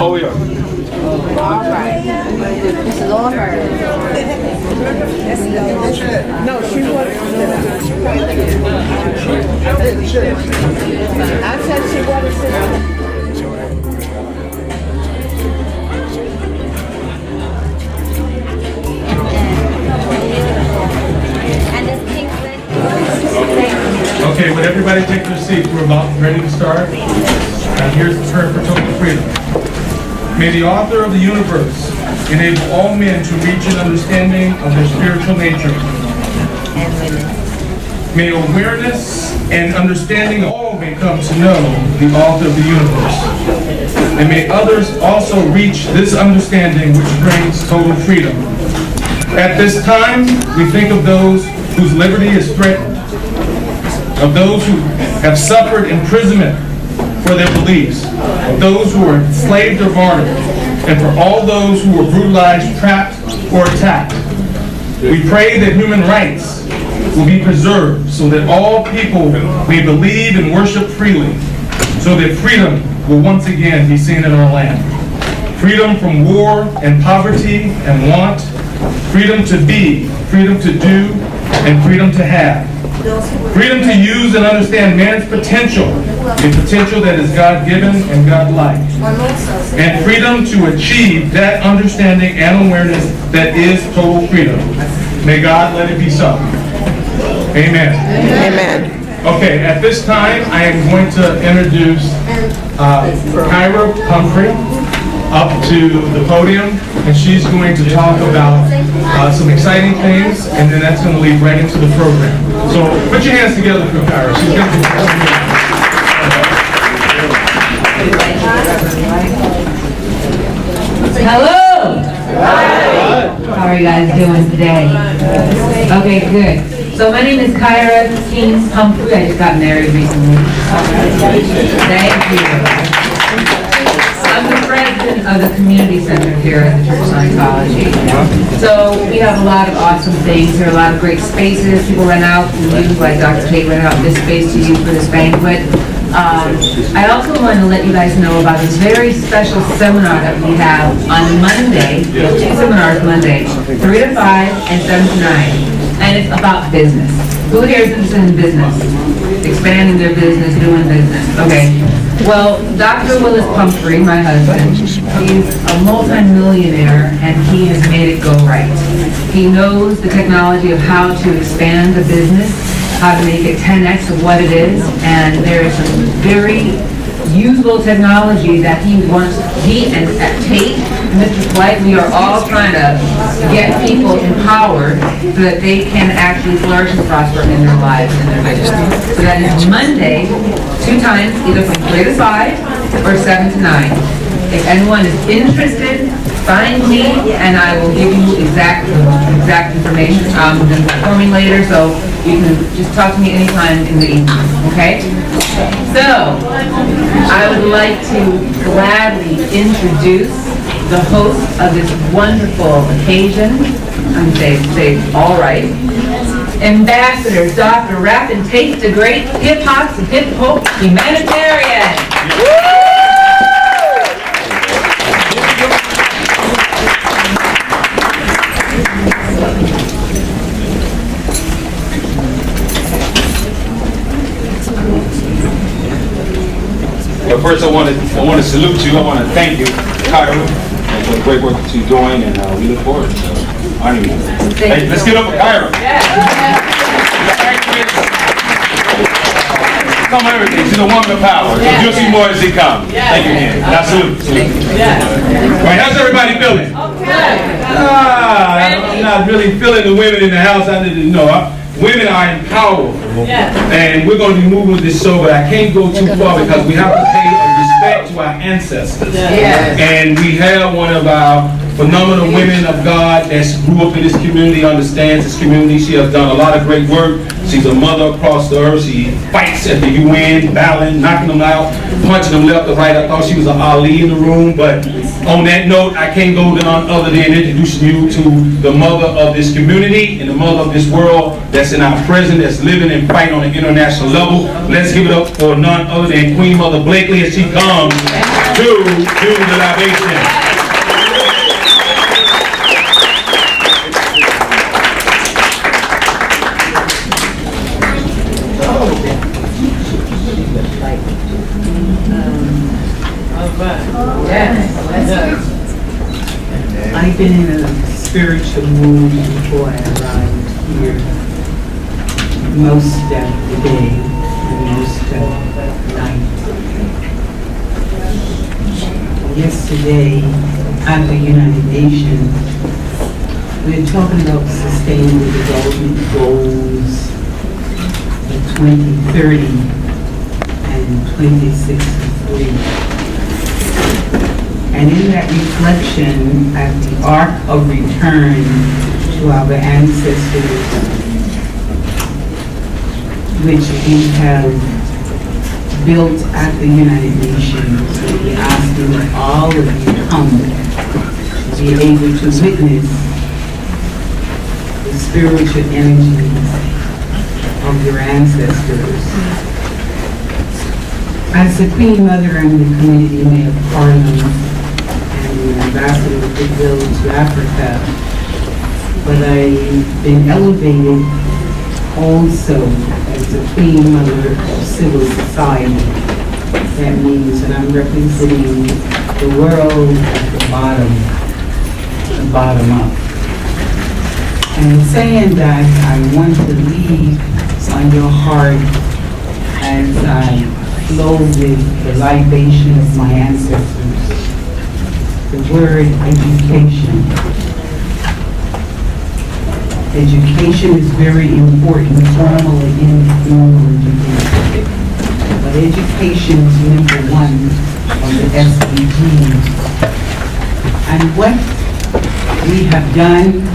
Oh, yeah. All right. Lower. No, she wasn't. I said she wasn't. Okay, would everybody take their seats? We're about ready to start. And here's the prayer for total freedom. May the author of the universe enable all men to reach an understanding of their spiritual nature. May awareness and understanding of all may come to know the author of the universe. And may others also reach this understanding which brings total freedom. At this time, we think of those whose liberty is threatened, of those who have suffered imprisonment for their beliefs, of those who are enslaved or martyred, and for all those who were brutalized, trapped, or attacked. We pray that human rights will be preserved so that all people may believe and worship freely, so that freedom will once again be seen in our land. Freedom from war and poverty and want, freedom to be, freedom to do, and freedom to have. Freedom to use and understand man's potential, the potential that is God-given and God-like. And freedom to achieve that understanding and awareness that is total freedom. May God let it be so. Amen. Amen. Okay, at this time, I am going to introduce Kyra Humphrey up to the podium, and she's going to talk about some exciting things, and then that's going to lead right into the program. So put your hands together for Kyra. She's going to Hello! How are you guys doing today? Okay, good. So my name is Kyra King Humphrey. I just got married recently. Thank you. I'm the president of the community center here at the Church of Scientology. So we have a lot of awesome things. There are a lot of great spaces. People rent out and use, like Dr. Tate rented out this space to use for this banquet. I also want to let you guys know about this very special seminar that we have on Monday. We have 2 seminars Monday, 3 to 5 and 7 to 9. And it's about business. Who here is interested in business? Expanding their business, doing business. Okay. Well, Dr. Willis Pumphrey, my husband, he's a multi-millionaire and he has made it go right. He knows the technology of how to expand a business, how to make it 10x of what it is, and there is some very usable technology that he and Tate, Mr. Flight, we are all trying to get people empowered so that they can actually flourish and prosper in their lives and their business. So that is Monday, 2 times, either from 3 to 5 or 7 to 9. If anyone is interested, find me and I will give you exact information. I'm informing later, so you can just talk to me anytime in the evening, okay? So, I would like to gladly introduce the host of this wonderful occasion. I'm going to say all right. Ambassador Dr. Rappn Tate, the great hip-hop and hip-hop humanitarian. Well, first I want to salute you. I want to thank you, Kyra, for the great work that you're doing, and we look forward to honoring you. Hey, let's get up for Kyra. Come on, everything. She's a woman of power. So you'll see more as she comes. Thank you, Ann. Now salute. All right, how's everybody feeling? I'm not really feeling the women in the house. I didn't know. Women are empowered, and we're going to be moving with this show, but I can't go too far because we have to pay respect to our ancestors. And we have one of our phenomenal women of God that grew up in this community, understands this community. She has done a lot of great work. She's a mother across the earth. She fights at the UN, battling, knocking them out, punching them left and right. I thought she was an Ali in the room, but on that note, I can't go none other than introducing you to the mother of this community and the mother of this world that's in our present, that's living and fighting on an international level. Let's give it up for none other than Queen Mother Blakely as she comes. do the libation. I've been in a spiritual mood before I arrived here most of the day and most of the night. Yesterday, at the United Nations, we were talking about sustainable development goals for 2030 and 2063. And in that reflection at the arc of return to our ancestors, which we have built at the United Nations, we're asking that all of you come to be able to witness the spiritual energies of your ancestors. As the Queen Mother and the Community Mayor of HARLEM, the ambassador of goodwill to Africa, but I've been elevated also as the Queen Mother of civil society. That means that I'm representing the world at the bottom up. And in saying that, I want to leave on your heart as I flow with the libation of my ancestors. The word education. Education is very important, formal and informal education. But education is number one of the SDGs. And what we have done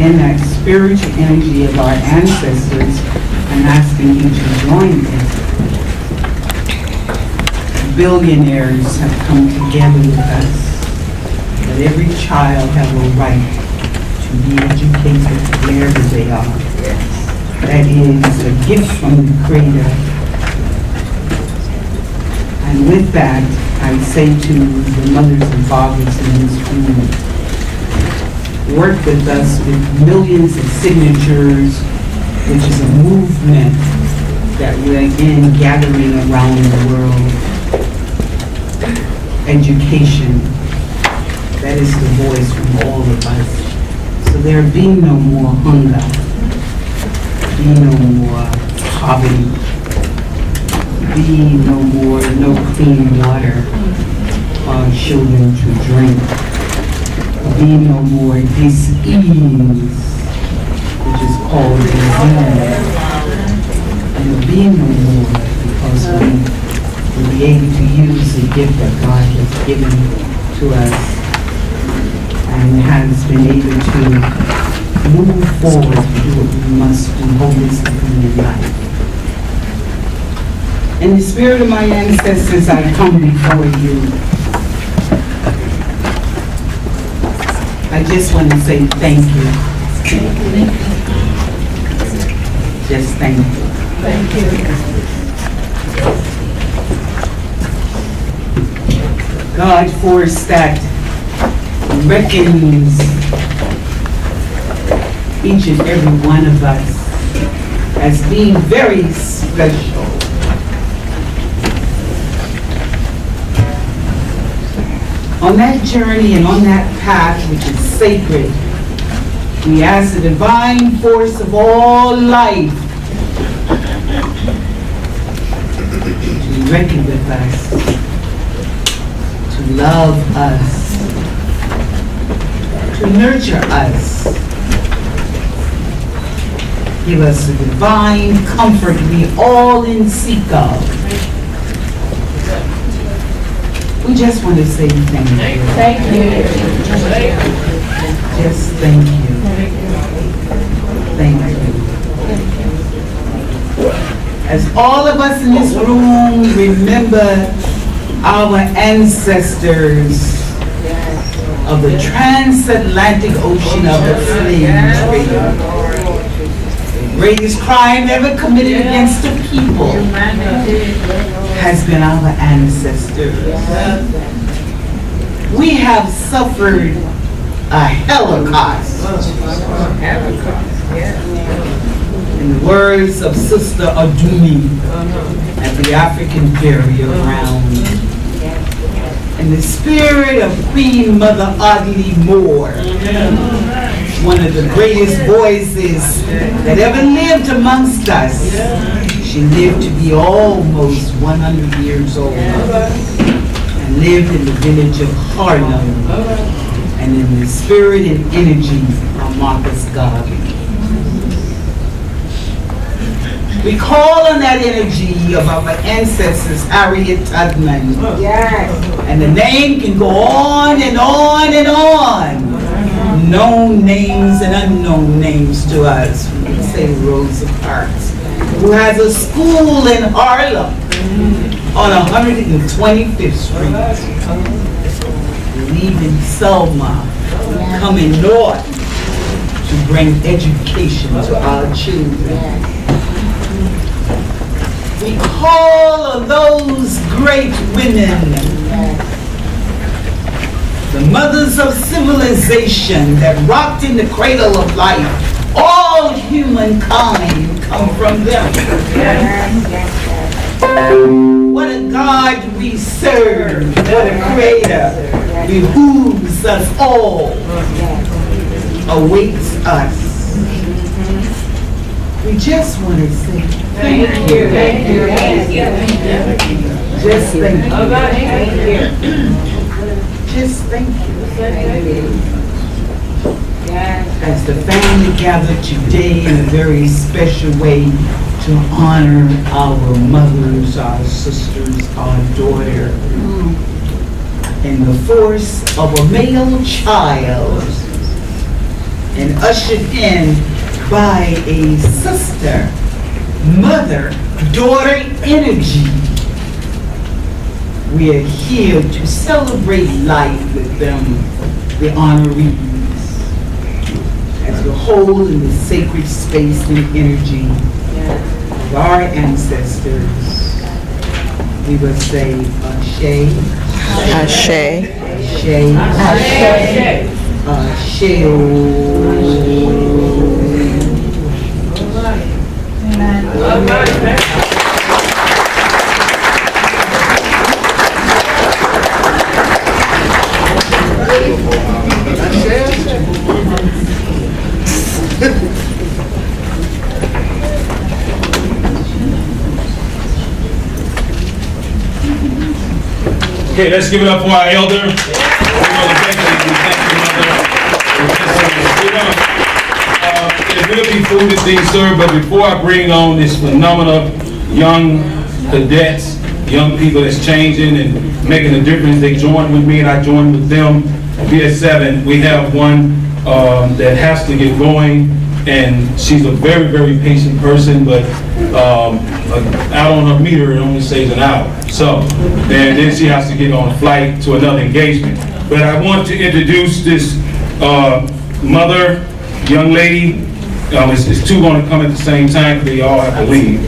in that spiritual energy of our ancestors, I'm asking you to join us. Billionaires have come together with us. That every child have a right to be educated wherever they are. That is a gift from the Creator. And with that, I say to the mothers and fathers in this room, work with us with millions of signatures, which is a movement that we're again gathering around the world. Education. That is the voice from all of us. So there be no more hunger, be no more poverty, be no clean water for our children to drink, be no more dis-ease, which is called disease, and be no more because we will be able to use the gift that God has given to us and has been able to move forward to do what we must do holistically in life. In the spirit of my ancestors, I come before you. I just want to say thank you. Just thank you. Thank you. God force that reckons each and every one of us as being very special. On that journey and on that path which is sacred, we ask the divine force of all life to reckon with us, to love us, to nurture us. Give us the divine comfort we all in seek of. We just want to say thank you. Thank you. Just thank you. Thank you. As all of us in this room remember our ancestors of the transatlantic ocean of the slave trade, greatest crime ever committed against the people has been our ancestors. We have suffered a Holocaust. In the words of Sister Adumi at the African burial ground, in the spirit of Queen Mother Audley Moore, one of the greatest voices that ever lived amongst us. She lived to be almost 100 years old and lived in the village of Harlem and in the spirit and energy of Marcus Garvey. We call on that energy of our ancestors, Harriet Tubman. Yes. And the name can go on and on and on. Known names and unknown names to us. We can say Rosa Parks, who has a school in Harlem on 125th Street. Leaving Selma, coming north to bring education to our children. We call on those great women, the mothers of civilization that rocked in the cradle of life. All humankind come from them. What a God we serve, what a creator behooves us all, awaits us. We just want to say thank you. Thank you. Thank you. Just thank you. Just thank you. As the family gathered today in a very special way to honor our mothers, our sisters, our daughter, in the force of a male child, and ushered in by a sister, mother, daughter energy. We are here to celebrate life with them, the honorees, as we hold in the sacred space and energy of our ancestors. We will say Ashe, Ashe. Ashe, Ashe, Okay, let's give it up for our elder. There will be food that's being served, but before I bring on this phenomenal young cadets, young people that's changing and making a difference, they join with me and I join with them. Be at 7. We have one that has to get going, and she's a very, very patient person, but out on her meter it only says an hour. So, and then she has to get on a flight to another engagement. But I want to introduce this mother, young lady. It's two going to come at the same time because they all have to leave.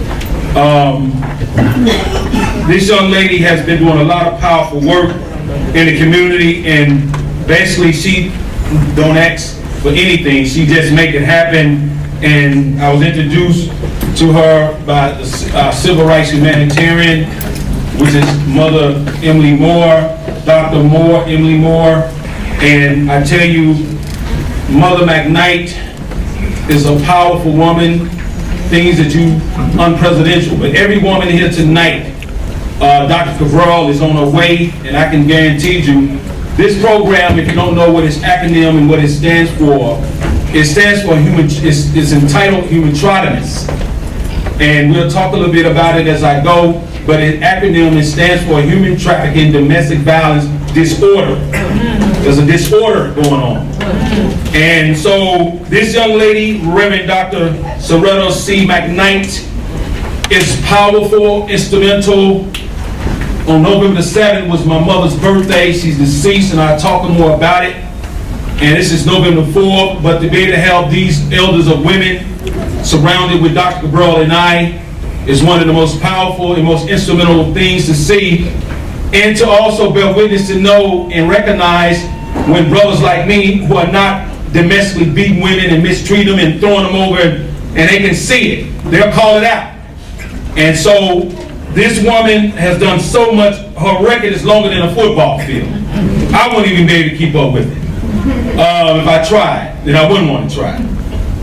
This young lady has been doing a lot of powerful work in the community, and basically she don't ask for anything. She just make it happen. And I was introduced to her by the civil rights humanitarian, which is Mother Emily Moore, Dr. Moore, Emily Moore. And I tell you, Mother McKnight is a powerful woman, things that you unpresidential. But every woman here tonight, Dr. Cabral is on her way, and I can guarantee you, this program, if you don't know what its acronym and what it stands for it's entitled Humatradomes. And we'll talk a little bit about it as I go, but its acronym, it stands for Human Trafficking Domestic Violence Disorder. There's a disorder going on. And so this young lady, Reverend Dr. Soretta C. McKnight, is powerful, instrumental. On November the 7th was my mother's birthday. She's deceased, and I'll talk more about it. And this is November 4th, but to be able to have these elders of women surrounded with Dr. Cabral and I is one of the most powerful and most instrumental things to see, and to also bear witness to know and recognize when brothers like me who are not domestically beating women and mistreat them and throwing them over, and they can see it. They'll call it out. And so this woman has done so much. Her record is longer than a football field. I wouldn't even be able to keep up with it. If I tried, then I wouldn't want to try.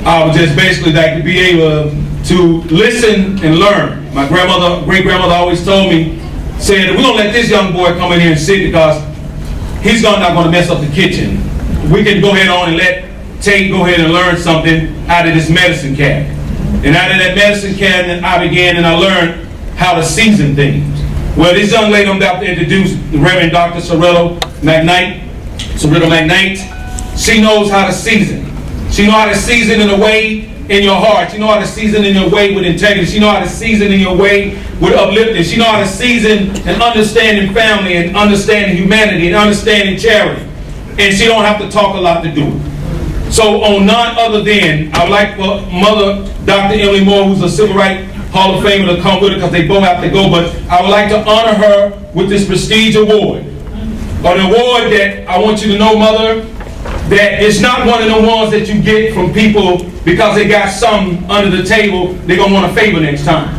I would just basically like to be able to listen and learn. My grandmother, great-grandmother always told me, said, we're going to let this young boy come in here and sit because he's not going to mess up the kitchen. We can go ahead on and let Tate go ahead and learn something out of this medicine cabinet. And out of that medicine cabinet, I began and I learned how to season things. Well, this young lady I'm about to introduce, the Reverend Dr. Cerrito McKnight, she knows how to season. She knows how to season in a way in your heart. She knows how to season in your way with integrity. She knows how to season in your way with uplifting. She knows how to season and understanding family and understanding humanity and understanding charity. And she don't have to talk a lot to do it. So on none other than, I would like for Mother Dr. Emily Moore, who's a Civil Rights Hall of Famer, to come with her because they both have to go, but I would like to honor her with this prestige award. An award that I want you to know, Mother, that it's not one of the ones that you get from people because they got something under the table they're going to want a favor next time.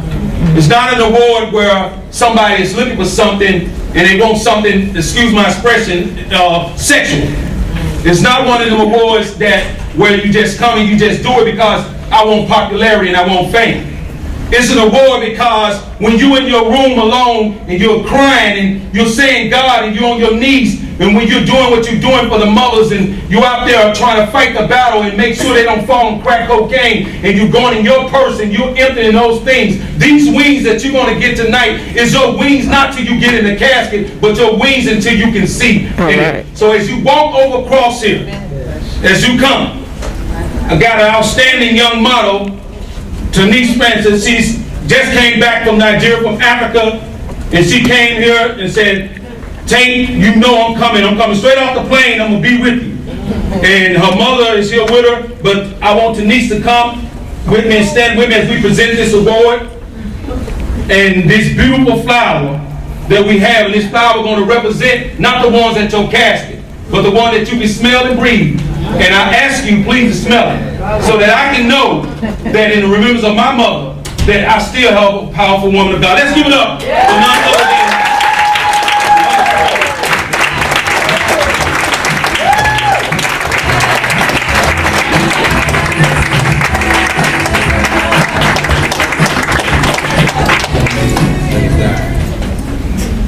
It's not an award where somebody is looking for something and they want something, excuse my expression, sexual. It's not one of them awards that where you just come and you just do it because I want popularity and I want fame. It's an award because when you're in your room alone and you're crying and you're saying God and you're on your knees, and when you're doing what you're doing for the mothers and you're out there trying to fight the battle and make sure they don't fall on crack cocaine, and you're going in your purse and you're emptying those things, these wings that you're going to get tonight is your wings not till you get in the casket, but your wings until you can see. Right. So as you walk over across here, as you come, I got an outstanding young model, Denise Spencer. She just came back from Nigeria, from Africa, and she came here and said, Tate, you know I'm coming straight off the plane, I'm going to be with you. And her mother is here with her, but I want Denise to come with me and stand with me as we present this award. And this beautiful flower that we have, and this flower is going to represent not the ones at your casket, but the one that you can smell and breathe. And I ask you, please, to smell it, so that I can know that in the remembrance of my mother, that I still have a powerful woman of God. Let's give it up for none other than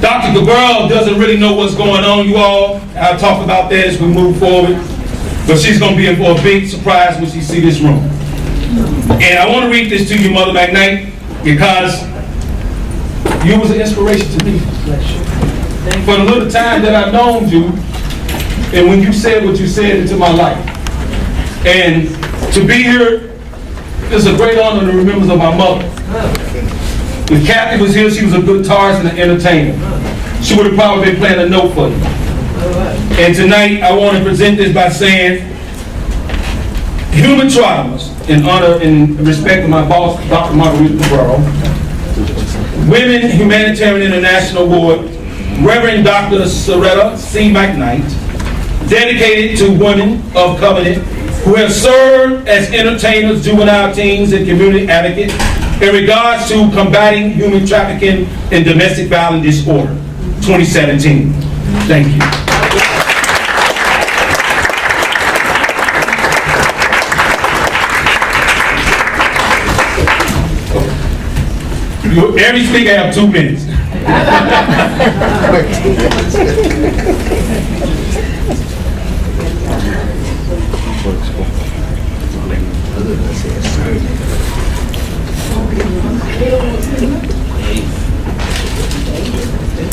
Dr. Cabral doesn't really know what's going on, you all. I'll talk about that as we move forward. But she's going to be in for a big surprise when she sees this room. And I want to read this to you, Mother McKnight, because you was an inspiration to me. For the little time that I've known you, and when you said what you said into my life. And to be here is a great honor to remembrance of my mother. If Kathy was here, she was a guitarist and an entertainer. She would have probably been playing a note for you. And tonight, I want to present this by saying, Humatradomes, in honor and respect of my boss, Dr. Margarita Cabral, Women Humanitarian International Award, Reverend Dr. Cerrito C. McKnight, dedicated to women of Covenant who have served as entertainers, juvenile teens, and community advocates in regards to combating human trafficking and domestic violence disorder, 2017. Thank you. Every speaker have 2 minutes.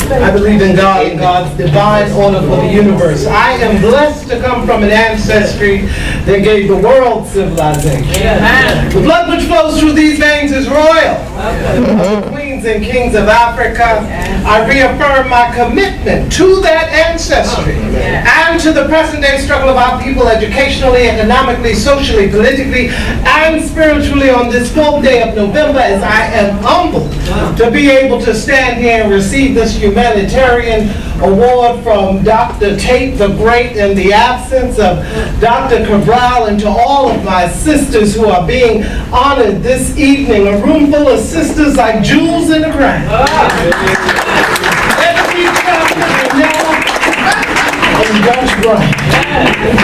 I believe in God and God's divine order for the universe. I am blessed to come from an ancestry that gave the world civilization. The blood which flows through these veins is royal. The queens and kings of Africa. I reaffirm my commitment to that ancestry and to the present day struggle of our people educationally, economically, socially, politically, and spiritually on this 12th day of November, as I am humbled to be able to stand here and receive this humanitarian award from Dr. Tate the Great in the absence of Dr. Cabral, and to all of my sisters who are being honored this evening, a room full of sisters like jewels in the ground.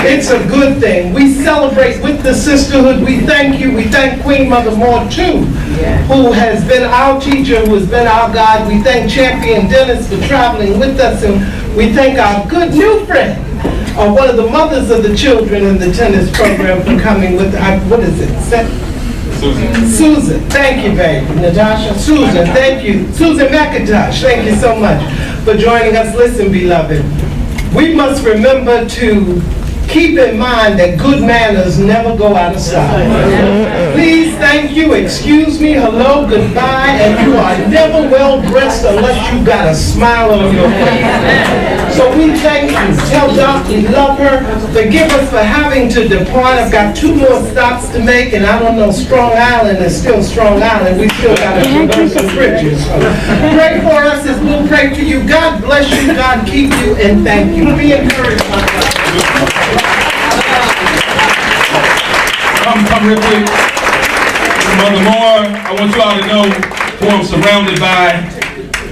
It's a good thing. We celebrate with the sisterhood. We thank you. We thank Queen Mother Moore too, who has been our teacher, who has been our guide. We thank Champion Dennis for traveling with us, and we thank our good new friend, one of the mothers of the children in the tennis program, for coming with, what is it? Susan, thank you, baby. Natasha, Susan, thank you. Susan McIntosh, thank you so much for joining us. Listen, beloved, we must remember to keep in mind that good manners never go out of style. Please, thank you, excuse me, hello, goodbye, and you are never well dressed unless you got a smile on your face. So we thank you. Tell Doc we love her. Forgive us for having to depart. I've got 2 more stops to make, and I don't know, Strong Island is still Strong Island. We still got to traverse some bridges. Pray for us as we'll pray for you. God bless you, God keep you, and thank you. Be encouraged, my brother. Come real quick. Mother Moore, I want you all to know who I'm surrounded by,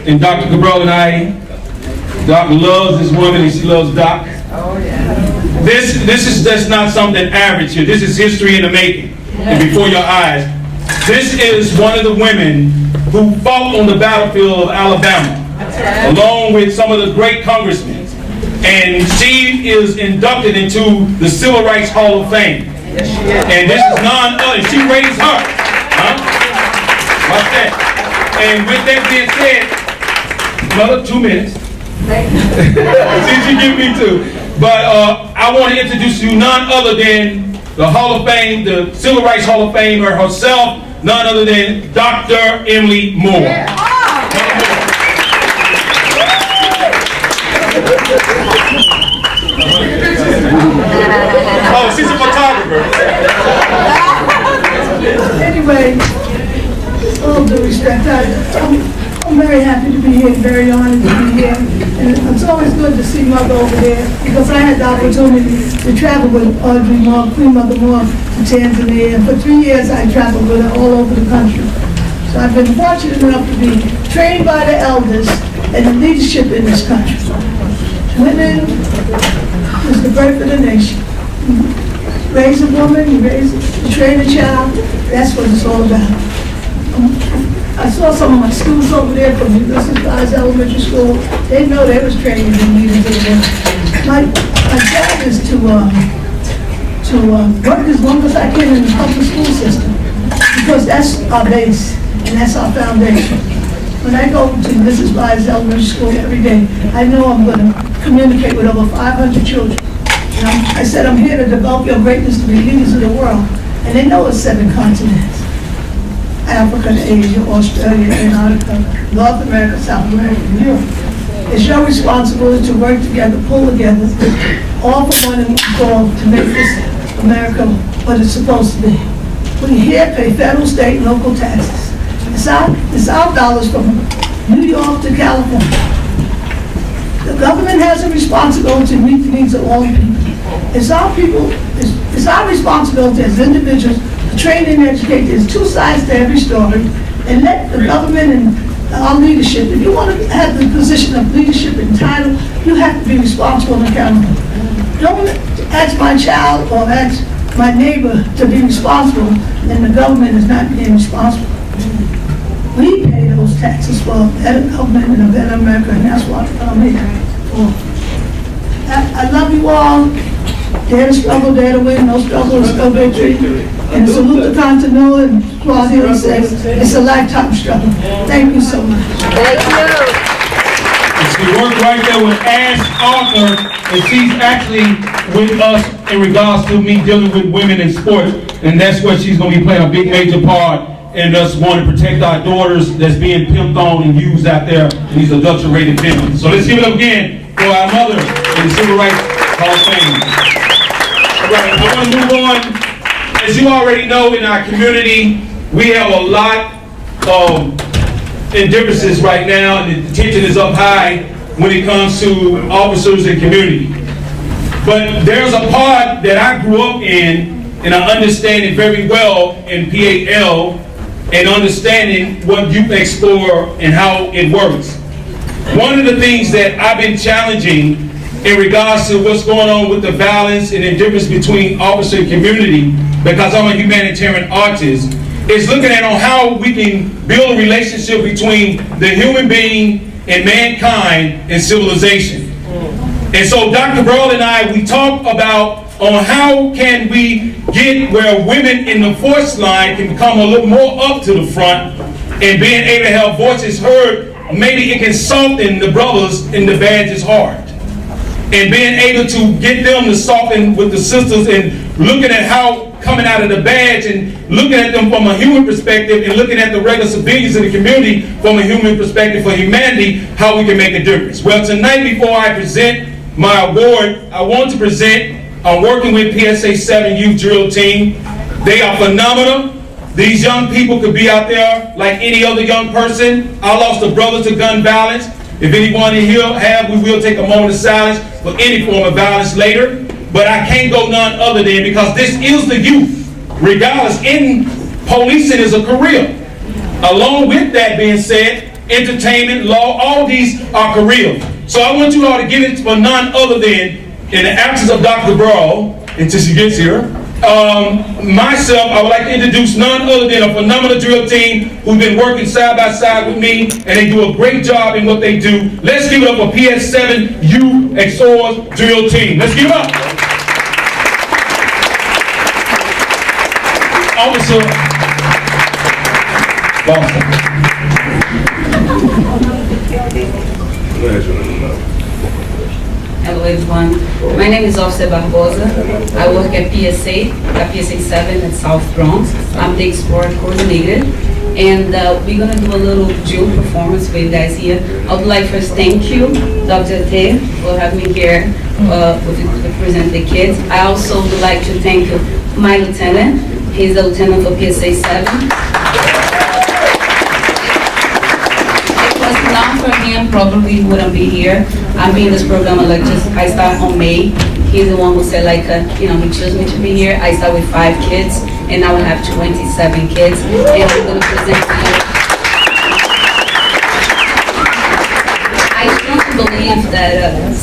and Dr. Cabral and I. Doc loves this woman and she loves Doc. Oh, yeah. This is just not something average here. This is history in the making, and before your eyes. This is one of the women who fought on the battlefield of Alabama, along with some of the great congressmen. And she is inducted into the Civil Rights Hall of Fame. And this is none other. She raised her. Watch that. And with that being said, another 2 minutes. Since you give me 2. But I want to introduce you none other than the Hall of Fame, the Civil Rights Hall of Famer herself, none other than Dr. Emily Moore. Oh, she's a photographer. Anyway, with all due respect, I'm very happy to be here, very honored to be here. And it's always good to see Mother over there, because I had the opportunity to travel with Audrey Moore, Queen Mother Moore, to Tanzania. And for 3 years, I traveled with her all over the country. So I've been fortunate enough to be trained by the elders and the leadership in this country. Women is the birth of the nation. Raise a woman, you train a child, that's what it's all about. I saw some of my students over there from Ulysses Guys Elementary School. They know they was training in leaders of the world. My job is to work as long as I can in the public school system, because that's our base and that's our foundation. When I go to Mrs. Byers Elementary School every day, I know I'm going to communicate with over 500 children. And I said, I'm here to develop your greatness to be leaders of the world. And they know it's 7 continents. Africa, Asia, Australia, Antarctica, North America, South America, and Europe. It's your responsibility to work together, pull together, all for one goal to make this America what it's supposed to be. We here pay federal, state, and local taxes. It's our dollars from New York to California. The government has a responsibility to meet the needs of all people. It's our responsibility as individuals to train and educate. There's 2 sides to every story, and let the government and our leadership, if you want to have the position of leadership and title, you have to be responsible and accountable. Don't ask my child or ask my neighbor to be responsible, and the government is not being responsible. We pay those taxes for a better government and a better America, and that's what I'm here for. I love you all. Dare to struggle, dare to win. No struggle is no victory. And salute the continuity, and Claudette says it's a lifetime struggle. Thank you so much. Thank you. She worked right there with Ash Arthur, and she's actually with us in regards to me dealing with women in sports, and that's what she's going to be playing a big major part and us want to protect our daughters that's being pimped on and used out there in these adulterated films. So let's give it up again for our mother in the Civil Rights Hall of Fame. All right, I want to move on. As you already know, in our community, we have a lot of indifferences right now, and the tension is up high when it comes to officers and community. But there's a part that I grew up in, and I understand it very well in PAL, and understanding what Youth Explore and how it works. One of the things that I've been challenging in regards to what's going on with the violence and indifference between officer and community, because I'm a humanitarian artist, is looking at on how we can build a relationship between the human being and mankind and civilization. And so Dr. Burl and I, we talk about on how can we get where women in the force line can come a little more up to the front and being able to have voices heard. Maybe it can soften the brothers in the badge's heart. And being able to get them to soften with the sisters and looking at how coming out of the badge and looking at them from a human perspective and looking at the regular civilians in the community from a human perspective for humanity, how we can make a difference. Well, tonight before I present my award, I want to present, I'm working with PSA 7 Youth Drill Team. They are phenomenal. These young people could be out there like any other young person. I lost a brother to gun violence. If anyone in here have, we will take a moment of silence for any form of violence later. But I can't go none other than, because this is the youth. Regardless, in policing is a career. Along with that being said, entertainment, law, all these are careers. So I want you all to give it for none other than, in the absence of Dr. Brawl, until she gets here, myself, I would like to introduce none other than a phenomenal drill team who've been working side by side with me, and they do a great job in what they do. Let's give it up for PS7 Youth Explore Drill Team. Let's give it up. Officer Boston. Hello everyone, my name is Officer Barbosa. I work at PSA 7 at South Bronx. I'm the Explorer Coordinator, and we're going to do a little drill performance for you guys here. I would like first thank you, Dr. Tate, for having me here to present the kids. I also would like to thank my lieutenant. He's the lieutenant for PSA 7. Not for him, probably wouldn't be here. I've been in this program like I start on May. He's the one who said he chose me to be here. I start with 5 kids, and now I have 27 kids, and I'm going to present to you. I strongly believe that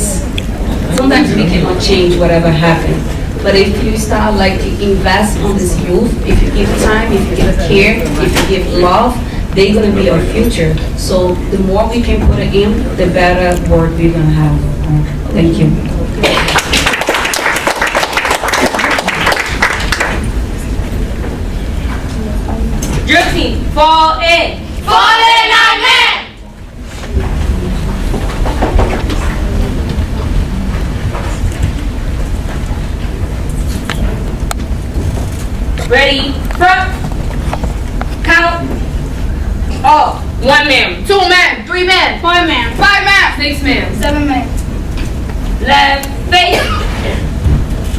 sometimes we cannot change whatever happened. But if you start to invest on this youth, if you give time, if you give care, if you give love, they're going to be our future. So the more we can put it in, the better work we're going to have. Thank you. Drill team, fall in. Fall in, our man. Ready, front, count. All. 1 man, 2 men, 3 men, 4 men, 5 men, 6 men, 7 men. Left face,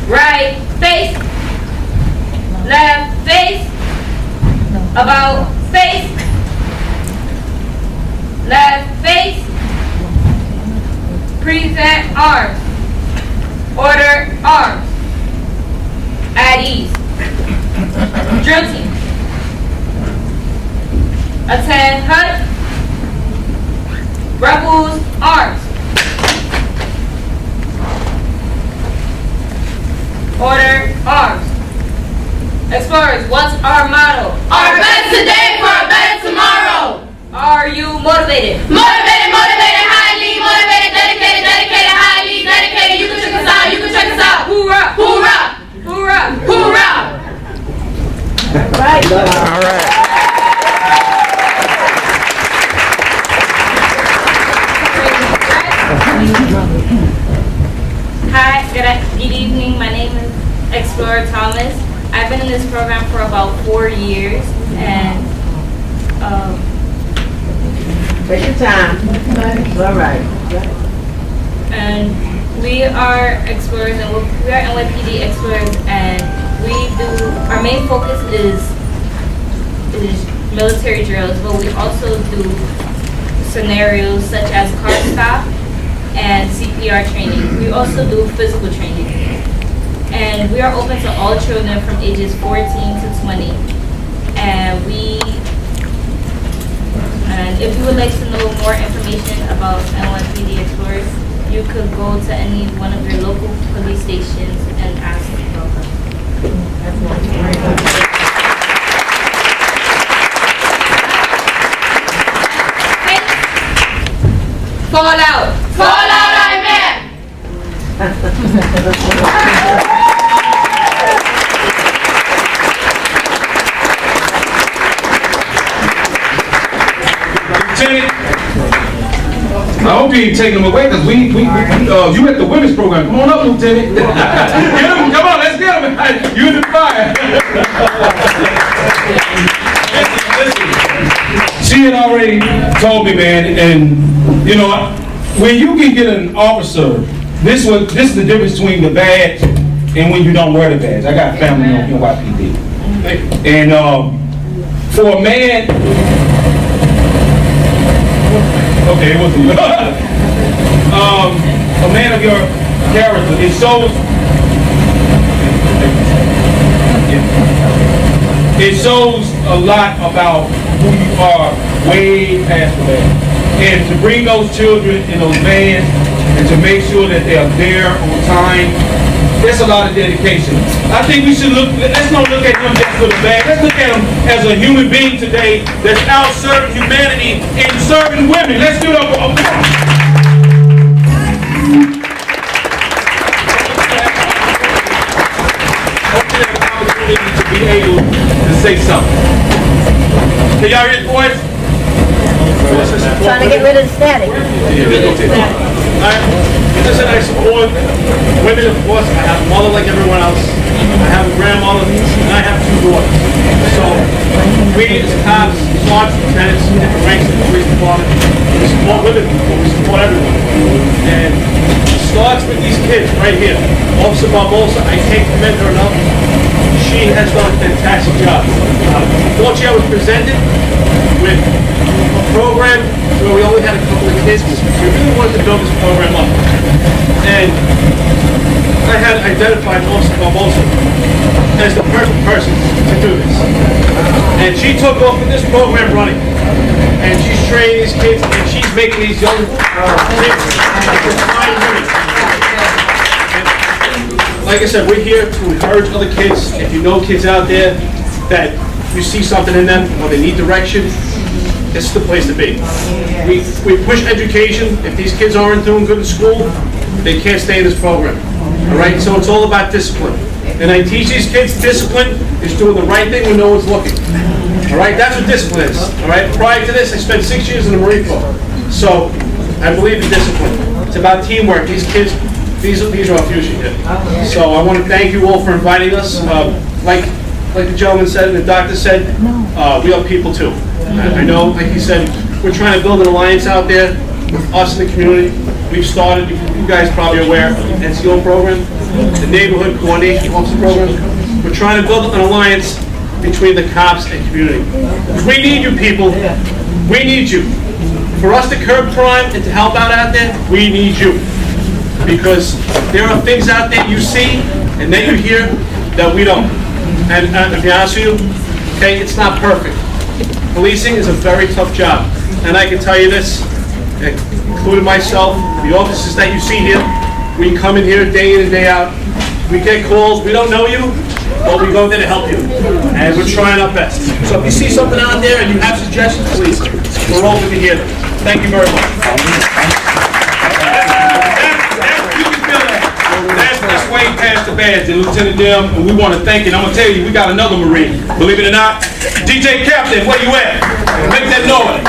right face, left face, about face, left face, present arms, order arms, at ease. Drill team. Attend hut. Rebels arms. Order arms. Explorers, what's our motto? Our best today for a better tomorrow. Are you motivated? Motivated, motivated, highly motivated, dedicated, dedicated, highly dedicated. You can check us out, you can check us out. Hoorah, hoorah, hoorah, hoorah. Right. All right. Hi, good evening. My name is Explorer Thomas. I've been in this program for about 4 years, and Take your time. It's all right. And we are explorers, and we are NYPD explorers, and our main focus is military drills, but we also do scenarios such as car stop and CPR training. We also do physical training. And we are open to all children from ages 14 to 20. And if you would like to know more information about NYPD Explorers, you could go to any one of your local police stations and ask about them. Fall out! Fall out, I'm in! Lieutenant, I hope you ain't taking them away, because you at the women's program. Come on up, Lieutenant. Get him, come on, let's get him. You in the fire. Listen, she had already told me, man, and you know, when you can get an officer, this is the difference between the badge and when you don't wear the badge. I got family on NYPD. And for a man, okay, it wasn't you. A man of your character, it shows a lot about who you are way past the band. And to bring those children in those vans and to make sure that they are there on time, there's a lot of dedication. I think we should let's not look at him just for the bag. Let's look at him as a human being today that's out serving humanity and serving women. Let's do it up. Hopefully have an opportunity to be able to say something. Can y'all hear the voice? Trying to get rid of the static. Listen, I support women, of course. I have a mother like everyone else. I have a grandmother, and I have 2 daughters. So, we as cops, sergeants, lieutenants, different ranks in the police department, we support women, we support everyone. And it starts with these kids right here. Officer Barbosa, I can't commend her enough. She has done a fantastic job. Unfortunately, I was presented with a program where we only had a couple of kids. We really wanted to build this program up. And I had identified Officer Barbosa as the perfect person to do this. And she took off with this program running. And she's training these kids, and she's making these young kids into fine women. Like I said, we're here to encourage other kids. If you know kids out there that you see something in them or they need direction, this is the place to be. We push education. If these kids aren't doing good in school, they can't stay in this program. All right? So it's all about discipline. And I teach these kids discipline is doing the right thing when no one's looking. All right? That's what discipline is. All right? Prior to this, I spent 6 years in the Marine Corps. So I believe in discipline. It's about teamwork. These kids, these are our future here. So I want to thank you all for inviting us. Like the gentleman said and the doctor said, we are people too. I know, like he said, we're trying to build an alliance out there with us in the community. We've started, you guys probably are aware, of the NCO program, the Neighborhood Coordination Officer program. We're trying to build an alliance between the cops and community. We need you people. We need you. For us to curb crime and to help out there, we need you. Because there are things out there you see and then you hear that we don't. And to be honest with you, okay, it's not perfect. Policing is a very tough job. And I can tell you this, including myself, the officers that you see here, we come in here day in and day out. We get calls, we don't know you, but we go there to help you. And we're trying our best. So if you see something out there and you have suggestions, please, we're open to hear them. Thank you very much. That's way past the badge, Lieutenant Dim, and we want to thank you. And I'm going to tell you, we got another Marine. Believe it or not, DJ Captain, where you at? Make that noise.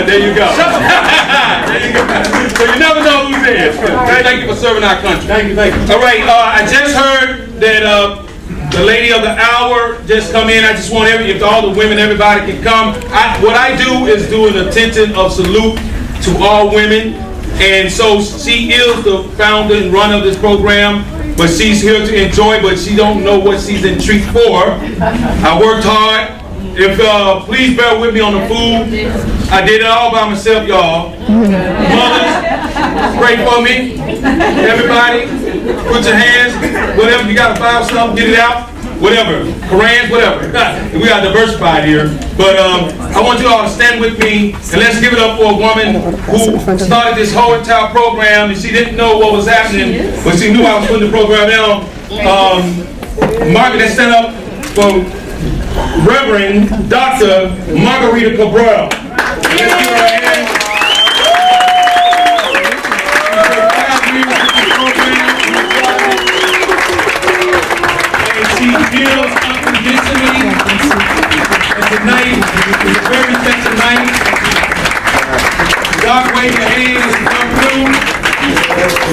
There you go. There you go. So you never know who's there. Thank you for serving our country. Thank you, thank you. All right, I just heard that The lady of the hour just come in. I just want if all the women, everybody can come. What I do is do an attention of salute to all women. And so she is the founder and runner of this program, but she's here to enjoy, but she don't know what she's in treat for. I worked hard. Please bear with me on the food. I did it all by myself, y'all. Mothers, pray for me. Everybody, put your hands, whatever, you gotta buy something, get it out. Whatever, Korans, whatever. We got diversified here. But I want you all to stand with me and let's give it up for a woman who started this whole entire program and she didn't know what was happening, but she knew I was putting the program down. Margaret, let's stand up for Reverend Dr. Margarita Cabral. Let's give her a hand. She feels unconditionally, and tonight is a very special night. Doc, wave your hands and come through.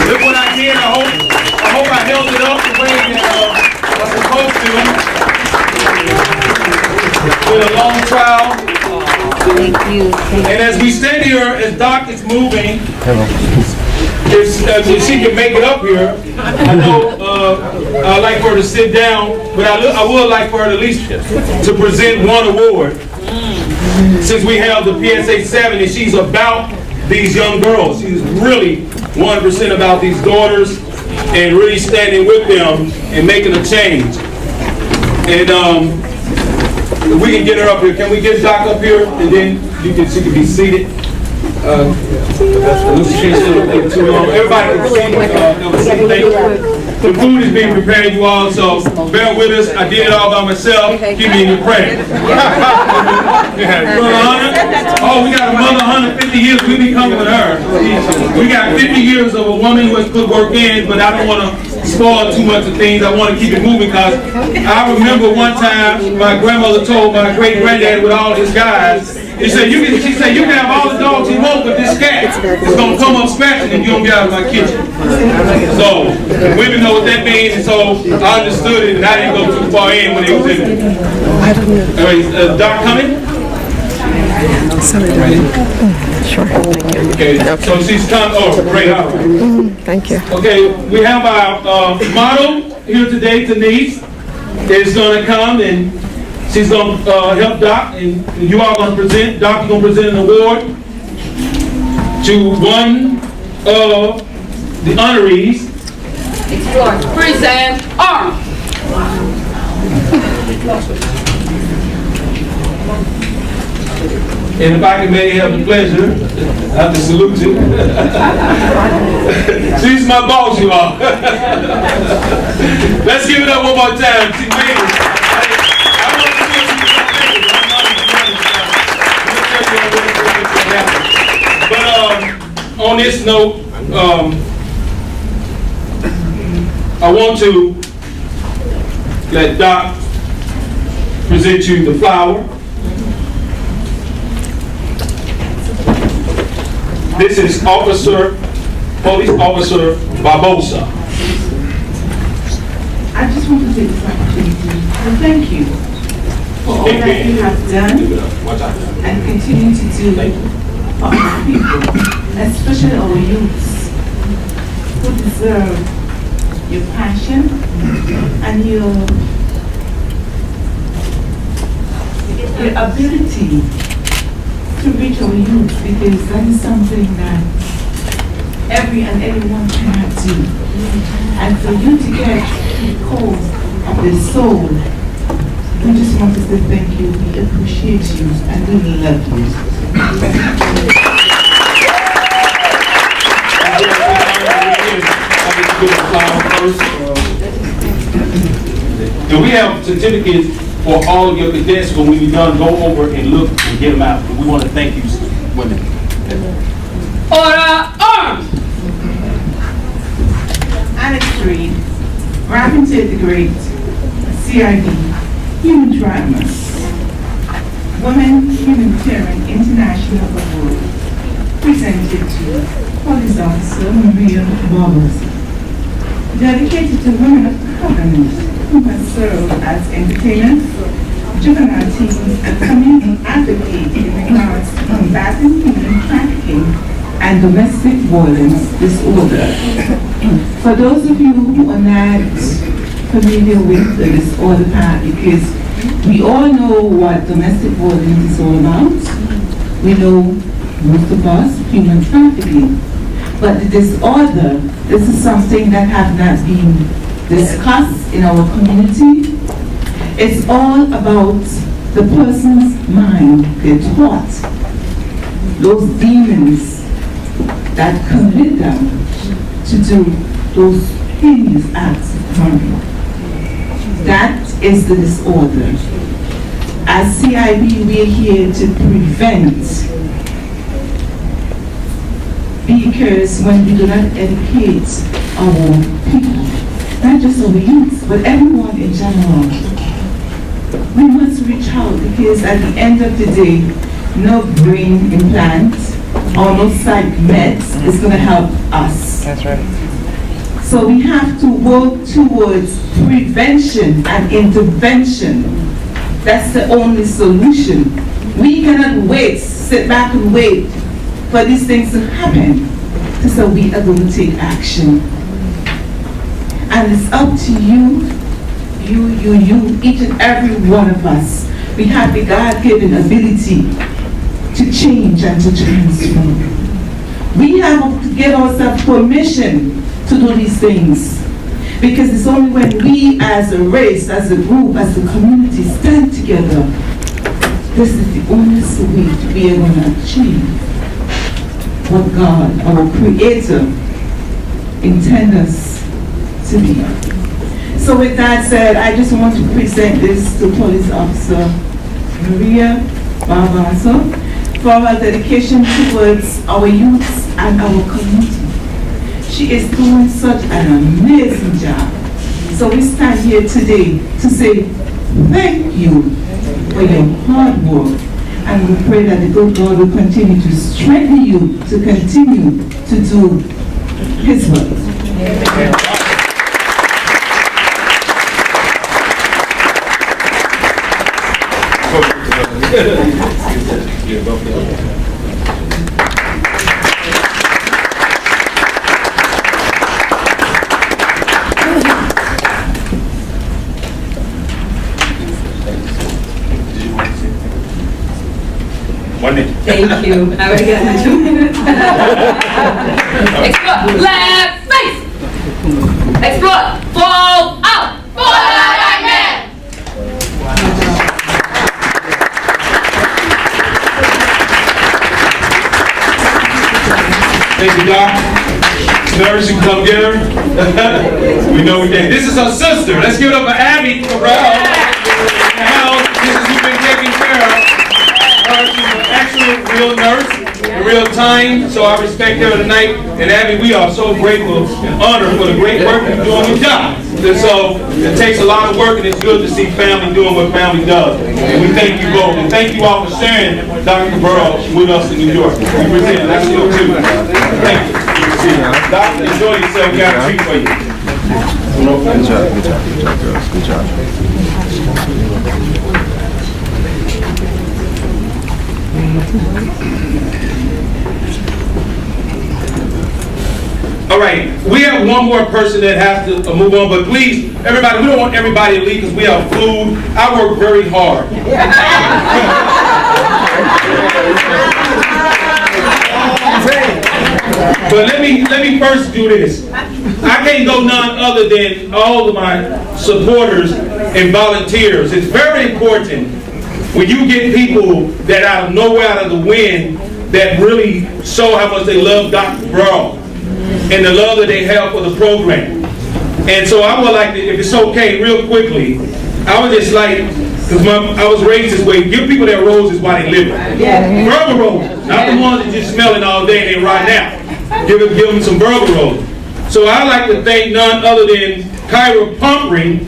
Look what I did. I hope I held it up the way that I was supposed to. With a long trial. Thank you. And as we stand here, as Doc is moving, if she can make it up here, I know I'd like for her to sit down, but I would like for her at least to present one award. Since we have the PSA 7 and she's about these young girls. She's really 100% about these daughters and really standing with them and making a change. And we can get her up here. Can we get Doc up here and then she can be seated? Everybody can see. The food is being prepared, you all, so bear with us. I did it all by myself. Keep me in your prayer. Oh, we got a mother 150 years. We be coming with her. We got 50 years of a woman who has put work in, but I don't want to spoil too much of things. I want to keep it moving because I remember one time my grandmother told my great granddad with all his guys, she said, you can have all the dogs you want, but this cat is going to come up scratching and you don't get out of my kitchen. So, women know what that means, and so I understood it, and I didn't go too far in when they was in it. All right, Doc coming? Sure, thank you. Okay, so she's come, great, all right. Thank you. Okay, we have our model here today, Denise, is going to come and she's going to help Doc, and you all going to present. Doc is going to present an award to one of the honorees. Explore, present, arm. And if I can maybe have the pleasure, I have to salute you. She's my boss, you all. Let's give it up one more time. She made it. But on this note, I want to let Doc present you the flower. This is Police Officer Barbosa. I just want to take this opportunity to thank you for all that you have done and continue to do for our people, especially our youths, who deserve your passion and your ability to reach our youth, because that is something that everyone cannot do. And for you to get to the core of the soul, we just want to say thank you. We appreciate you and we love you. And we have certificates for all of your cadets, when we're done, go over and look and get them out. We want to thank you, women. Order, arms. Annex 3, Rappn Tate the Great, C.I.B, Humatradomes, Women Humanitarian International Award, presented to Police Officer Maria Barbosa. dedicated to women of government who have served as entertainers, juvenile teams, and community advocates in regards to combating human trafficking and domestic violence disorder. For those of you who are not familiar with the disorder part, because we all know what domestic violence is all about. We know, most of us, human trafficking. But the disorder, this is something that has not been discussed in our community. It's all about the person's mind, their thought, those demons that commit them to do those heinous acts of crime. That is the disorder. As C.I.B, we are here to prevent, because when we do not educate our people, not just our youth, but everyone in general, we must reach out, because at the end of the day, no brain implant or no psych meds is going to help us. That's right. So we have to work towards prevention and intervention. That's the only solution. We cannot wait, sit back and wait for these things to happen. So we are going to take action. And it's up to you, each and every one of us. We have the God-given ability to change and to transform. We have to give ourselves permission to do these things. Because it's only when we as a race, as a group, as a community stand together, this is the only way to be able to achieve what God, our Creator, intends us to be. So with that said, I just want to present this to Police Officer Maria Barbaso for her dedication towards our youth and our community. She is doing such an amazing job. So we stand here today to say thank you for your hard work. And we pray that the good God will continue to strengthen you to continue to do His work. Thank you. I already got my 2 minutes. Explore. Left face. Explore. Fall out. Fall out like man. Thank you, Doc. Nervous you can come get her. We know we did. This is her sister. Let's give it up for Abby Corral. This is who's been taking care of. She's an excellent real nurse, in real time, so I respect her tonight. And Abby, we are so grateful and honored for the great work you're doing your job. And so it takes a lot of work, and it's good to see family doing what family does. And we thank you both. And thank you all for sharing Dr. Burrow with us in New York. We present it. That's still too. Thank you. Doctor, enjoy yourself. We got a treat for you. Good job, good job, good job, girls. Good job. All right, we have one more person that has to move on, but please, everybody, we don't want everybody to leave because we have food. I work very hard. But let me first do this. I can't go none other than all of my supporters and volunteers. It's very important when you get people that out of nowhere, out of the wind, that really show how much they love Dr. Brown and the love that they have for the program. And so I would like to, if it's okay, real quickly, I would just like, because I was raised this way, give people their roses while they live. Verbal roses, not the ones that just smell it all day and they right now. Give them some verbal roses. So I'd like to thank none other than Kyra Pumpring.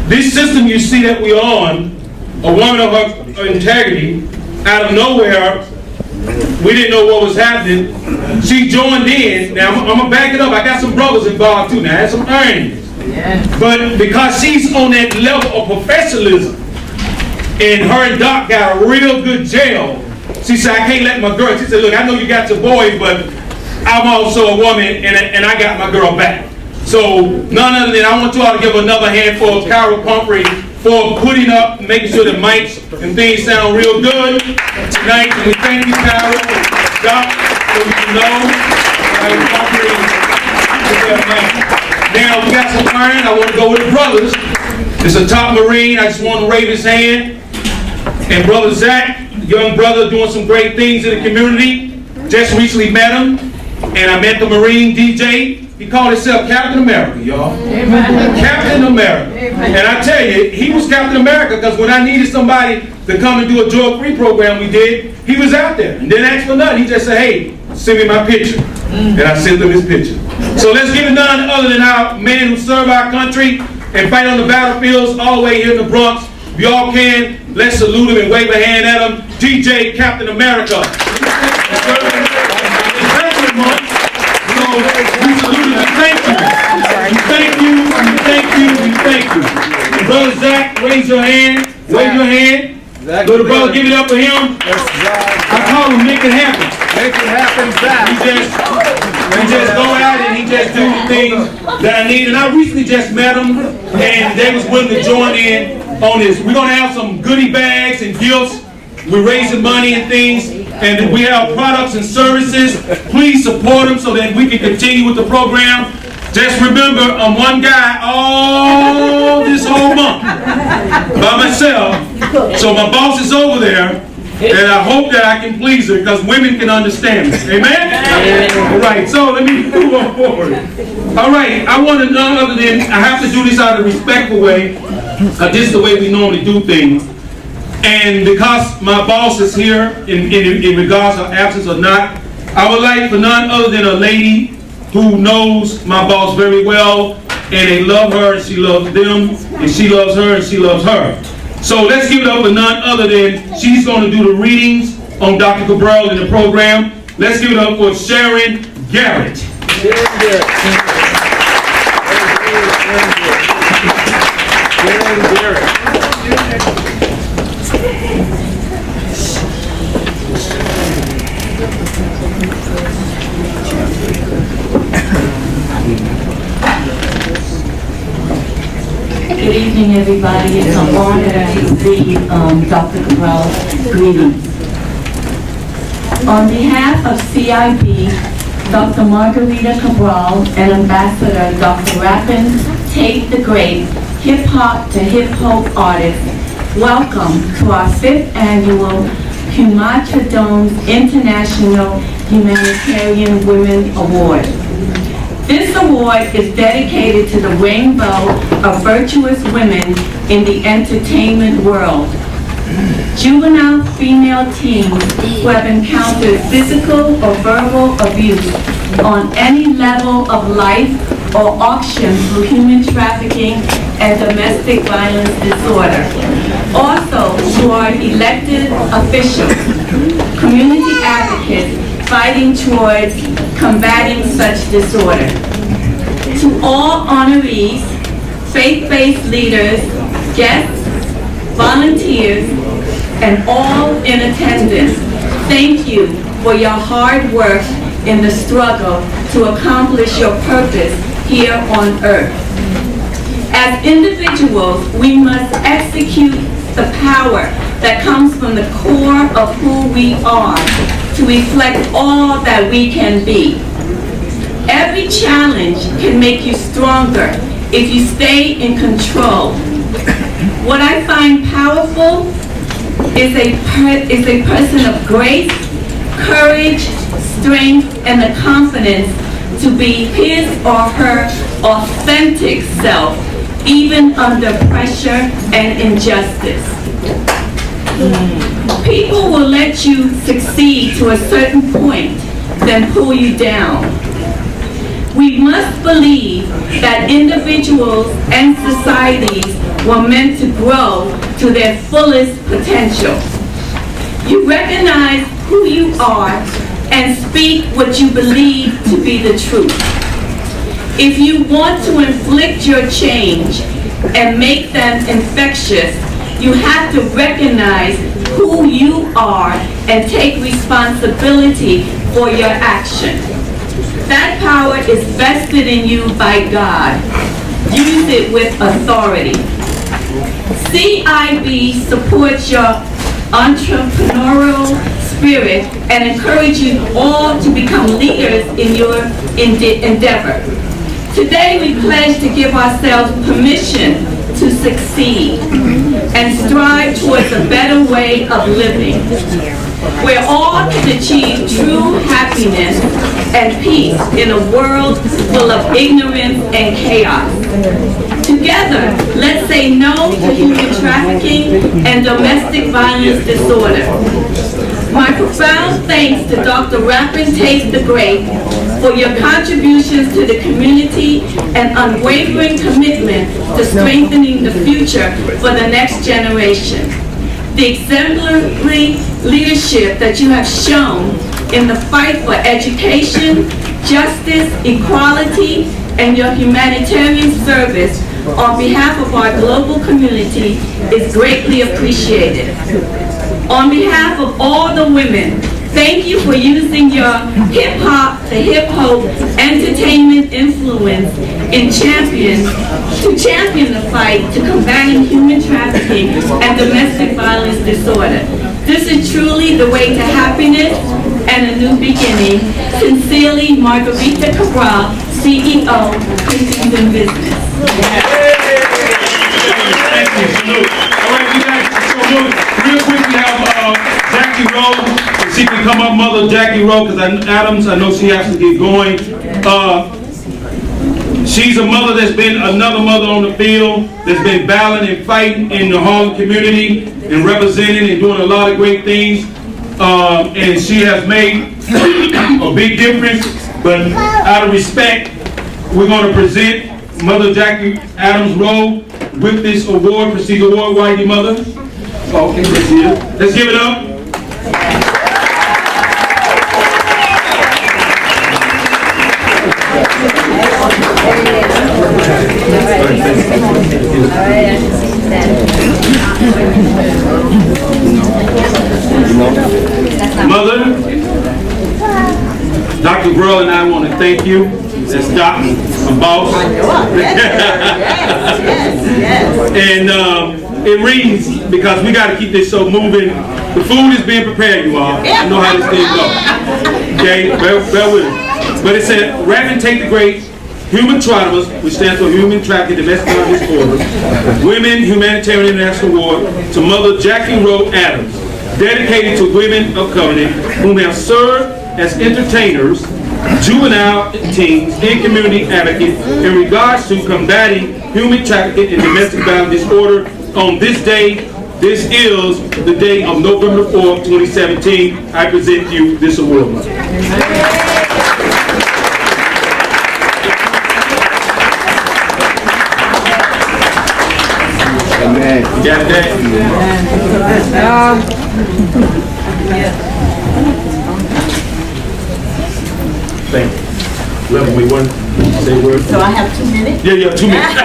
This system you see that we're on, a woman of her integrity, out of nowhere, we didn't know what was happening. She joined in. Now, I'm going to back it up. I got some brothers involved too now. I had some earnings. But because she's on that level of professionalism, and her and Doc got a real good gel, she said, I can't let my girl. She said, look, I know you got your boys, but I'm also a woman, and I got my girl back. So, none other than, I want you all to give another hand for Carol Pumphrey for putting up, making sure the mics and things sound real good tonight. And we thank you, Carol. Doc, so we can know. Carol Pumphrey. Now, we got some iron. I want to go with the brothers. It's a top Marine. I just want to raise his hand. And Brother Zach, young brother, doing some great things in the community. Just recently met him. And I met the Marine DJ. He called himself Captain America, y'all. Captain America. And I tell you, he was Captain America because when I needed somebody to come and do a drug-free program we did, he was out there. And didn't ask for nothing. He just said, hey, send me my picture. And I sent him his picture. So let's give it none other than our men who serve our country and fight on the battlefields all the way here in the Bronx. If y'all can, let's salute him and wave a hand at him. DJ Captain America. Thank you. Brother Zach, raise your hand. Wave your hand. Little brother, give it up for him. I call him Make It Happen. Make It Happen, Zach. He just go out and he just do the things that I need. And I recently just met him, and they was willing to join in on this. We're going to have some goodie bags and gifts. We're raising money and things, and we have products and services. Please support them so that we can continue with the program. Just remember, I'm one guy all this whole month by myself. So my boss is over there, and I hope that I can please her because women can understand me. Amen? All right, so let me move on forward. All right, I want to know other than I have to do this out of a respectful way. This is the way we normally do things. And because my boss is here in regards to absence or not, I would like for none other than a lady who knows my boss very well, and they love her and she loves them, and she loves her and she loves her. So let's give it up for none other than she's going to do the readings on Dr. Cabral in the program. Let's give it up for Sharon Garrett. Good evening, everybody. It's an honor to read Dr. Cabral's greetings. On behalf of C.I.B, Dr. Margarita Cabral, and Ambassador Dr. Rappn, Tate the Great, hip-hop to hip-hop artist, welcome to our 5th annual Humatradomes International Humanitarian Women Award. This award is dedicated to the rainbow of virtuous women in the entertainment world. Juvenile female teens who have encountered physical or verbal abuse on any level of life or auction through human trafficking and domestic violence disorder. Also, to our elected officials, community advocates fighting towards combating such disorder. To all honorees, faith-based leaders, guests, volunteers, and all in attendance, thank you for your hard work in the struggle to accomplish your purpose here on earth. As individuals, we must execute the power that comes from the core of who we are to reflect all that we can be. Every challenge can make you stronger if you stay in control. What I find powerful is a person of grace, courage, strength, and the confidence to be his or her authentic self, even under pressure and injustice. People will let you succeed to a certain point, then pull you down. We must believe that individuals and societies were meant to grow to their fullest potential. You recognize who you are and speak what you believe to be the truth. If you want to inflict your change and make them infectious, you have to recognize who you are and take responsibility for your action. That power is vested in you by God. Use it with authority. C.I.B. supports your entrepreneurial spirit and encourages you all to become leaders in your endeavor. Today we pledge to give ourselves permission to succeed and strive towards a better way of living, where all can achieve true happiness and peace in a world full of ignorance and chaos. Together, let's say no to human trafficking and domestic violence disorder. My profound thanks to Dr. Rappn, Tate the Great for your contributions to the community and unwavering commitment to strengthening the future for the next generation. The exemplary leadership that you have shown in the fight for education, justice, equality, and your humanitarian service on behalf of our global community is greatly appreciated. On behalf of all the women, thank you for using your hip-hop to hip-hop entertainment influence to champion the fight to combating human trafficking and domestic violence disorder. This is truly the way to happiness and a new beginning. Sincerely, Margarita Cabral, CEO, Printing and Business. Thank you. Salute. All right, we got salute. Real quick, we have Jackie Rowe. If she can come up, Mother Jackie Rowe, because Adams, I know she has to get going. She's a mother that's been another mother on the field, that's been battling and fighting in the Harlem community and representing and doing a lot of great things. And she has made a big difference. But out of respect, we're going to present Mother Jackie Adams Rowe with this award, Prestige Award, Whitey Mother. Okay, let's give it up. Mother, Dr. Grull and I want to thank you. That's Doc, my boss. And it reads, because we got to keep this show moving. The food is being prepared, you all. I know how this thing goes. Okay, bear with it. But it said, Rappn, Tate the Great, Humatradomes, which stands for Human Trafficking Domestic Violence Disorder, Women Humanitarian International Award to Mother Jackie Rowe Adams, dedicated to women of covenant whom have served as entertainers, juvenile teens, and community advocates in regards to combating human trafficking and domestic violence disorder. On this day, this is the day of November 4th, 2017, I present you this award. Amen. You got that? Thank you. Love me one. Say a word. So I have 2 minutes? Yeah, 2 minutes.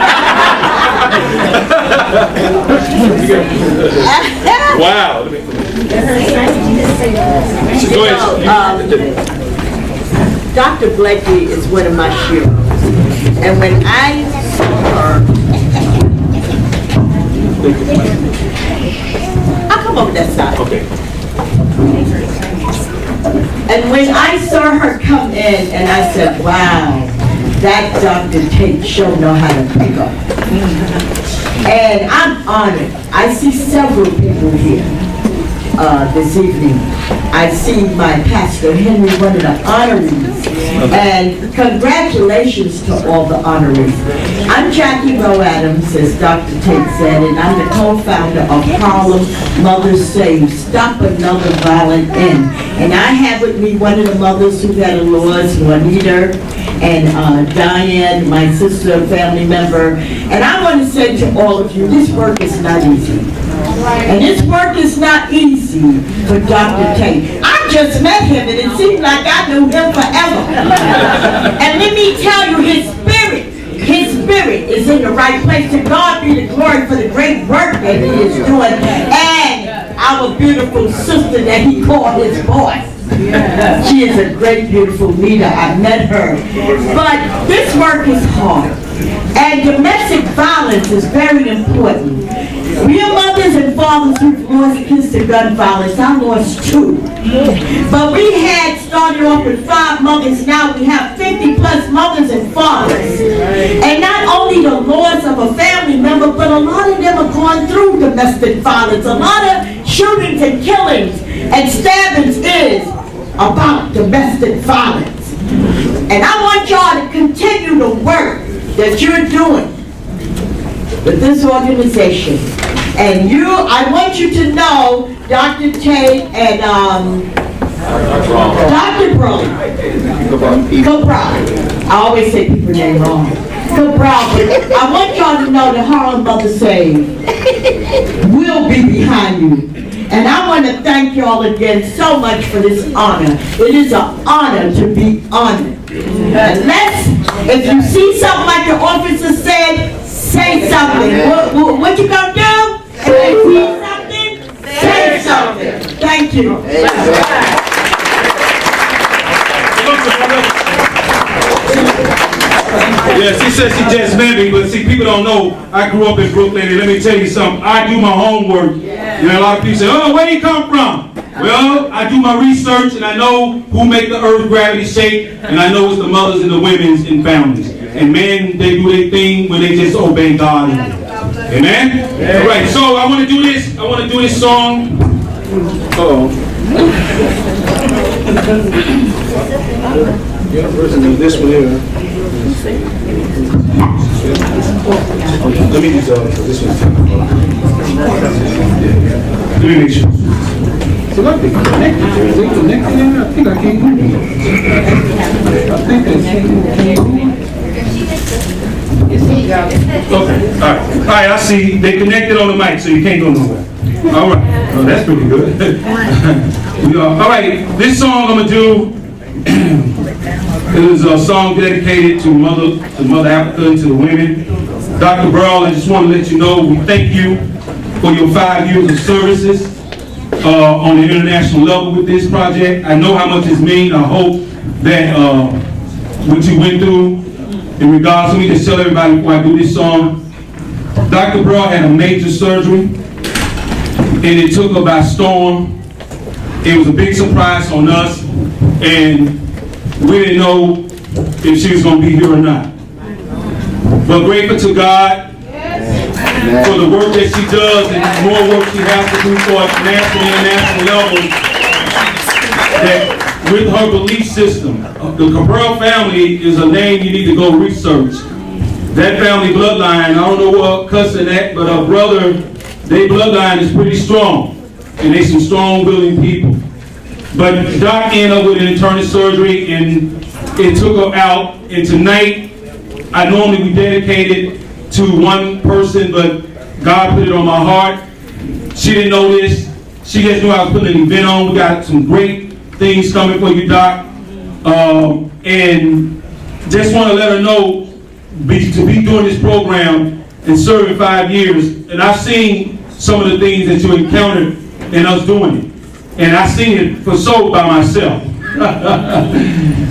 Wow. Go ahead. Dr. Blakey is one of my heroes. And when I saw her, I'll come over that side. Okay. And when I saw her come in, and I said, wow, that Dr. Tate sure know how to pick up. And I'm honored. I see several people here this evening. I see my pastor, Henry, one of the honorees. And congratulations to all the honorees. I'm Jackie Rowe Adams, as Dr. Tate said, and I'm the co-founder of HARLEM Mothers Save, Stop Another Violent End. And I have with me one of the mothers who got a loss, Juanita, and Diane, my sister, family member. And I want to say to all of you, this work is not easy. And this work is not easy for Dr. Tate. I'm just met him, and it seemed like I knew him forever. And let me tell you, his spirit is in the right place. To God be the glory for the great work that he is doing. And our beautiful sister that he called his boss. She is a great, beautiful leader. I met her. But this work is hard. And domestic violence is very important. We are mothers and fathers who've lost kids to gun violence. I lost 2. But we had started off with 5 mothers. Now we have 50 plus mothers and fathers. And not only the loss of a family member, but a lot of them have gone through domestic violence. A lot of shootings and killings and stabbings is about domestic violence. And I want y'all to continue the work that you're doing with this organization. And I want you to know Dr. Tate and Dr. Brown. I always say people's name wrong. But I want y'all to know that Harlem Mothers Save will be behind you. And I want to thank y'all again so much for this honor. It is an honor to be honored. Unless, if you see something like the officer said, say something. What you gonna do? If you see something, say something. Thank you. Yeah, she said she just met me, but see, people don't know I grew up in Brooklyn, and let me tell you something, I do my homework. You know, a lot of people say, oh, where do you come from? Well, I do my research, and I know who make the earth gravity shake, and I know it's the mothers and the women's and families. And men, they do their thing when they just obey God. Amen? Yeah. All right, so I want to do this. I want to do this song. Yeah, version of this one here. Let me use this one. Let me make sure. So look, they connected. They connected in there? I think I can't move it. I think that's Okay, all right, I see. They connected on the mic, so you can't go nowhere. All right, oh, that's pretty good. All right, this song I'm gonna do. It is a song dedicated to Mother Africa and to the women. Dr. Brown, I just want to let you know we thank you for your 5 years of services on the international level with this project. I know how much it means. I hope that what you went through in regards to me, just tell everybody before I do this song. Dr. Brown had a major surgery, and it took her by storm. It was a big surprise on us, and we didn't know if she was going to be here or not. But grateful to God for the work that she does and more work she has to do for us national and international level. That with her belief system, the Cabral family is a name you need to go research. That family bloodline, I don't know what cousin that, but her brother, their bloodline is pretty strong. And they some strong willing people. But Doc ended up with an internal surgery and it took her out. And tonight, I normally we dedicated to one person, but God put it on my heart. She didn't know this. She just knew I was putting an event on. We got some great things coming for you, Doc. And just want to let her know to be doing this program and serving 5 years. And I've seen some of the things that you encountered in us doing it. And I've seen it for so by myself.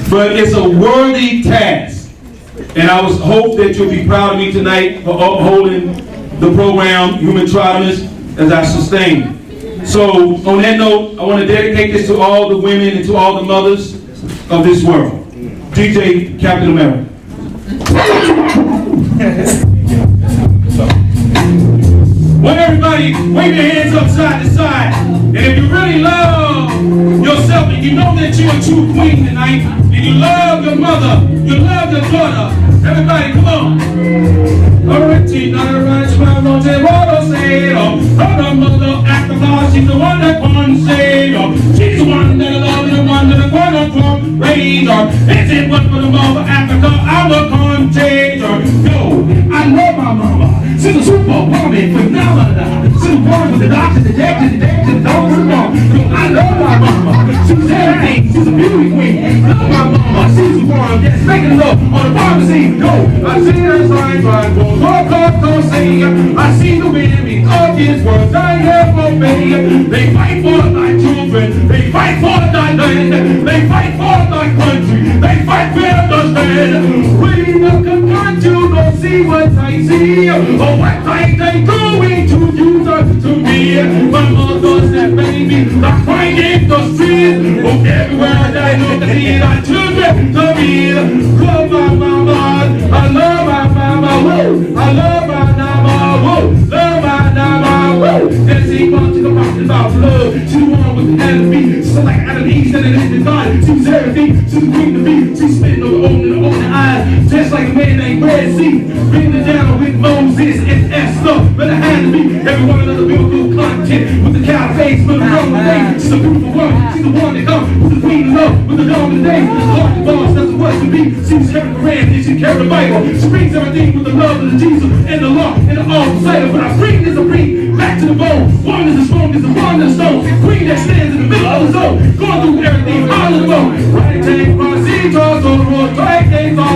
But it's a worthy task. And I hope that you'll be proud of me tonight for upholding the program, Humatradomes, as I sustain. So on that note, I want to dedicate this to all the women and to all the mothers of this world. DJ Captain America. Want everybody wave your hands up side to side. And if you really love yourself and you know that you're a true queen tonight, and you love your mother, you love your daughter, everybody come on. Alright, she's not a ranch, but don't say what I say. Her mother Africa, she's the one that won say. She's the one that I love and the one that I want to raise. Is it what for the mother Africa, our country? Yo, I love my mama. She's a superwoman, phenomenal. She's born with the doctor, the deck, the dog, the mom. Yo, I love my mama. She's my mama, she's the one that's making love on the pharmacy. Yo, I see her sign, go sing. I see the women of this world, I have obeyed. They fight for thy children, they fight for thy land, they fight for thy country, they fight for the stand. We look upon you, don't see what I see, or what I they doing to you, to me. My mother's that baby, like crying in the streets. Oh, everywhere that I look, I see thy children to me. Love my mama, I love my mama, woo. I love my mama, woo. Love my mama, woo. Yes, he wants to come out about love. She's the one with the enemy, she's like Adam Eve, and it is God. She's everything, she's the queen to be. She's spitting on the open eyes, just like a man named Red Sea. Bringing it down with Moses and Esther, but I had to be every one of the biblical content with the cow face, with the Roman face. She's a beautiful woman, she's the one that comes with the queen of love, with the dog of the day. Lord the boss, that's what to be. She's carrying the ram, and she carries the Bible. She brings everything with the love of the Jesus and the law and the all beside her. But I bring this, I bring back to the bone. Woman is a stone, is a woman is a stone. Queen that stands in the middle of the zone, going through everything, all of the bone. Right take my seat, on the road, right things on.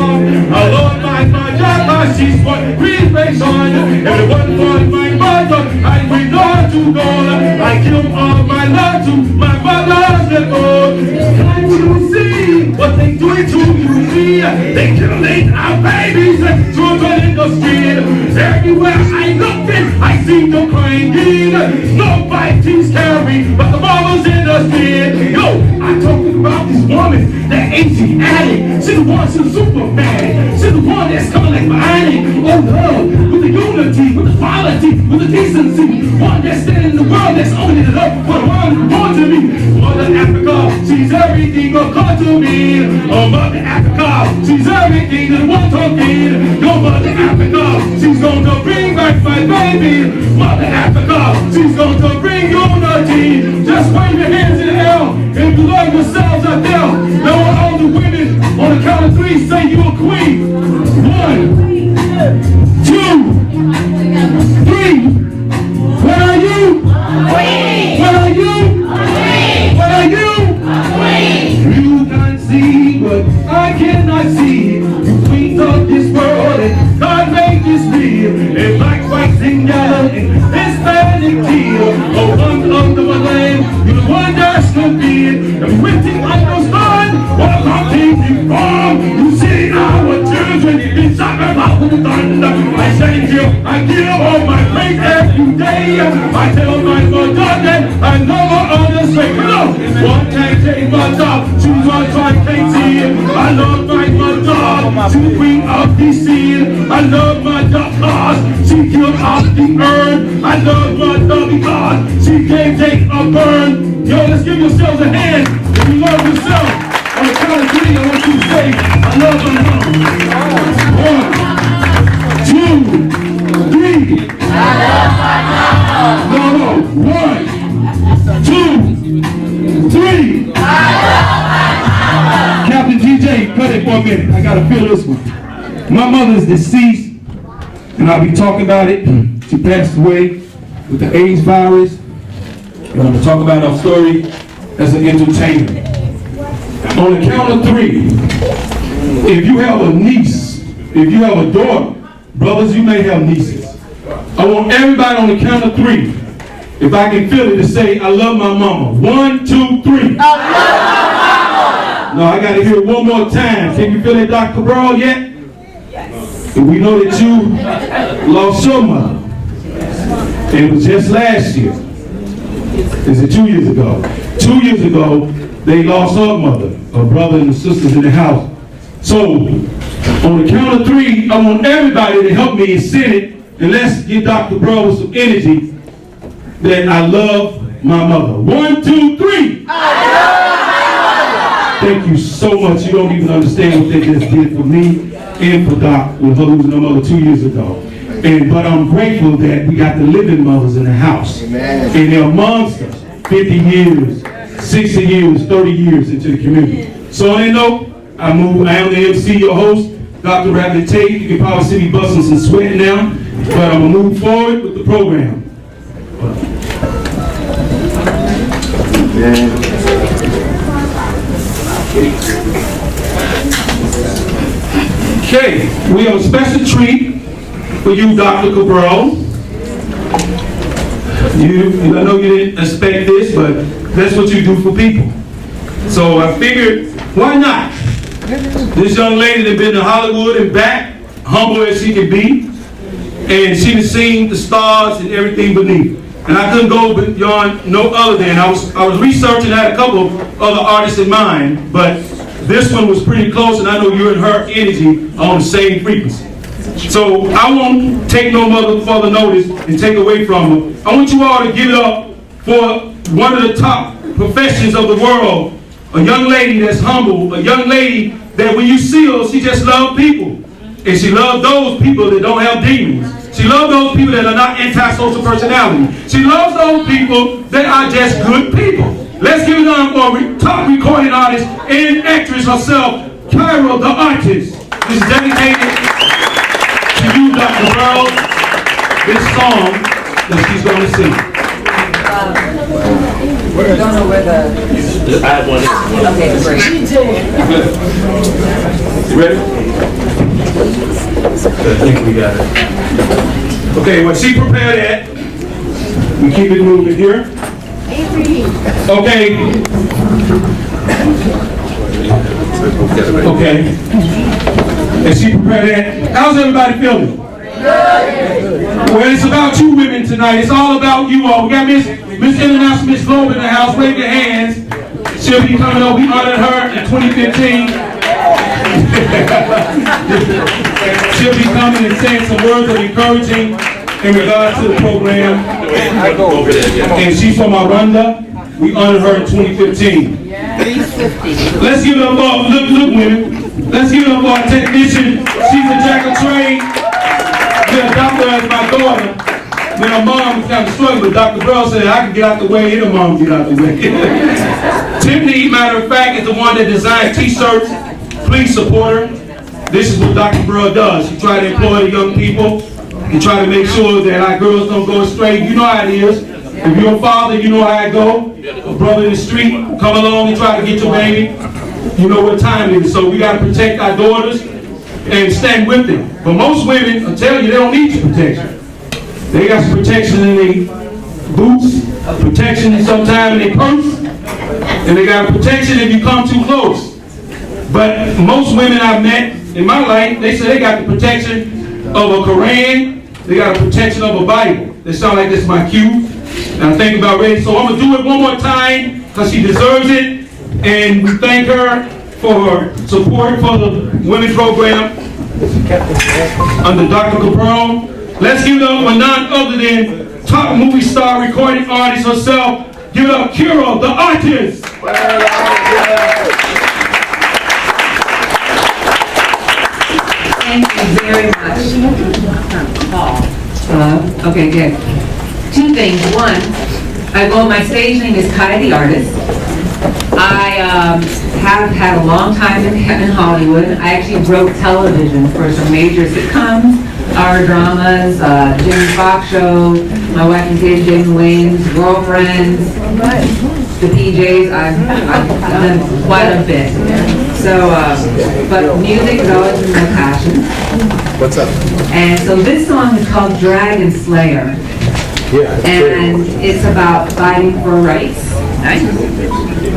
I love my job, my she's what breathe face on. Everyone for my mother, I bring on to God. I give all my love to my mother's God. Can't you see what they doing to you? See, they killing our babies and children in the street. Everywhere I look in, I see the crying kid. No fighting's carried, but the mama's in the street. Yo, I talking about this woman, that ancient addict. She's the one, she's the Superman. She's the one that's coming like behind it. Oh, love, with the unity, with the quality, with the decency. One that's standing in the world, that's owning it up for the one who born to me. Mother Africa, she's everything will come to me. Oh, Mother Africa, she's everything that wants to be. Your Mother Africa, she's gonna bring back my baby. Mother Africa, she's gonna bring unity. Just wave your hands in the air if you love yourselves out there. Now all the women on the count of three say you a queen. 1, 2, 3. Where are you? Queen. Where are you? Queen. Where are you? Queen. You can see what I cannot see. You queens of this world and God made this real. And black, white, and yellow and Hispanic teal. Oh, one of the land, you're the one that's no beard. And with the understand what I'm taking from. You see our children in sacrifice with the thunder. I thank you, I give all my praise every day. I tell my mother that I never understand. Come on, one can't take my job. She's one try can't see it. I love my mother, she's the queen of the sea. I love my cause she killed off the earth. I love my mother because she can't take a burn. Yo, let's give yourselves a hand if you love yourself. On the count of 3, I want you to say, I love my mom. 1, 2, 3. I love my mom. No, 1, 2, 3. I love my mom. Captain DJ, cut it for a minute. I gotta feel this one. My mother is deceased, and I'll be talking about it. She passed away with the AIDS virus. And I'm gonna talk about her story as an entertainer. On the count of 3, if you have a niece, if you have a daughter, brothers, you may have nieces. I want everybody on the count of 3, if I can feel it, to say, I love my mama. 1, 2, 3. I love my mama. No, I gotta hear it one more time. Can you feel it, Dr. Brawl, yet? Yes. We know that you lost your mother. And it was just last year. Is it 2 years ago? 2 years ago, they lost her mother, her brother and the sisters in the house. So, on the count of 3, I want everybody to help me in Senate, and let's give Dr. Bro with some energy that I love my mother. 1, 2, 3. I love my mother. Thank you so much. You don't even understand what they just did for me and for Doc with her losing her mother 2 years ago. But I'm grateful that we got the living mothers in the house. Amen. And they're monsters. 50 years, 60 years, 30 years into the community. So on that note, I am the MC, your host, Dr. Rappn Tate. You can probably see me busting some sweat now, but I'm going to move forward with the program. Yeah. Okay, we have a special treat for you, Dr. Cabral. I know you didn't expect this, but that's what you do for people. So I figured, why not? This young lady that's been to Hollywood and back, humble as she can be, and she has seen the stars and everything beneath. And I couldn't go beyond no other than, I was researching, I had a couple of other artists in mind, but this one was pretty close, and I know you and her energy are on the same frequency. So I won't take no further notice and take away from her. I want you all to give it up for one of the top professions of the world, a young lady that's humble, a young lady that when you see her, she just loves people. And she loves those people that don't have demons. She loves those people that are not antisocial personality. She loves those people that are just good people. Let's give it up for top recording artist and actress herself, Kyra the artist. This is dedicated to you, Dr. Burrows, this song that she's going to sing. I don't know where the... I have one. Okay, great. You ready? I think we got it. Okay, when she prepared that, we keep it moving here. Okay. Okay. And she prepared that. How's everybody feeling? Well, it's about you women tonight. It's all about you all. We got Miss International Miss Globe in the house. Wave your hands. She'll be coming over. We honored her in 2015. She'll be coming and saying some words of encouraging in regards to the program. And she's from Arunda. We honored her in 2015. Let's give it up for, look women. Let's give it up for our technician. She's a jack of trades. Been a doctor as my daughter. When her mom was kind of struggling, but Dr. Burrows said, I can get out the way, and her mom get out the way. Tiffany, matter of fact, is the one that designed t-shirts. Please support her. This is what Dr. Burrows does. She try to employ the young people and try to make sure that our girls don't go astray. You know how it is. If you're a father, you know how it go. A brother in the street, come along and try to get your baby. You know what time it is. So we got to protect our daughters and stand with them. But most women, I tell you, they don't need your protection. They got some protection in their boots, protection sometimes in their purse, and they got protection if you come too close. But most women I've met in my life, they say they got the protection of a Quran, they got a protection of a Bible. They sound like this is my cue. And I think about ready, so I'm gonna do it one more time because she deserves it. And we thank her for her support for the women's program under Dr. Cabral. Let's give it up for none other than top movie star, recording artist herself. Give it up, Kyra, the artist. Thank you very much. Hello? Okay, good. Two things. One, my stage name is Tate the artist. I have had a long time in Hollywood. I actually wrote television for some major sitcoms, our dramas, Jimmy Fox Show, My Wife and Kids, Jamie Wayne's, Girlfriends, the PJs. I've done quite a bit. So, but music has always been my passion. What's up? And so this song is called Dragon Slayer. Yeah. And it's about fighting for rights.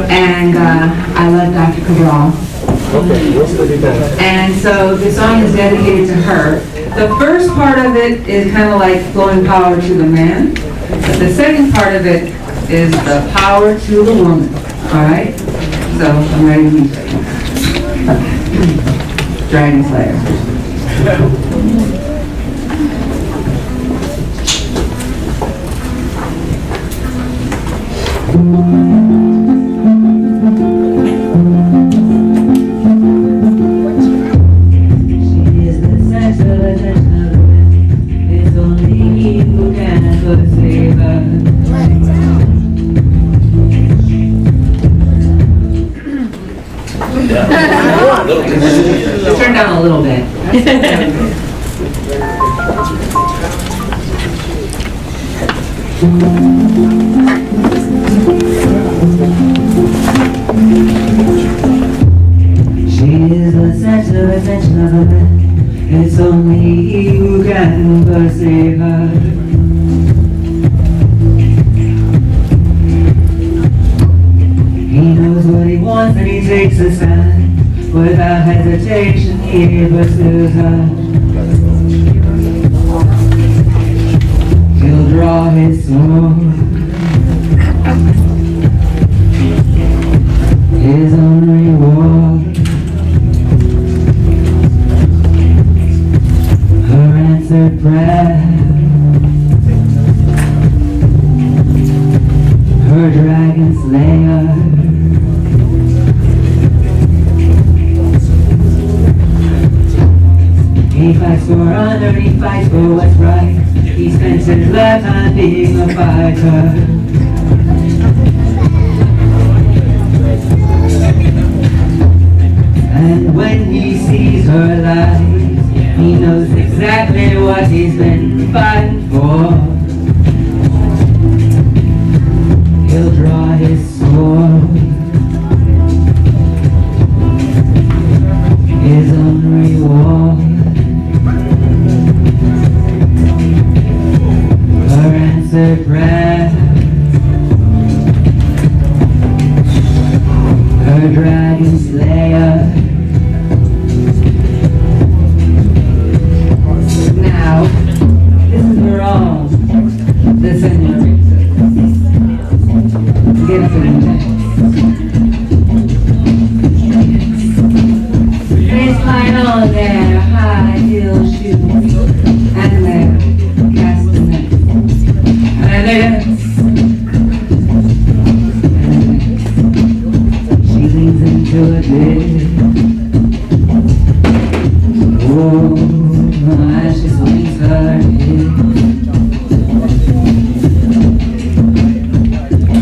And I love Dr. Cabral. Okay. And so the song is dedicated to her. The first part of it is kind of like flowing power to the man. But the second part of it is the power to the woman. All right? So I'm ready to meet you. Dragon Slayer. Turn down a little bit. She is the center attention of a man. nothing but save her. He knows what he wants and he takes a stand. Without hesitation he pursues her. He'll draw his sword, his own reward. Her answered prayer, her dragon slayer. He fights for honor, he fights for what's right. He spends his lifetime being a fighter. And when he sees her lies, he knows exactly what he's been fighting for. He'll draw his sword, his own reward. Her answered prayer, her dragon slayer. Now, this is for all the senoritas. Get up in the baseline on their high heel shoes and their castanets. And she leans into a bed. Oh, as she swings her head.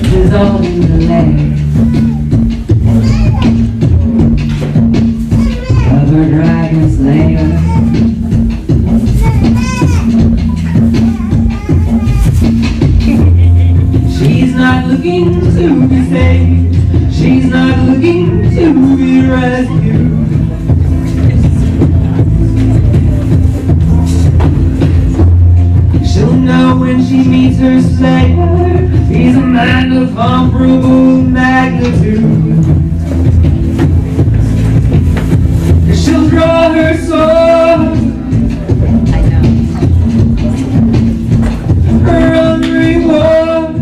She's all in the leg of her dragon slayer. She's not looking to be saved. She's not looking to be rescued. She'll know when she meets her slayer. He's a man of comparable magnitude. She'll draw her sword, her own reward.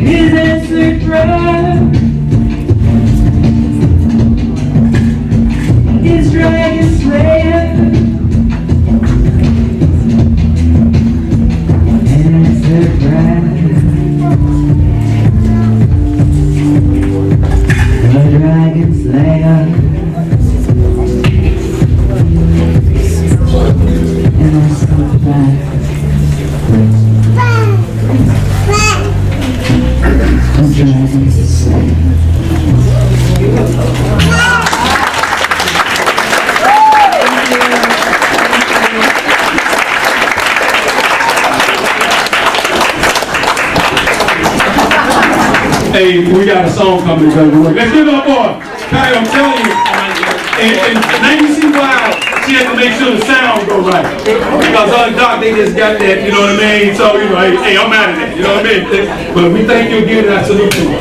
His answered prayer, his dragon slayer. Answered prayer, the dragon slayer. And I stopped back. Hey, we got a song coming to go. Let's give it up for her. Hey, I'm telling you. And now you see why she has to make sure the sound go right. Because other doc, they just got that, you know what I mean? So, you know, hey, I'm out of that, you know what I mean? But we thank you again and I salute you.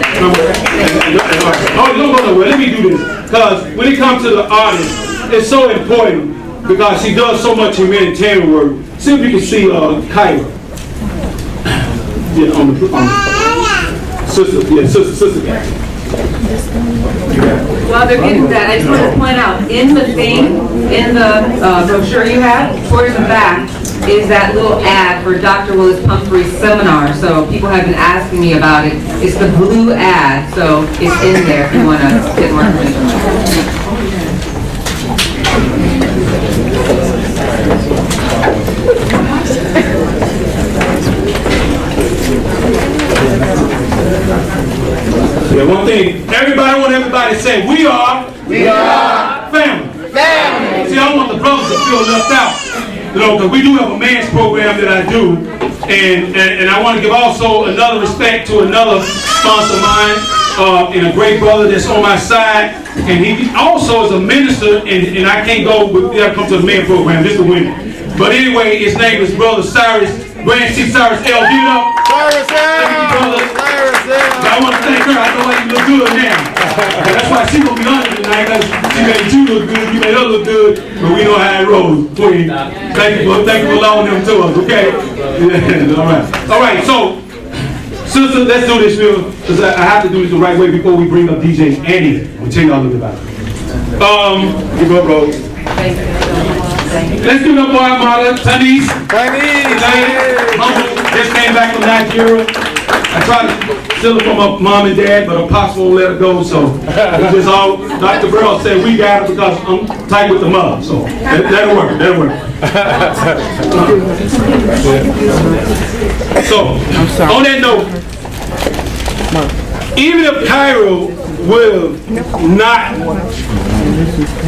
Oh, don't go nowhere. Let me do this. Because when it comes to the artist, it's so important because she does so much humanitarian work. See if you can see Kyra. Yeah, on the sister guy. While they're getting that, I just want to point out, in the thing, in the brochure you have, towards the back, is that little ad for Dr. Willis Pumphrey's seminar. So people have been asking me about it. It's the blue ad, so it's in there if you want to get more information. Yeah, one thing, I want everybody to say, we are family. See, I don't want the brothers to feel left out, you know, because we do have a man's program that I do, and I want to give also another respect to another sponsor of mine, and a great brother that's on my side. And he also is a minister, and I can't go, we gotta come to the men program, just the women. But anyway, his name is Brother Cyrus, Grand C. Cyrus L. Give it up. Cyrus L. Thank you, brother. Cyrus L. I want to thank her. I know why you look good now. And that's why she gonna be honored tonight, because she made you look good, you made her look good, but we know how it rolls. Queen. Thank you for allowing them to us, okay? Yeah, all right, so, sister, let's do this real, because I have to do this the right way before we bring up DJ Annie. We'll tell y'all a little bit about it. Give up, Rose. Let's give it up for our mother, Tanis. Humble, just came back from Nigeria. I tried to steal it from her mom and dad, but Apostle won't let her go, so it's just all, Dr. Burrell said we got her because I'm tight with the mother, so that'll work. So, on that note, even if Cairo will not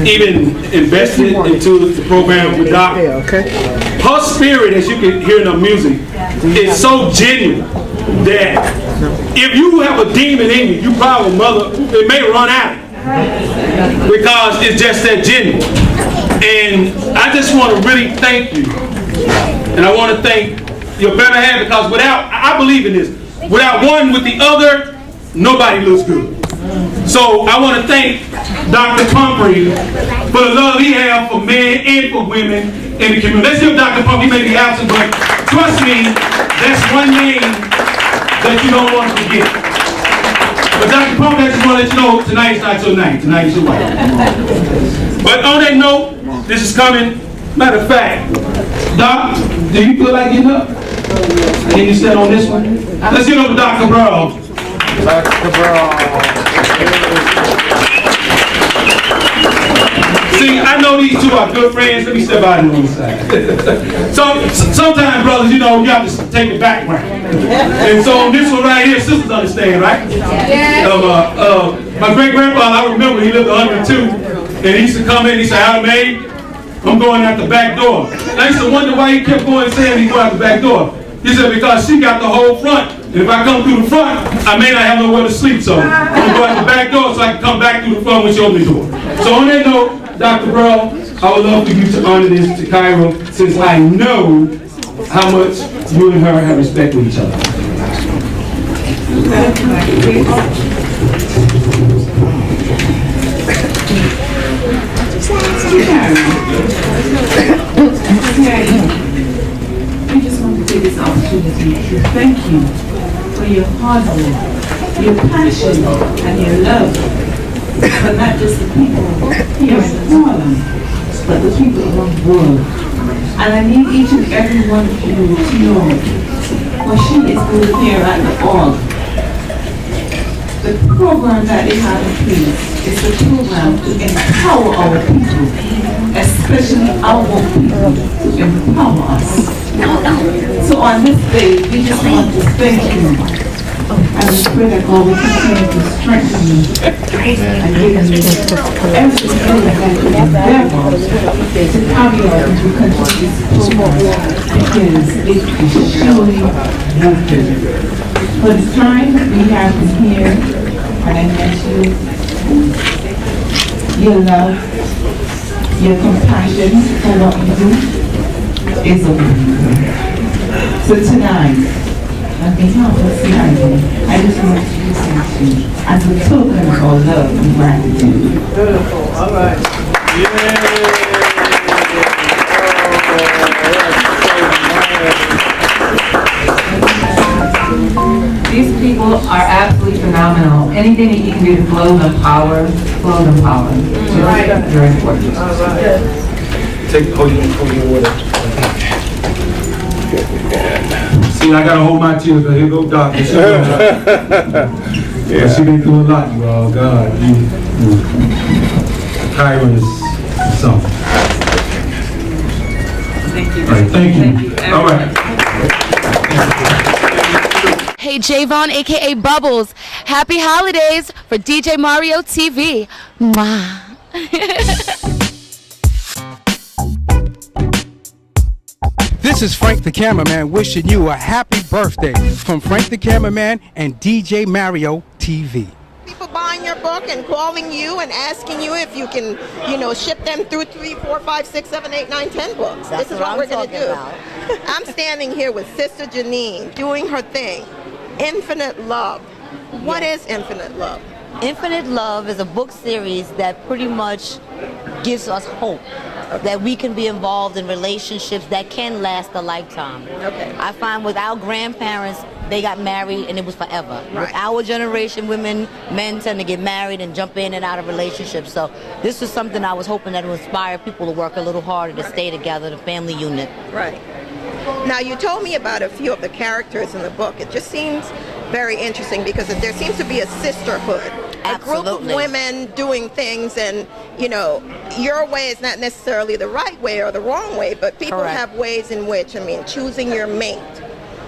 even invest it into the program with Doc, her spirit, as you can hear in her music, is so genuine that if you have a demon in you, you probably mother, it may run out because it's just that genuine. And I just want to really thank you, and I want to thank your better half, because without, I believe in this, without one with the other, nobody looks good. So I want to thank Dr. Pumphrey for the love he has for men and for women in the community. Let's give Dr. Pumphrey, he may be absent, but trust me, that's one name that you don't want to forget. But Dr. Pumphrey, I just want to let you know, tonight's not your night. Tonight is your wife. But on that note, this is coming. Matter of fact, Doc, do you feel like getting up? Can you stand on this one? Let's get over Dr. Brown. Dr. Brown. See, I know these two are good friends. Let me step out on the side. So sometimes, brothers, you know, you have to take the background. And so this one right here, sisters understand, right? Yeah. My great grandfather, I remember he lived 102, and he used to come in. He said, "Harlem, I'm going out the back door." And I used to wonder why he kept going saying he's going out the back door. He said, because she got the whole front. And if I come through the front, I may not have nowhere to sleep. So I'm going to go out the back door so I can come back through the front when she opens the door. So on that note, Dr. Burrell, I would love for you to honor this to Cairo, since I know how much you and her have respect for each other. We just want to take this opportunity to thank you for your hard work, your passion, and your love for not just the people here in Harlem, but the people around the world. And I need each and every one of you to know what she is doing here at the org. The program that they have in place is a program to empower our people, especially our people, to empower us. So on this day, we just want to thank you. And we pray that God will continue to strengthen you and give you everything that you endeavor to carry out and to continue this program, because it is surely working. For the time we have been here, and I met you, your love, your compassion for what you do is amazing. So tonight, on behalf of C.I.B, I just want to thank you as a token of our love and gratitude. Beautiful. All right. These people are absolutely phenomenal. Anything that you can do to blow them power. Very important. Hold your water. See, I gotta hold my tears, but here go Doc. She been through a lot, you all. God, Cairo is something. Thank you. All right, thank you. All right. Hey, Javon, aka Bubbles. Happy holidays for DJ Mario TV. Mwah. This is Frank the Cameraman wishing you a happy birthday from Frank the Cameraman and DJ Mario TV. book and calling you and asking you if you can, ship them through 3, 4, 5, 6, 7, 8, 9, 10 books. That's this is what what I'm we're going to talking do. about. I'm standing here with Sister Janine doing her thing. Infinite Love. What is Infinite Love? Infinite Love is a book series that pretty much gives us hope that we can be involved in relationships that can last a lifetime. Okay. I find with our grandparents, they got married and it was forever. Right. With our generation, men tend to get married and jump in and out of relationships. So this was something I was hoping that would inspire people to work a little harder to stay together, the family unit. Right. Now, you told me about a few of the characters in the book. It just seems very interesting because there seems to be a sisterhood. A group of women doing things, and your way is not necessarily the right way or the wrong way, but people have ways in which, choosing your mate.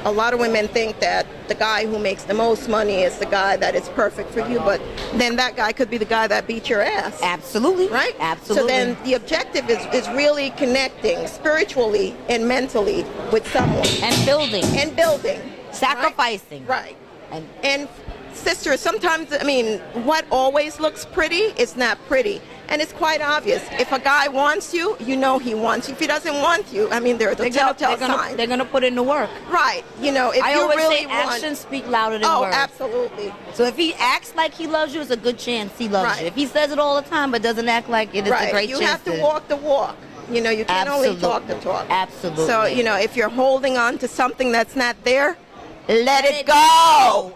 A lot of women think that the guy who makes the most money is the guy that is perfect for you, but then that guy could be the guy that beat your ass. Absolutely. Right? Absolutely. So then the objective is really connecting spiritually and mentally with someone. And building. Sacrificing. Right. And sisters, sometimes, what always looks pretty is not pretty. And it's quite obvious. If a guy wants you, he wants you. If he doesn't want you, there are the telltale signs. They're going to put in the work. Right. If I you always really say actions speak louder than words. Oh, absolutely. So if he acts like he loves you, it's a good chance he loves you. If he says it all the time but doesn't act like it, it's a great chance. You have to walk the walk. You can't only talk the talk. Absolutely. So, if you're holding on to something that's not there, let it go.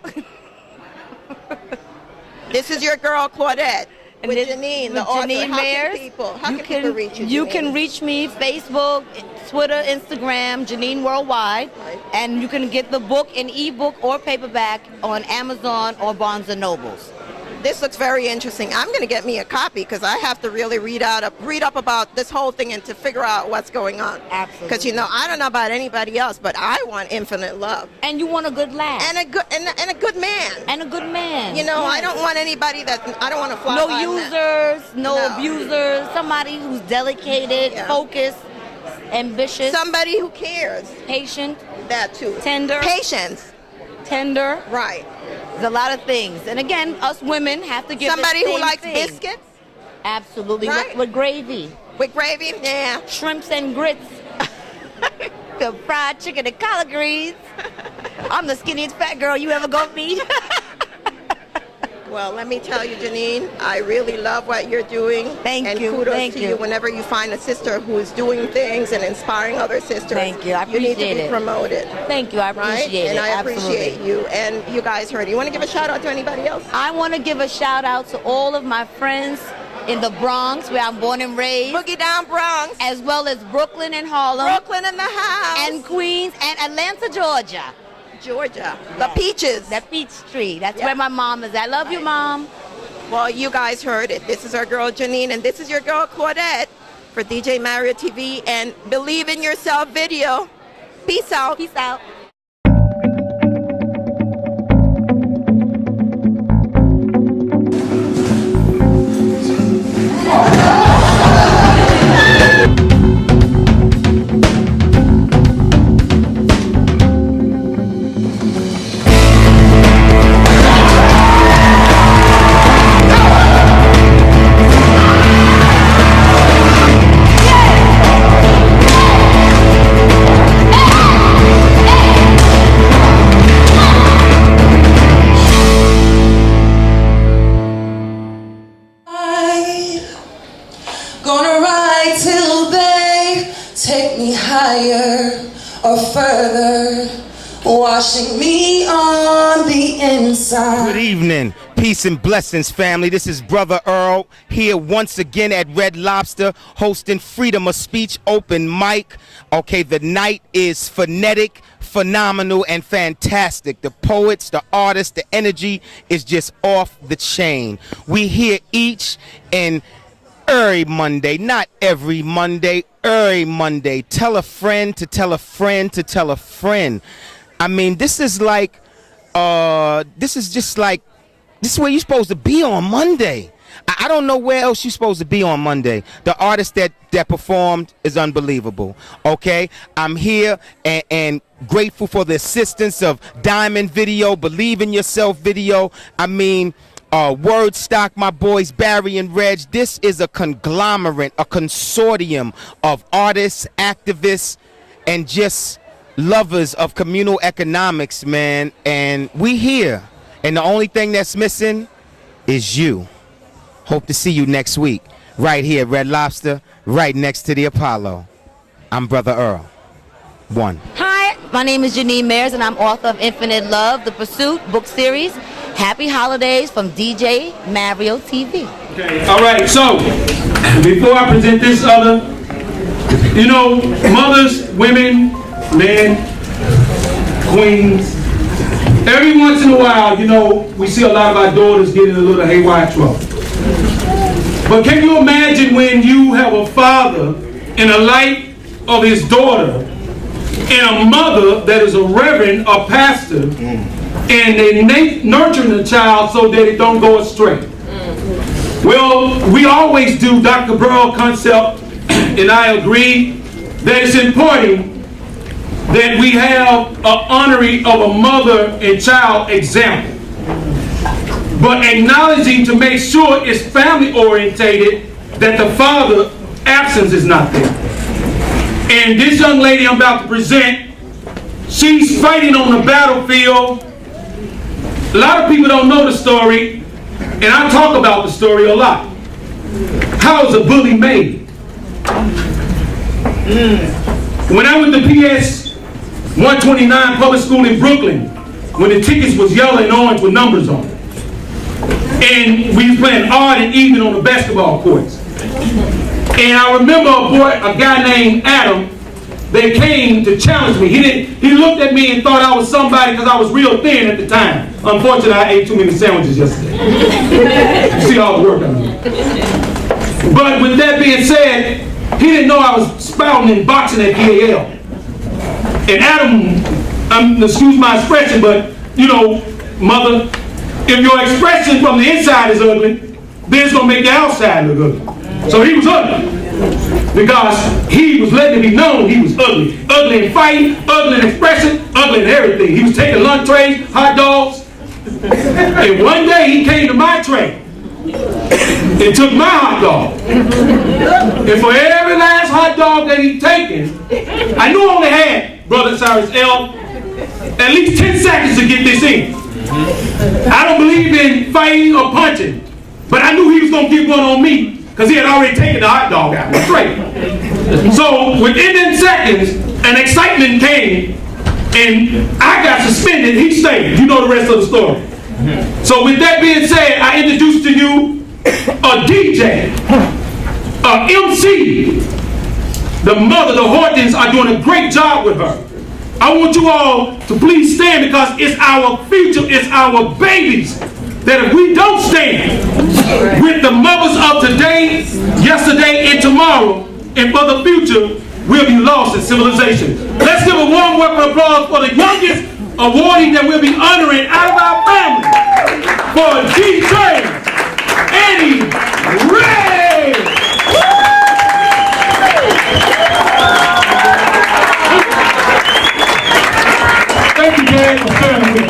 This is your girl Claudette with Janine, the author. Janine How can people reach you? You Janine? can reach me Facebook, Twitter, Instagram, Janine Worldwide, and you can get the book in ebook or paperback on Amazon or Barnes and Nobles. This looks very interesting. I'm going to get me a copy because I have to really read up about this whole thing and to figure out what's going on. Absolutely. Because I don't know about anybody else, but I want infinite love. And you want a good laugh. And a good man. And a good man. Yes. I don't want anybody I don't want to fly. No by users, no abusers. Somebody who's dedicated, focused, ambitious. Somebody who cares. Patient. That too. Tender. Patience. Tender. Right. There's a lot of things. And again, us women have to give somebody the same who likes thing. Biscuits. Absolutely. Right? With gravy. With gravy? Yeah. Shrimps and grits. The fried chicken and collard greens. I'm the skinniest fat girl you ever gonna meet. Well, let me tell you, Janine, I really love what you're doing. Thank you. And kudos Thank to you. you whenever you find a sister who is doing things and inspiring other sisters. Thank you. I appreciate You need to be promoted. Thank you. I appreciate it. And I Absolutely. appreciate you. And you guys heard it. You want to give a shout out to anybody else? I want to give a shout out to all of my friends in the Bronx, where I'm born and raised. Boogie down Bronx. As well as Brooklyn and Harlem. Brooklyn in the house. And Queens and Atlanta, Georgia. Georgia. The Peaches. The Peach Tree. That's where my mom is. I love you, Mom. Well, you guys heard it. This is our girl Janine, and this is your girl Claudette for DJ Mario TV and Believe in Yourself video. Peace out. Peace out. Or further, washing me on the inside. Good evening, peace and blessings, family. This is Brother Earl here once again at Red Lobster hosting Freedom of Speech open mic. Okay, the night is phonetic, phenomenal, and fantastic. The poets, the artists, the energy is just off the chain. We here each and every Monday, not every Monday, every Monday. Tell a friend to tell a friend to tell a friend. I mean, this is like, this is where you're supposed to be on Monday. I don't know where else you're supposed to be on Monday. The artist that performed is unbelievable. Okay, I'm here and grateful for the assistance of Diamond Video, Believe in Yourself Video. I mean, Word Stock, my boys Barry and Reg. This is a conglomerate, a consortium of artists, activists, and just lovers of communal economics, man. And we here. And the only thing that's missing is you. Hope to see you next week. Right here, Red Lobster, right next to the Apollo. I'm Brother Earl. One. Hi, my name is Janine Mayers, and I'm author of Infinite Love, The Pursuit book series. Happy holidays from DJ Mario TV. Okay. All right, so before I present this other, you know, mothers, women, men, queens, every once in a while, you know, we see a lot of our daughters get in a little haywire trouble. But can you imagine when you have a father in the light of his daughter and a mother that is a reverend, a pastor, and they nurturing the child so that it don't go astray? Well, we always do, Dr. Burrow concept, and I agree that it's important that we have an honoring of a mother and child example, but acknowledging to make sure it's family orientated, that the father absence is not there. And this young lady I'm about to present, she's fighting on the battlefield. A lot of people don't know the story, and I talk about the story a lot. How is a bully made? When I went to PS 129 public school in Brooklyn, when the tickets was yellow and orange with numbers on it, and we was playing odd and even on the basketball courts. And I remember a guy named Adam, they came to challenge me. He looked at me and thought I was somebody because I was real thin at the time. Unfortunately, I ate too many sandwiches yesterday. You see all the work I'm doing. But with that being said, he didn't know I was spouting and boxing at PAL. And Adam, excuse my expression, but you know, mother, if your expression from the inside is ugly, then it's going to make the outside look ugly. So he was ugly because he was letting it be known he was ugly. Ugly in fighting, ugly in expression, ugly in everything. He was taking lunch trays, hot dogs. And one day he came to my tray and took my hot dog. And for every last hot dog that he'd taken, I knew I only had, Brother Cyrus L, at least 10 seconds to get this in. I don't believe in fighting or punching, but I knew he was going to get one on me because he had already taken the hot dog out of my tray. So within 10 seconds, an excitement came, and I got suspended. He stayed. You know the rest of the story. So with that being said, I introduce to you a DJ, a MC. The mother, the Hortons, are doing a great job with her. I want you all to please stand because it's our future, it's our babies. That if we don't stand with the mothers of today, yesterday, and tomorrow, and for the future, we'll be lost in civilization. Let's give a warm welcome applause for the youngest awardee that we'll be honoring out of our family, for DJ Annie Ray. Thank you, Dad, for sharing with me.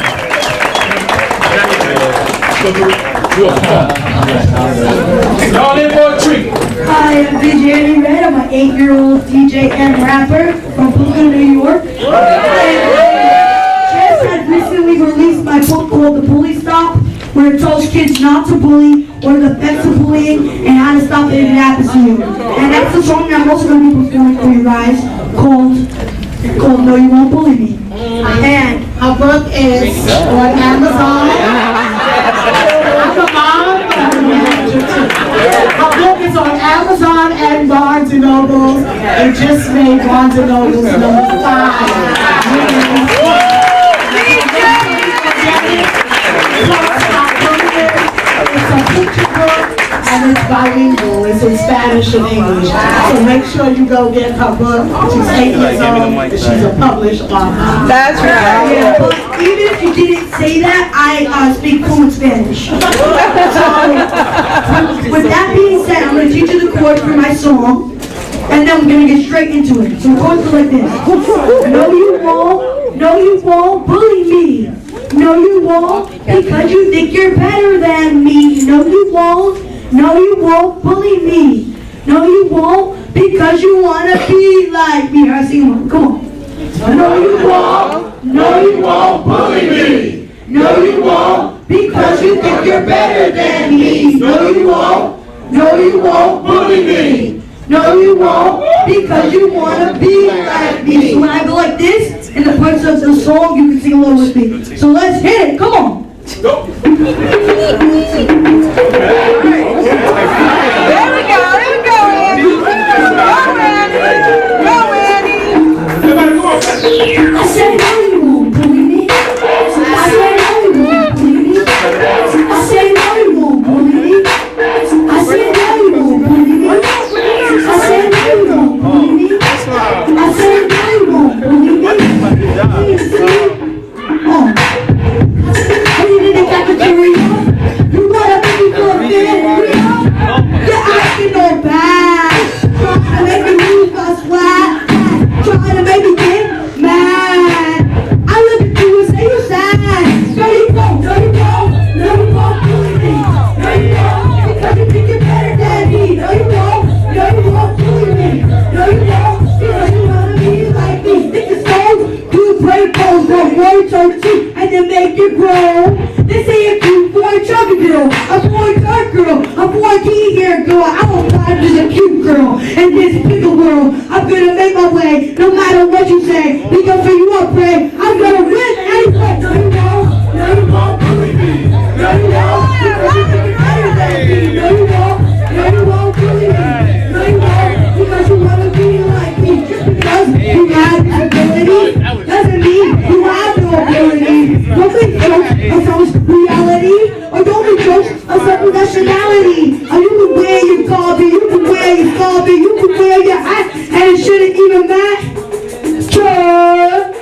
Y'all in for a treat. Hi, I'm DJ Annie Red. I'm an 8-year-old DJ and rapper from Brooklyn, New York. Just had recently released my book called The Bully Stop, where it tells kids not to bully, what are the effects of bullying, and how to stop it if it happens to you. And that's the song that I'm also going to be performing for you guys called No You Won't Bully Me. And her book is on Amazon. I'm a mom, but I'm a manager too. Her book is on Amazon and Barnes & Noble. It just made Barnes & Noble's number 5. It's a picture book and it's bilingual. It's in Spanish and English. So make sure you go get her book. She's 8 years old and she's a published author. That's right. Yeah, but even if you didn't say that, I speak fluent Spanish. So, with that being said, I'm going to teach you the chords for my song, and then we're going to get straight into it. So the chords are like this. No, you won't bully me. No, you won't, because you think you're better than me. No, you won't. No, you won't bully me. No, you won't, because you want to be like me. I sing one. Come on. No, you won't. No, you won't bully me. No, you won't, because you think you're better than me. No, you won't. No, you won't bully me. No, you won't, because you want to be like me. So when I go like this, in the parts of the song, you can sing along with me. So let's hit it. Come on. Go. There we go, Andy. Go, Andy. Everybody, come on. I said no, you won't bully me. I said no, you won't bully me. I said no, you won't bully me. I said no, you won't bully me. I said no, you won't bully me. I said no, you won't bully me. Oh. When you in the cafeteria, you wanna make me feel inferior. You're acting all bad, trying to make me lose my swag, trying to make me get mad. I look at you and say you're sad. No, you won't. No, you won't. No, you won't bully me. No, you won't, because you think you're better than me. No, you won't. No, you won't bully me. No, you won't, because you wanna be like me. Think it's cold? You break bones, go boy turn two, and then make it grow. They say a cute boy chubby girl, a boy dark girl, a boy key hair girl. I don't find just a cute girl in this pickle world. I'm gonna make my way, no matter what you say. Because for you I pray, I'm gonna win anyway. No, you won't. No, you won't bully me. No, you won't, because you think you're better than me. No, you won't. No, you won't bully me. No, you won't, because you wanna be like me. Just because you have disability doesn't mean you have no ability. Don't make jokes of someone's reality, or don't make jokes of someone's nationality. Or you can wear your garb, you can wear your scarf, you can wear your hat, and it shouldn't even matter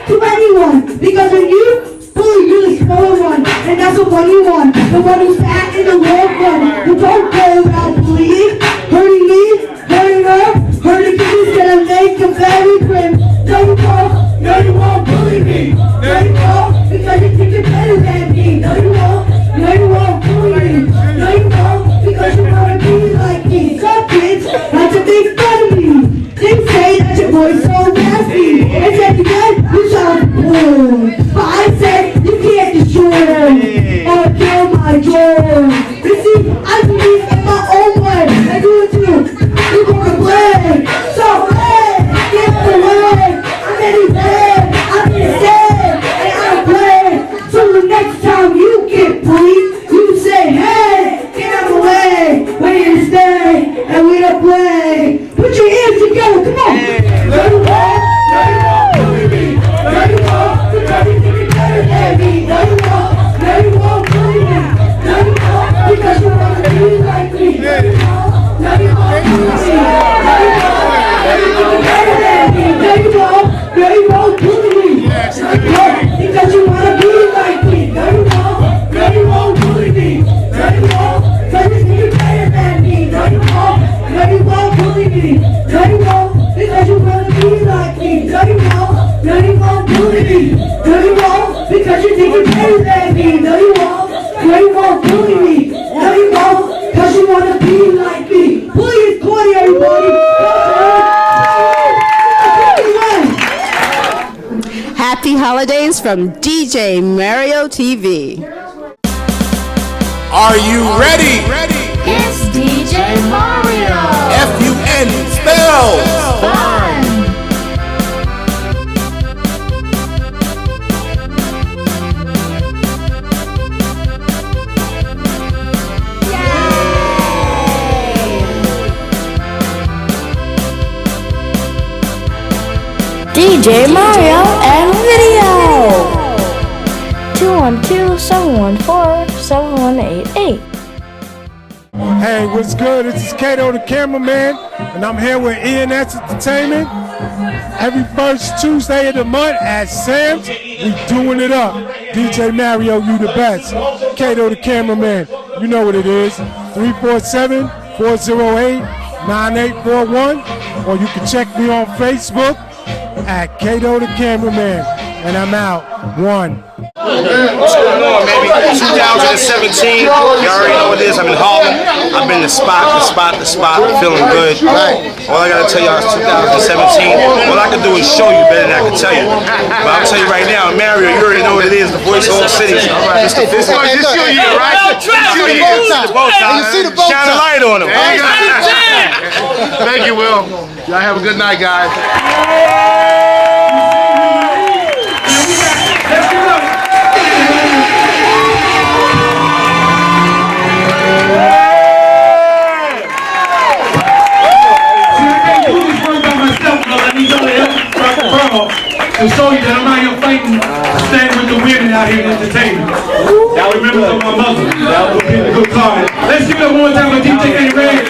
to anyone. Because when you bully, you're the smaller one, and that's the one you want. The one who's fat in the long run. You don't go around bullying, hurting me, hurting her, hurting kids, gonna make them very grim. No, you won't. No, you won't bully me. No, you won't, because you think you're better than me. No, you won't. No, you won't bully me. No, you won't, because you wanna be like me. Some kids like to make fun of me. They say that your voice so nasty. And say again, you sound cool. But I say you can't destroy or kill my joy. You see, I believe in my own way. I do it too. You gonna play. So hey, get the way. I'm anything. I'm insane. And I'm playing. So the next time you get bullied, you say, hey, get out of the way. Where you stay and we don't play. Put your hands together. Come on. No, you won't. No, you won't bully me. No, you won't, because you think you're better than me. No, you won't. No, you won't bully me. No, you won't, because you want to be like me. No, you won't. No, you won't bully me. No, you won't. No, you think you're better than me. No, you won't. No, you won't bully me. No, you won't, because you want to be like me. No, you won't. No, you won't bully me. No, you won't, because you think you're better than me. No, you won't. No, you won't bully me. No, you won't, because you want to be like me. No, you won't. No, you won't bully me. No, you won't, because you think you're better than me. No, you won't. No, you won't bully me. No, you won't, because you want to be like me. Bully is corny, everybody. Happy holidays from DJ Mario TV. Are you ready? It's DJ Mario. F-U-N spells Fun. DJ Mario and video. 212-714-7188. Hey, what's good? This is Kato the cameraman, and I'm here with ENS Entertainment. Every first Tuesday of the month at Sam's, we doing it up. DJ Mario, you the best. Kato the cameraman, you know what it is. 347-408-9841, or you can check me on Facebook at Kato the cameraman, and I'm out. 1. What's going on, baby? 2017. You already know what it is. I'm in Harlem. I've been the spot. Feeling good. All I gotta tell y'all is 2017. All I can do is show you better than I can tell you. But I'll tell you right now, Mario, you already know what it is. The voice of all cities. It's the physical. Just show you, right? You see the boat. Shine a light on him. Thank you, Will. Y'all have a good night, guys. To show you that I'm out here fighting, standing with the women out here in entertainment. Y'all remember some of my mothers. Y'all will be in a good car. Let's give it up one more time with DJ Tate.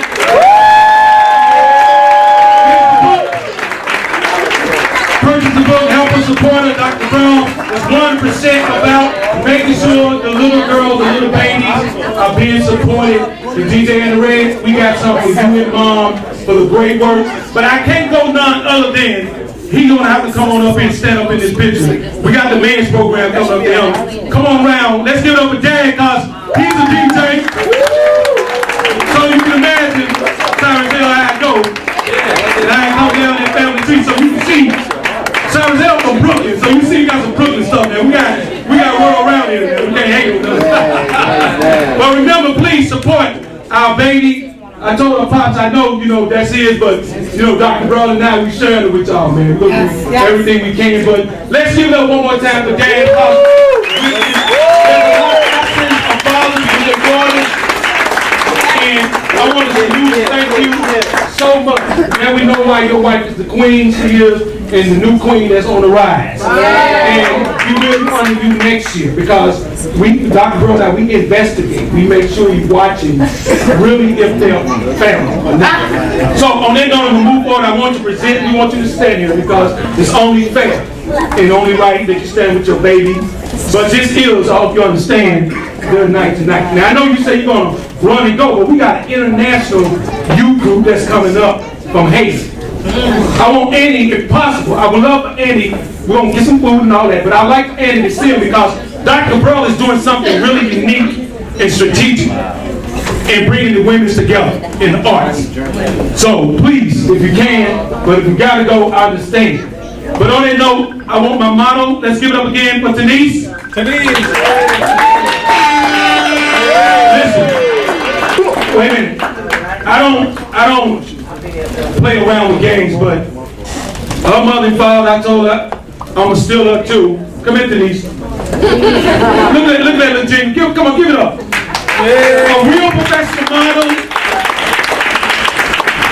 Purchase the book, help us support her. Dr. Brown is 1% about making sure the little girls, the little babies are being supported. The DJ and the Red, we got something for you and Mom for the great work. But I can't go none other than he's gonna have to come on up and stand up in this picture. We got the men's program coming up there. Come on round. Let's give it up for Dad, cause he's a DJ. So you can imagine Cyrus Hill how I go. And I come down that family tree so you can see Cyrus Hill from Brooklyn. So you see we got some Brooklyn stuff there. We got world around here. We can't hang with us. But remember, please support our baby. I told her Pops, I know, that's his, but, Dr. Brown and I, we shared it with y'all, man. We're going to do everything we can, but let's give it up one more time for Dad. There's a lot of absence of fathers and their daughters, and I want to say thank you so much. Now we know why your wife is the queen she is, and the new queen that's on the rise. And we really want to do next year, because Dr. Brown and I, we investigate. We make sure you're watching really if they're family or not. So on that note, to move forward, I want to present, we want you to stand here because it's only fair and only right that you stand with your baby. But this is, I hope you understand, their night tonight. Now I know you say you're going to run and go, but we got an international youth group that's coming up from Haiti. I want Andy, if possible, I would love for Andy, we're going to get some food and all that, but I'd like for Andy to see him because Dr. Burl is doing something really unique and strategic in bringing the women together in the arts. So please, if you can, but if you got to go, I understand. But on that note, I want my motto. Let's give it up again for Denise. Listen, wait a minute. I don't play around with games, but her mother and father, I told her I'm gonna steal her too. Come here, Denise. Look at that little Jane. Come on, give it up. A real professional model.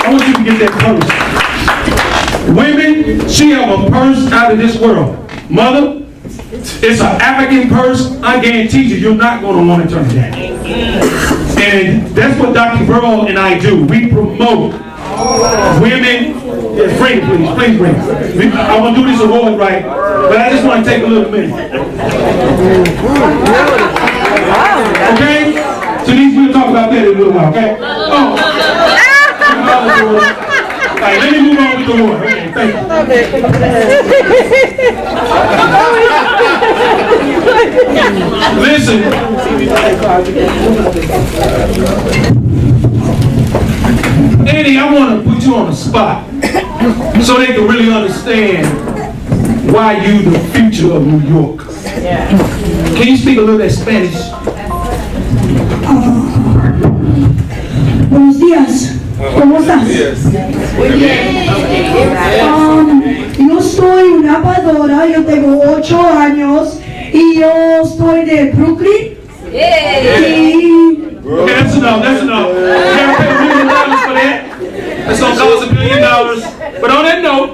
I want you to get that purse. Women, she have a purse out of this world. Mother, it's an African purse. I guarantee you're not going to want to turn it down. And that's what Dr. Burl and I do. We promote women. Yes, bring it, please bring it. I want to do this award right, but I just want to take a little minute. Okay? Denise, we'll talk about that in a little while, okay? Oh. All right, let me move on with the award. Okay, thank you. Listen. Eddie, I want to put you on the spot so they can really understand why you the future of New York. Can you speak a little bit Spanish? Buenos días. ¿Cómo estás? Muy bien. Yo soy una padora, yo tengo 8 años y yo estoy de Brooklyn. Okay, that's enough, that's enough. You gotta pay $1 million for that. That's gonna cost $1 billion. But on that note,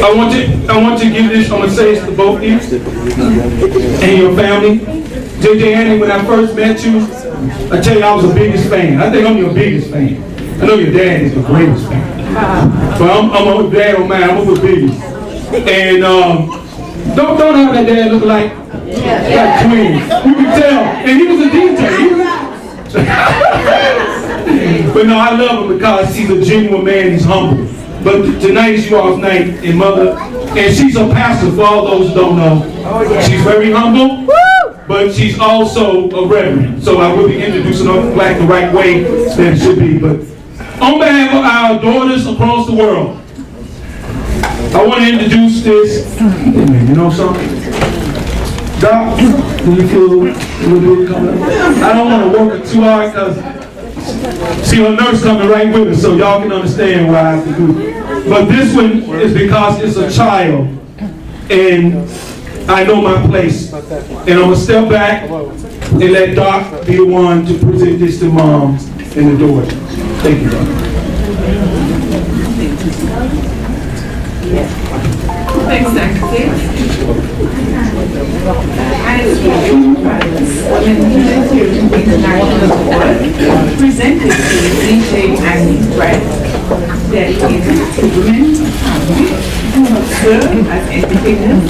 I want to give this, I'm gonna say this to both of you and your family. JJ Annie, when I first met you, I tell you I was the biggest fan. I think I'm your biggest fan. I know your dad is the greatest fan. But I'm a dad on mine, I'm the biggest. And don't have that dad look like twins. You can tell. And he was a DJ. But no, I love him because he's a genuine man, he's humble. But tonight is you all's night, and mother, and she's a pastor for all those who don't know. She's very humble, but she's also a reverend. So I will be introducing her black the right way that it should be. But on behalf of our daughters across the world, I want to introduce this. You know something? Doc, do you feel a little bit coming up? I don't want to work it too hard because see her nurse coming right with us, so y'all can understand what I have to do. But this one is because it's a child, and I know my place. And I'm going to step back and let Doc be the one to present this to Mom and the daughter. Thank you, Doc. Thanks, Secretary. As presented to DJ and Brett, dedicated to women who have served as educators,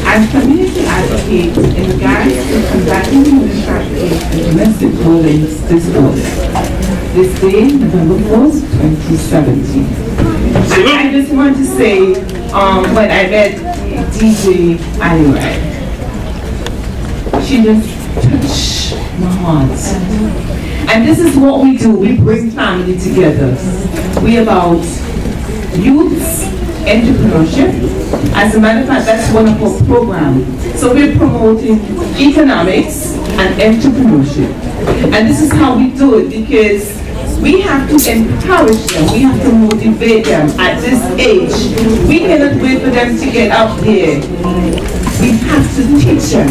as community advocates in regards to combating human trafficking and domestic violence disorder. This day, November 4th, 2017. I just want to say, when I met DJ Anyway, she just touched my heart. And this is what we do. We bring family together. We about youth entrepreneurship. As a matter of fact, that's one of our programs. So we're promoting economics and entrepreneurship. And this is how we do it, because we have to encourage them, we have to motivate them at this age. We cannot wait for them to get out there. We have to teach them,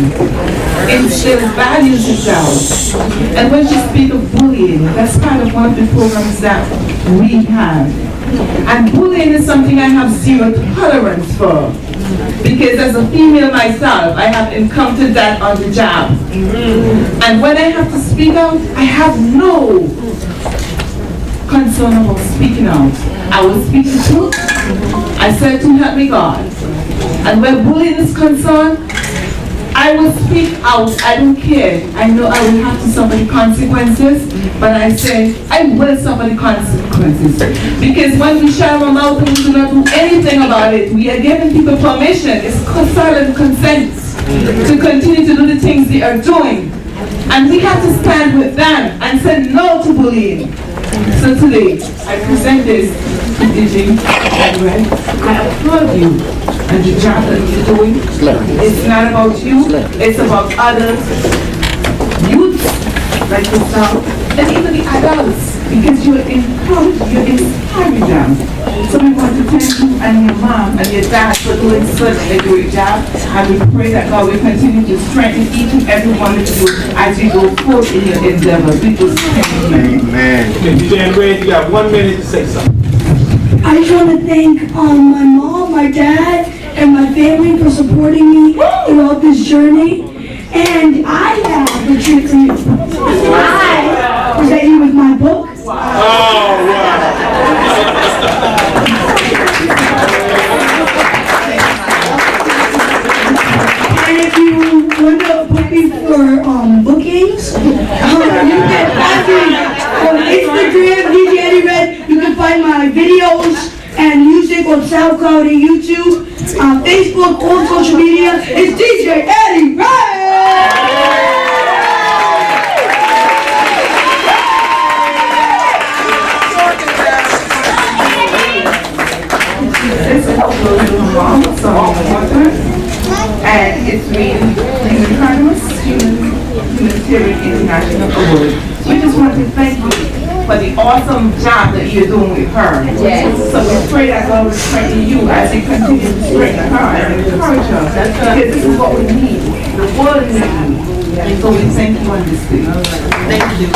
instill values in them. And when you speak of bullying, that's part of one of the programs that we have. And bullying is something I have zero tolerance for. Because as a female myself, I have encountered that on the job. And when I have to speak out, I have no concern about speaking out. I will speak the truth. I said to help me God. And where bullying is concerned, I will speak out. I don't care. I know I will have to suffer the consequences, but I say I will suffer the consequences. Because when we shut our mouth and we do not do anything about it, we are giving people permission. It's silent consent to continue to do the things they are doing. And we have to stand with them and say no to bullying. So today, I present this to DJ Edward. I applaud you and the job that you're doing. It's not about you, it's about others, youth like yourself, and even the adults, because you're inspiring them. So we want to thank you and your mom and your dad for doing such a great job, and we pray that God will continue to strengthen each and every one of you as you go forth in your endeavors. We just thank you. Amen. Okay, DJ Red, you got 1 minute to say something. I just want to thank my mom, my dad, and my family for supporting me throughout this journey. And I have the treat for you. I present you with my book. Oh, wow. And if you want to book me for bookings, you can find me on Instagram, DJ Eddie Red. You can find my videos and music on SoundCloud and YouTube. Facebook, all social media. It's DJ Eddie Red. This is and it's been Humanitarian International Award. We just want to thank you for the awesome job that you're doing with her. Yes. So we pray that God will strengthen you as you continue to strengthen her and encourage her. Because this is what we need. The world needs you. So we thank you on this day. Thank you.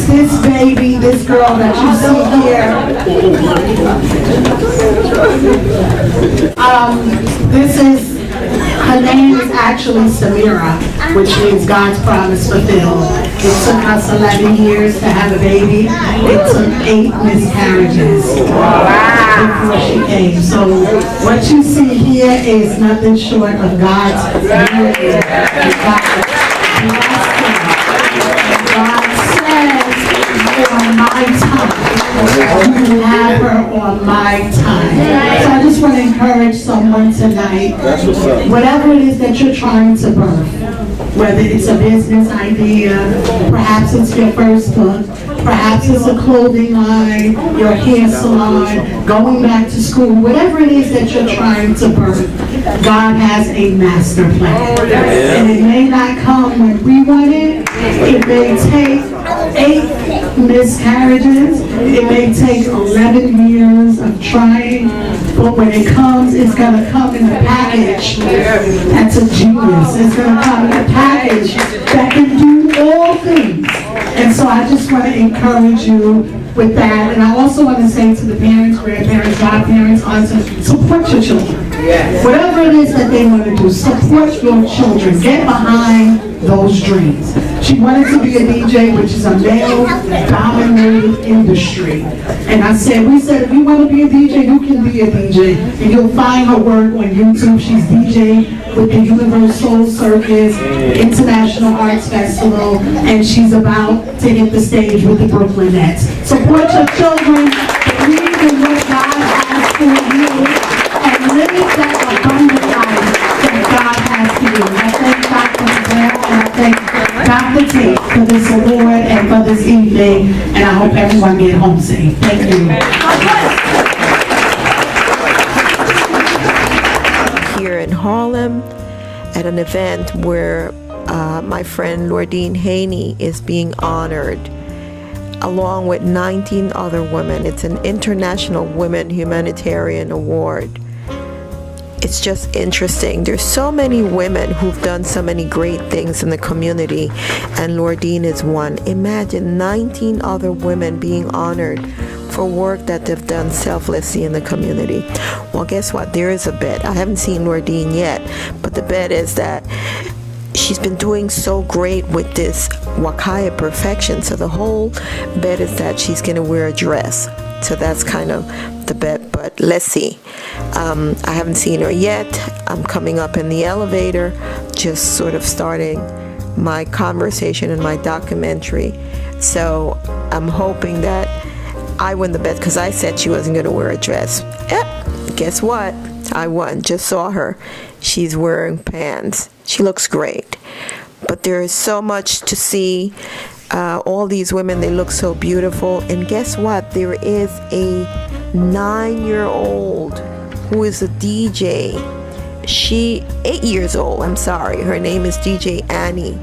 This baby, this girl that you see here, her name is actually Samira, which means God's promise fulfilled. It took us 11 years to have a baby. It took 8 miscarriages before she came. So what you see here is nothing short of God's beauty. God says on my time. You have her on my time. So I just want to encourage someone tonight. That's what's up. Whatever it is that you're trying to birth, whether it's a business idea, perhaps it's your first book, perhaps it's a clothing line, your hair salon, going back to school, whatever it is that you're trying to birth, God has a master plan. And it may not come when we want it. It may take 8 miscarriages. It may take 11 years of trying. But when it comes, it's going to come in a package. That's a genius. It's going to come in a package that can do all things. And so I just want to encourage you with that. And I also want to say to the parents, grandparents, godparents, aunts, support your children. Whatever it is that they want to do, support your children. Get behind those dreams. She wanted to be a DJ, which is a male-dominated industry. And we said, if you want to be a DJ, you can be a DJ. And you'll find her work on YouTube. She's DJ with the Universal Circus International Arts Festival. And she's about to hit the stage with the Brooklyn Nets. Support your children. Believe in what God has for you. And live that abundant life that God has for you. I thank Dr. Brown and I thank Dr. Tate for this award and for this evening, and I hope everyone get home safe. Thank you. Here in Harlem at an event where my friend Lordine Haney is being honored along with 19 other women. It's an International Women Humanitarian Award. It's just interesting. There's so many women who've done so many great things in the community, and Lordine is one. Imagine 19 other women being honored for work that they've done selflessly in the community. Well, guess what? There is a bet. I haven't seen Lordine yet, but the bet is that she's been doing so great with this Wakaya perfection. So the whole bet is that she's going to wear a dress. So that's kind of the bet, but let's see. I haven't seen her yet. I'm coming up in the elevator, just sort of starting my conversation and my documentary. So I'm hoping that I win the bet because I said she wasn't going to wear a dress. Guess what? I won. Just saw her. She's wearing pants. She looks great. But there is so much to see. All these women, they look so beautiful. And guess what? There is a 9-year-old who is a DJ. 8 years old, I'm sorry. Her name is DJ Annie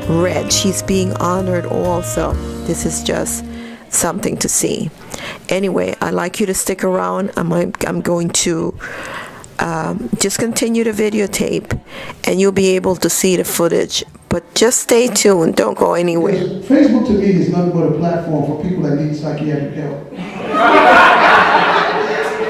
Red. She's being honored also. This is just something to see. Anyway, I'd like you to stick around. I'm going to just continue to videotape and you'll be able to see the footage. But just stay tuned. Don't go anywhere. Facebook to me is nothing but a platform for people that need psychiatric help.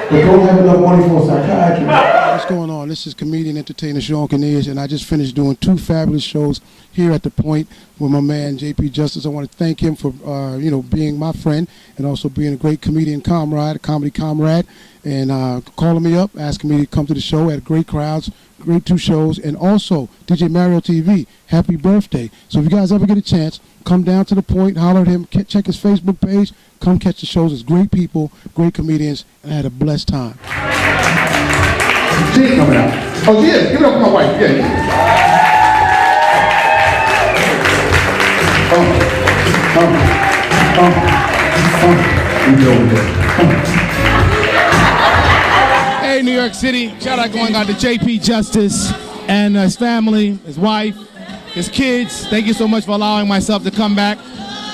But don't have enough money for a psychiatrist. What's going on? This is comedian entertainer Sean Canez, and I just finished doing 2 fabulous shows here at the Point with my man JP Justice. I want to thank him for being my friend and also being a great comedian comrade, a comedy comrade, and calling me up, asking me to come to the show. Had great crowds, great 2 shows, and also DJ Mario TV. Happy birthday! So if you guys ever get a chance, come down to the Point, holler at him, check his Facebook page, come catch the shows. It's great people, great comedians, and I had a blessed time. Gene coming out. Oh, yeah, give it up for my wife. Yeah. Hey, New York City. Shout out going out to JP Justice and his family, his wife, his kids. Thank you so much for allowing myself to come back.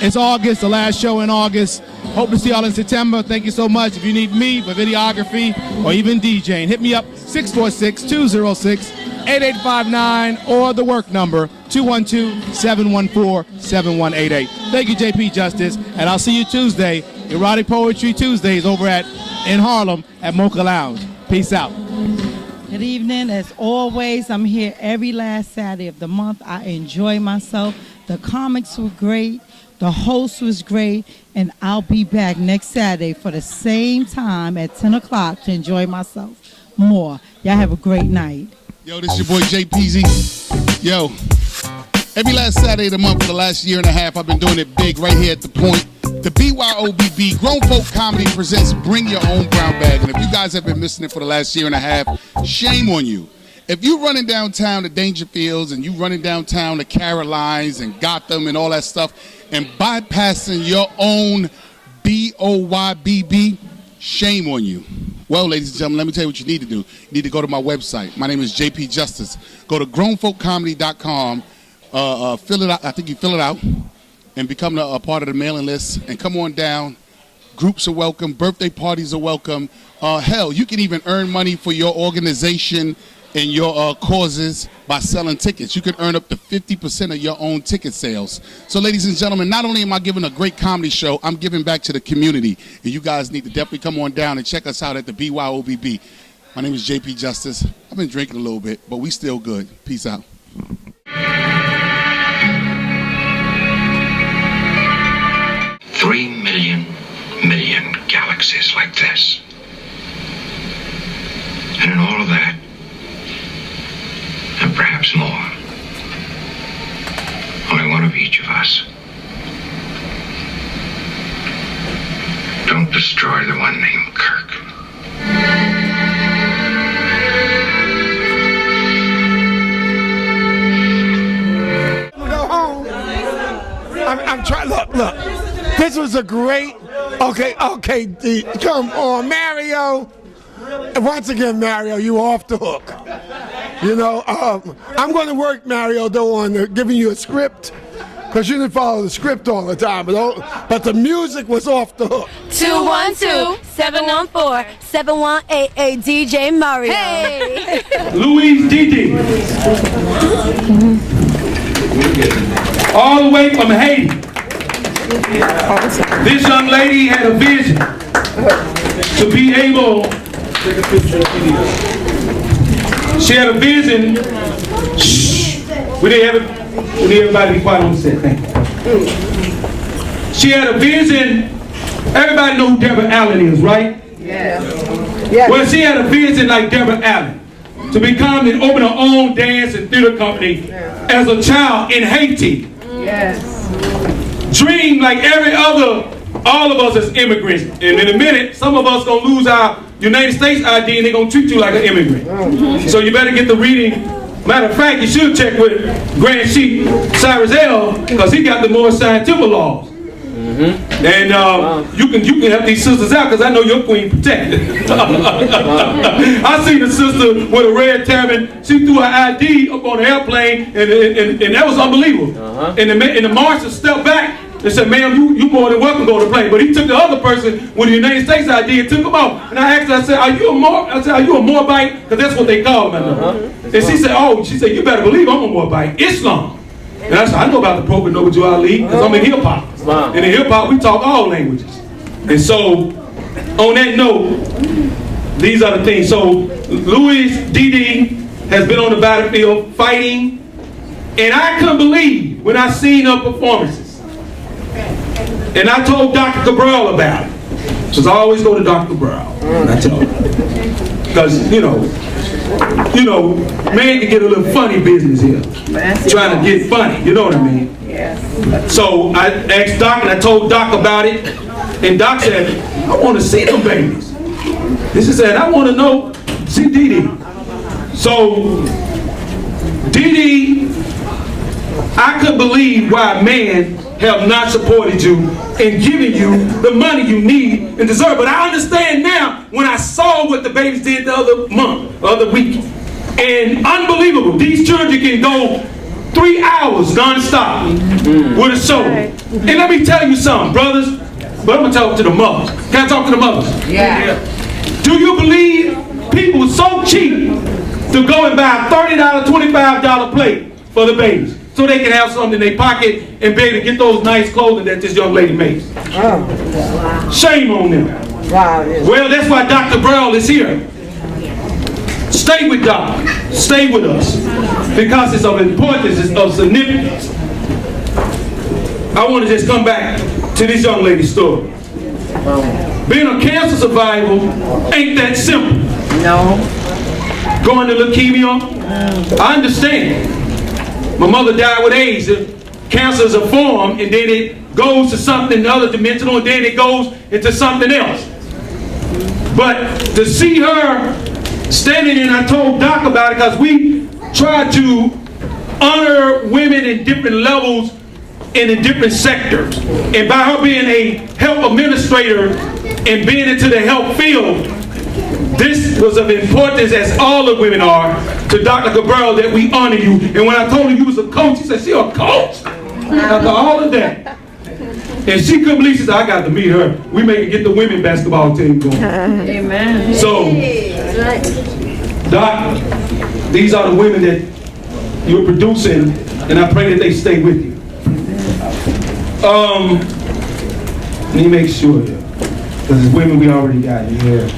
It's August, the last show in August. Hope to see y'all in September. Thank you so much. If you need me for videography or even DJing, hit me up 646-206-8859 or the work number 212-714-7188. Thank you, JP Justice, and I'll see you Tuesday, Erotic Poetry Tuesdays over in Harlem at Mocha Lounge. Peace out. Good evening. As always, I'm here every last Saturday of the month. I enjoy myself. The comics were great. The host was great. And I'll be back next Saturday for the same time at 10 o'clock to enjoy myself more. Y'all have a great night. Yo, this is your boy JPZ. Yo, Every last Saturday of the month for the last year and a half, I've been doing it big right here at the Point. The BYOBB, Grown Folk Comedy presents Bring Your Own Brown Bag. And if you guys have been missing it for the last year and a half, shame on you. If you're running downtown to Dangerfields and you running downtown to Carolines and Gotham and all that stuff and bypassing your own BOYBB, shame on you. Well, ladies and gentlemen, let me tell you what you need to do. You need to go to my website. My name is JP Justice. Go to grownfolkcomedy.com. Fill it out. I think you fill it out and become a part of the mailing list. And come on down. Groups are welcome. Birthday parties are welcome. Hell, you can even earn money for your organization and your causes by selling tickets. You can earn up to 50% of your own ticket sales. So, ladies and gentlemen, not only am I giving a great comedy show, I'm giving back to the community. And you guys need to definitely come on down and check us out at the BYOBB. My name is JP Justice. I've been drinking a little bit, but we still good. Peace out. 3 million galaxies like this. And in all of that, and perhaps more, only one of each of us. Don't destroy the one named Kirk. Go home. I'm trying. Look. This was a great. Okay. Come on, Mario. Once again, Mario, you off the hook. You know, I'm going to work, Mario, though, on giving you a script, because you didn't follow the script all the time. But the music was off the hook. 212-714-7188 DJ Mario. Hey! Louise Didi. All the way from Haiti. This young lady had a vision to be able. She had a vision. We need everybody to be quiet on set. Thank you. She had a vision. Everybody know who Deborah Allen is, right? Yeah. Well, she had a vision like Deborah Allen to become and open her own dance and theater company as a child in Haiti. Yes. Dream like every other, all of us as immigrants. And in a minute, some of us gonna lose our United States ID and they're gonna treat you like an immigrant. So you better get the reading. Matter of fact, you should check with Grand Chief Cyrus L, because he got the more scientific laws. And you can help these sisters out, because I know your queen protected. I seen a sister with a red turban. She threw her ID up on the airplane, and that was unbelievable. And the marshal stepped back and said, "Ma'am, you more than welcome to go to the plane." But he took the other person with the United States ID and took him out. And I asked her, I said, "Are you a Moabite?" Because that's what they call them. And she said, "You better believe I'm a Moabite. Islam." And I said, "I know about the Prophet Noble Ali, because I'm in hip hop. And in hip hop, we talk all languages." And so, on that note, these are the things. So, Louis Didi has been on the battlefield fighting, and I couldn't believe when I seen her performances. And I told Dr. Cabral about it, because I always go to Dr. Cabral. And I tell him, because you know, man can get a little funny business here, trying to get funny. You know what I mean? Yes. So I asked Doc, and I told Doc about it, and Doc said, "I want to see them babies." This is said, "I want to know, see Didi." So Didi, I couldn't believe why men have not supported you and given you the money you need and deserve. But I understand now when I saw what the babies did the other week. And unbelievable. These children can go 3 hours non-stop with a show. And let me tell you something, brothers, but I'm going to talk to the mothers. Can I talk to the mothers? Yeah. Do you believe people so cheap to go and buy a $30, $25 plate for the babies, so they can have something in their pocket and be able to get those nice clothing that this young lady makes? Shame on them. Wow. Well, that's why Dr. Brown is here. Stay with Doc. Stay with us. Because it's of importance, it's of significance. I want to just come back to this young lady's story. Being a cancer survivor ain't that simple. No. Going to leukemia, I understand. My mother died with AIDS. Cancer is a form, and then it goes to something other dimensional, and then it goes into something else. But to see her standing, and I told Doc about it, because we try to honor women in different levels and in different sectors. And by her being a health administrator and being into the health field, this was of importance, as all the women are, to Dr. Cabral, that we honor you. And when I told her you was a coach, she said, she a coach? After all of that. And she couldn't believe, she said, I got to meet her. We may get the women basketball team going. Amen. So, Doc, these are the women that you're producing, and I pray that they stay with you. Let me make sure, because it's women we already got here.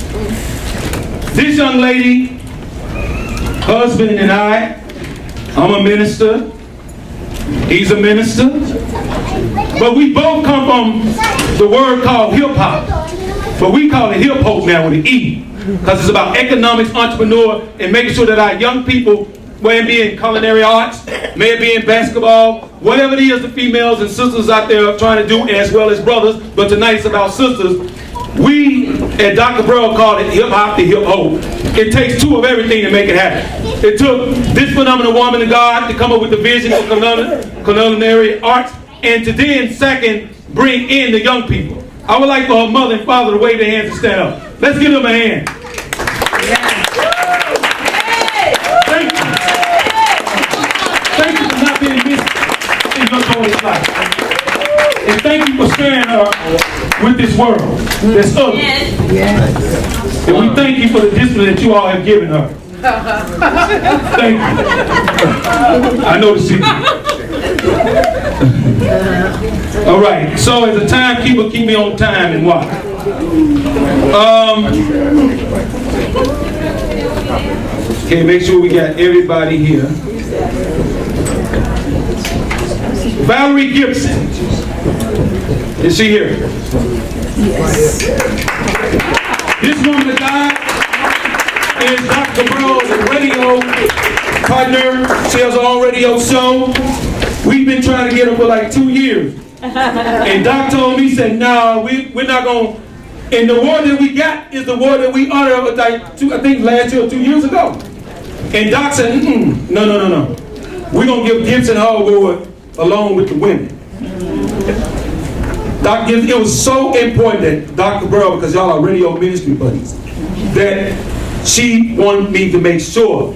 This young lady, husband and I'm a minister, he's a minister, but we both come from the word called hip-hop, but we call it hip-hop now with an E, because it's about economics, entrepreneur, and making sure that our young people, whether it be in culinary arts, may it be in basketball, whatever it is the females and sisters out there are trying to do, as well as brothers, but tonight it's about sisters. We at Dr. Burrow called it hip-hop to hip-hop. It takes two of everything to make it happen. It took this phenomenal woman of God to come up with the vision for culinary arts, and to then, second, bring in the young people. I would like for her mother and father to wave their hands and stand up. Let's give them a hand. Thank you. Thank you for not being missed in your daughter's life. And thank you for sparing her with this world that's ugly. And we thank you for the discipline that you all have given her. Thank you. I know the secret. All right, so as a timekeeper, keep me on time and watch. Okay, make sure we got everybody here. Valerie Gibson. Is she here? Yes. This woman of God is Dr. Burrow's radio partner. She has her own radio show. We've been trying to get her for like 2 years. And Doc told me, he said, no, we're not going to. And the award that we got is the award that we honored, like I think last year or 2 years ago. And Doc said, no. We're going to give Gibson her award along with the women. Doc Gibson, it was so important that Dr. Burrow, because y'all are radio ministry buddies, that she wanted me to make sure,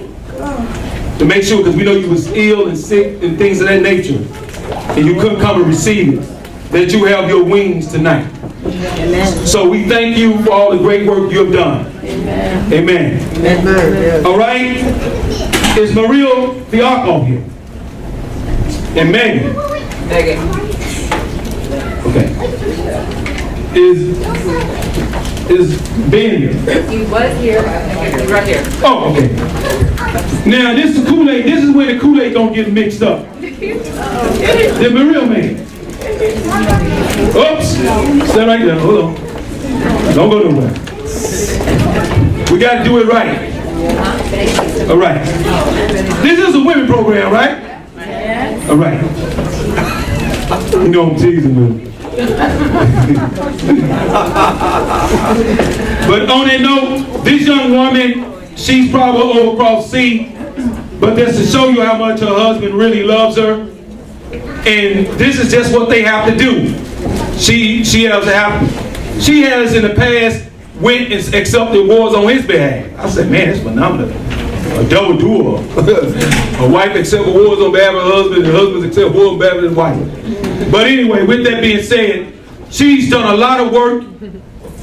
because we know you was ill and sick and things of that nature, and you couldn't come and receive it, that you have your wings tonight. Amen. So we thank you for all the great work you have done. Amen. Amen. Amen. All right. Is Maria Fiacco here? And Megan? Megan. Okay. Is Ben here? He was here. He's right here. Oh, okay. Now this is Kool-Aid. This is where the Kool-Aid don't get mixed up. The Maria Megan. Oops. Stand right there. Hold on. Don't go nowhere. We got to do it right. All right. This is a women program, right? All right. You know I'm teasing you. But on that note, this young woman, she's probably over across sea, but that's to show you how much her husband really loves her. And this is just what they have to do. She has in the past went and accepted awards on his behalf. I said, man, it's phenomenal. A double duo. A wife accept awards on behalf of her husband, and husband accept awards on behalf of his wife. But anyway, with that being said, she's done a lot of work.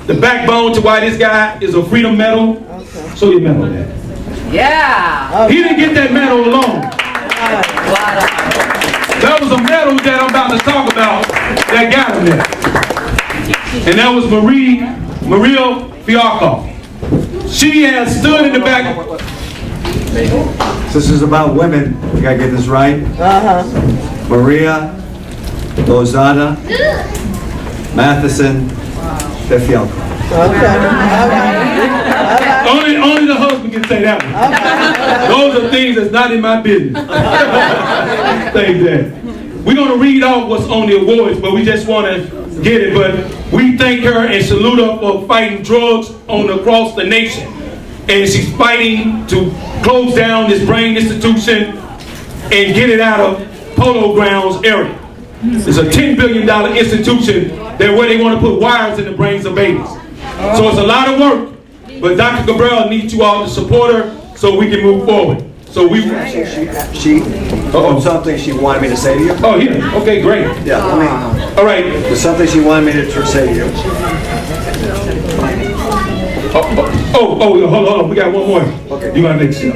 The backbone to why this guy is a Freedom Medal. Show your medal there. Yeah. He didn't get that medal alone. That was a medal that I'm about to talk about that got him there. And that was Maria Fiacco. She has stood in the back. This is about women. We gotta get this right. Maria Lozada Matheson Fiacco. Only the husband can say that one. Those are things that's not in my business. Thank that. We're going to read off what's on the awards, but we just want to get it. But we thank her and salute her for fighting drugs across the nation. And she's fighting to close down this brain institution and get it out of Polo Grounds area. It's a $10 billion institution where they want to put wires in the brains of babies. So it's a lot of work, but Dr. Cabral needs you all to support her so we can move forward. So we... She something she wanted me to say to you. Oh, yeah. Okay, great. Yeah, all right. There's something she wanted me to say to you. Hold on. We got one more. Okay. You gotta make sure.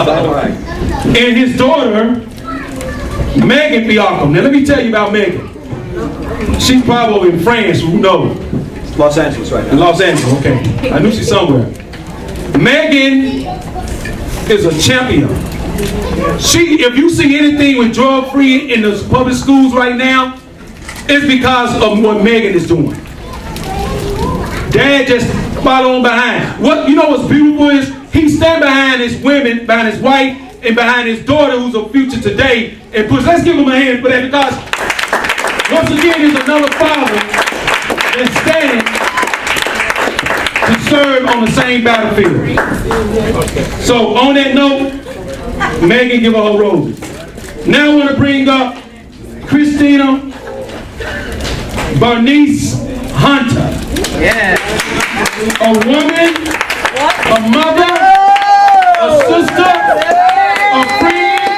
All right. And his daughter, Megan Fiacco. Now let me tell you about Megan. She's probably in France. Who knows? Los Angeles right now. Los Angeles. Okay. I knew she's somewhere. Megan is a champion. If you see anything with drug-free in the public schools right now, it's because of what Megan is doing. Dad just follow on behind. You know what's beautiful is he stand behind his women, behind his wife, and behind his daughter, who's a future today. And let's give him a hand for that, because once again, there's another father that's standing to serve on the same battlefield. So on that note, Megan, give her her roses. Now I want to bring up Christina Bernice Hunter. Yeah. A woman, a mother, a sister, a friend,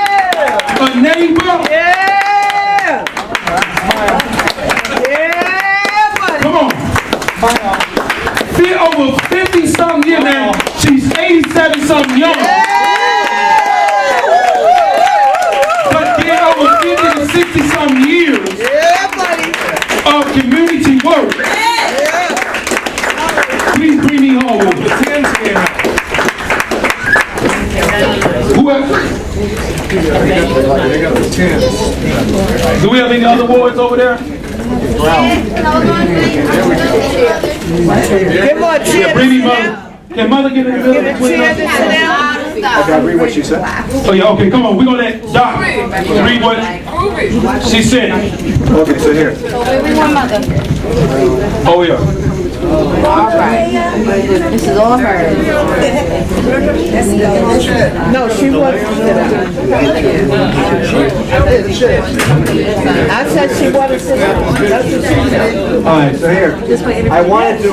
a neighbor. Yeah. Come on. Over 50-something years now. She's 87-something young. But then over 50 to 60-something years of community work. Please bring me home with the tens here. Whoever. Do we have any other awards over there? Give her a cheer. Bring me mother. Can mother get in the middle between us? I gotta read what she said. Oh yeah, okay, come on. We're gonna let Doc read what she said. Okay, so here. Oh yeah. All right. This is all her. No, she wasn't. I said she wanted to sit down. That's what she said. All right, so here. I wanted to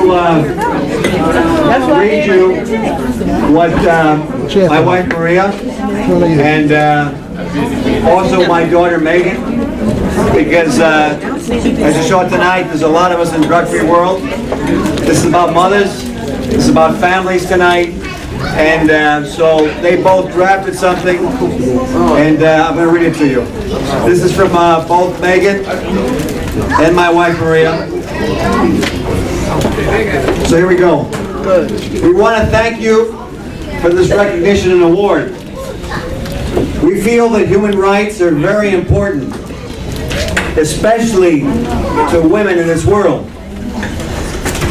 read you what my wife Maria and also my daughter Megan, because as you saw tonight, there's a lot of us in the drug-free world. This is about mothers, this is about families tonight, and so they both drafted something, and I'm going to read it to you. This is from both Megan and my wife Maria. So here we go. We want to thank you for this recognition and award. We feel that human rights are very important, especially to women in this world.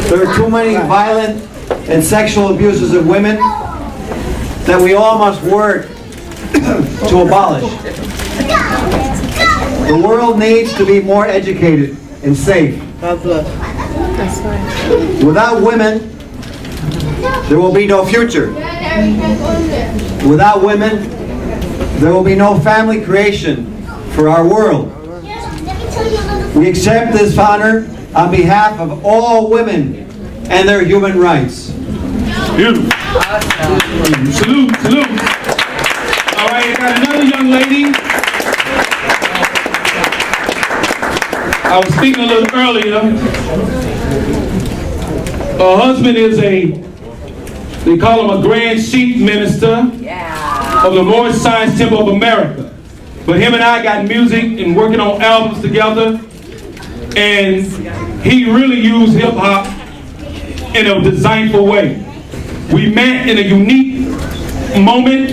There are too many violent and sexual abuses of women that we all must work to abolish. The world needs to be more educated and safe. Without women, there will be no future. Without women, there will be no family creation for our world. We accept this honor on behalf of all women and their human rights. Beautiful. Salute, salute. All right, I got another young lady. I was speaking a little earlier. Her husband is they call him a Grand Chief Minister of the Moorish Science Temple of America. But him and I got music and working on albums together, and he really used hip-hop in a designful way. We met in a unique moment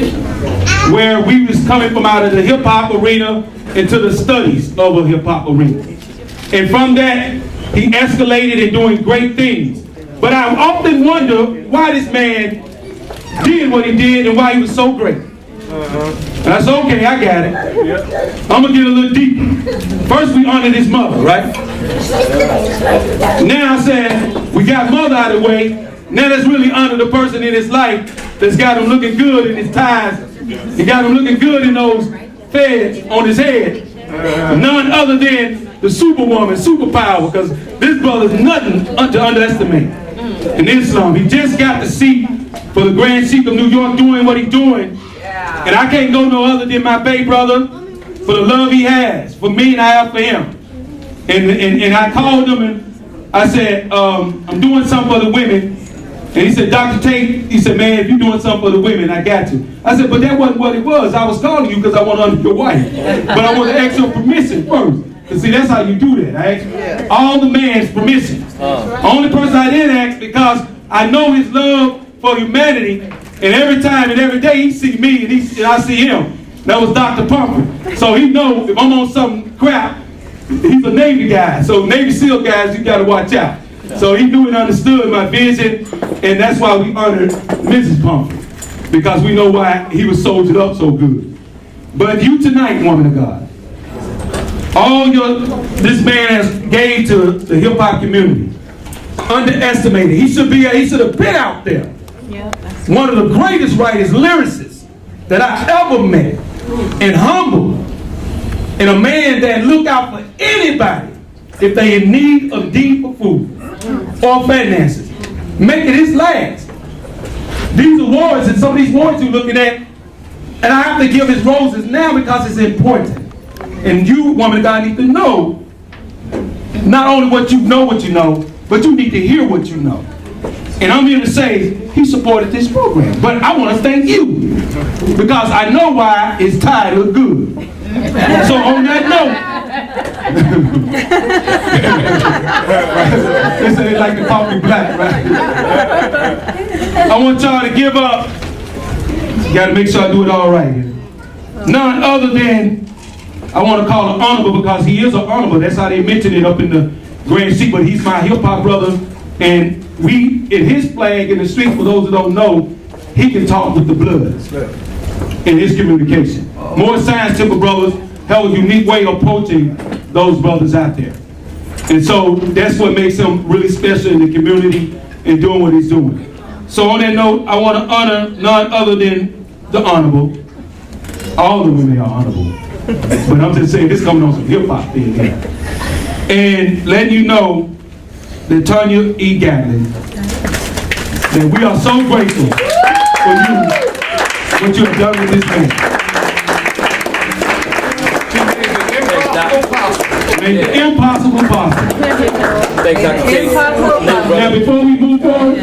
where we was coming from out of the hip-hop arena into the studies of a hip-hop arena. And from that, he escalated in doing great things. But I often wonder why this man did what he did and why he was so great. That's okay, I got it. I'm gonna get a little deeper. First we honor his mother, right? Now I said, we got mother out of the way. Now let's really honor the person in his life that's got him looking good in his ties. He got him looking good in those feds on his head. None other than the superwoman, superpower, because this brother's nothing to underestimate. In Islam, he just got the seat for the Grand Sheikh of New York doing what he's doing. And I can't go no other than my baby brother for the love he has for me and I have for him. And I called him and I said, I'm doing something for the women. And he said, Dr. Tate, he said, man, if you're doing something for the women, I got you. I said, but that wasn't what it was. I was calling you because I want to honor your wife. But I want to ask your permission first. Because see, that's how you do that. I asked all the man's permission. Only person I didn't ask because I know his love for humanity. And every time and every day he see me and I see him. That was Dr. Pumper. So he know if I'm on some crap, he's a Navy guy. So Navy SEAL guys, you got to watch out. So he knew and understood my vision, and that's why we honored Mrs. Pumper, because we know why he was soldiered up so good. But you tonight, woman of God, this man has gave to the hip hop community, underestimated. He should have been out there. One of the greatest writers, lyricists that I ever met, and humble, and a man that look out for anybody if they in need of deep food or finances, making his last. These awards and some of these awards you're looking at, and I have to give his roses now because it's important. And you, woman of God, need to know not only what you know, but you need to hear what you know. And I'm here to say he supported this program. But I want to thank you because I know why his tie look good. So on that note, they say they like to call me black, right? I want y'all to give up. You got to make sure I do it all right. None other than, I want to call him honorable because he is an honorable. That's how they mention it up in the Grand Sheikh. But he's my hip hop brother, and we, in his flag in the street, for those who don't know, he can talk with the bloods in his communication. More scientific brothers have a unique way of approaching those brothers out there. And so that's what makes him really special in the community and doing what he's doing. So on that note, I want to honor none other than the honorable. All the women are honorable. But I'm just saying, this coming on some hip hop thing here. And letting you know that Tanya E. Gatlin, that we are so grateful for you, what you have done with this man. Make the impossible possible. Now before we move forward,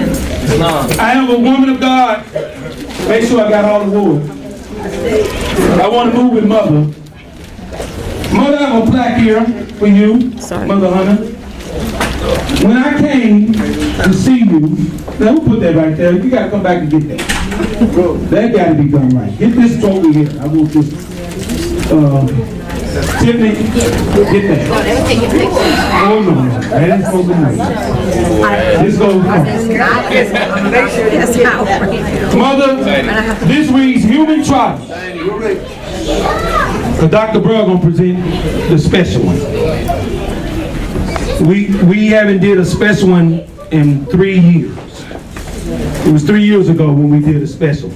I have a woman of God. Make sure I got all the awards. I want to move with Mother. Mother, I have a plaque here for you, Mother Hunter. When I came to see you, now we'll put that right there. You got to come back and get that. That got to be done right. Get this trophy here. I want this. Tiffany, get that. Oh no, that is supposed to be nice. This goes on. Mother, this reads Humatradomes. Dr. Burr gonna present the special one. We haven't did a special one in 3 years. It was 3 years ago when we did a special,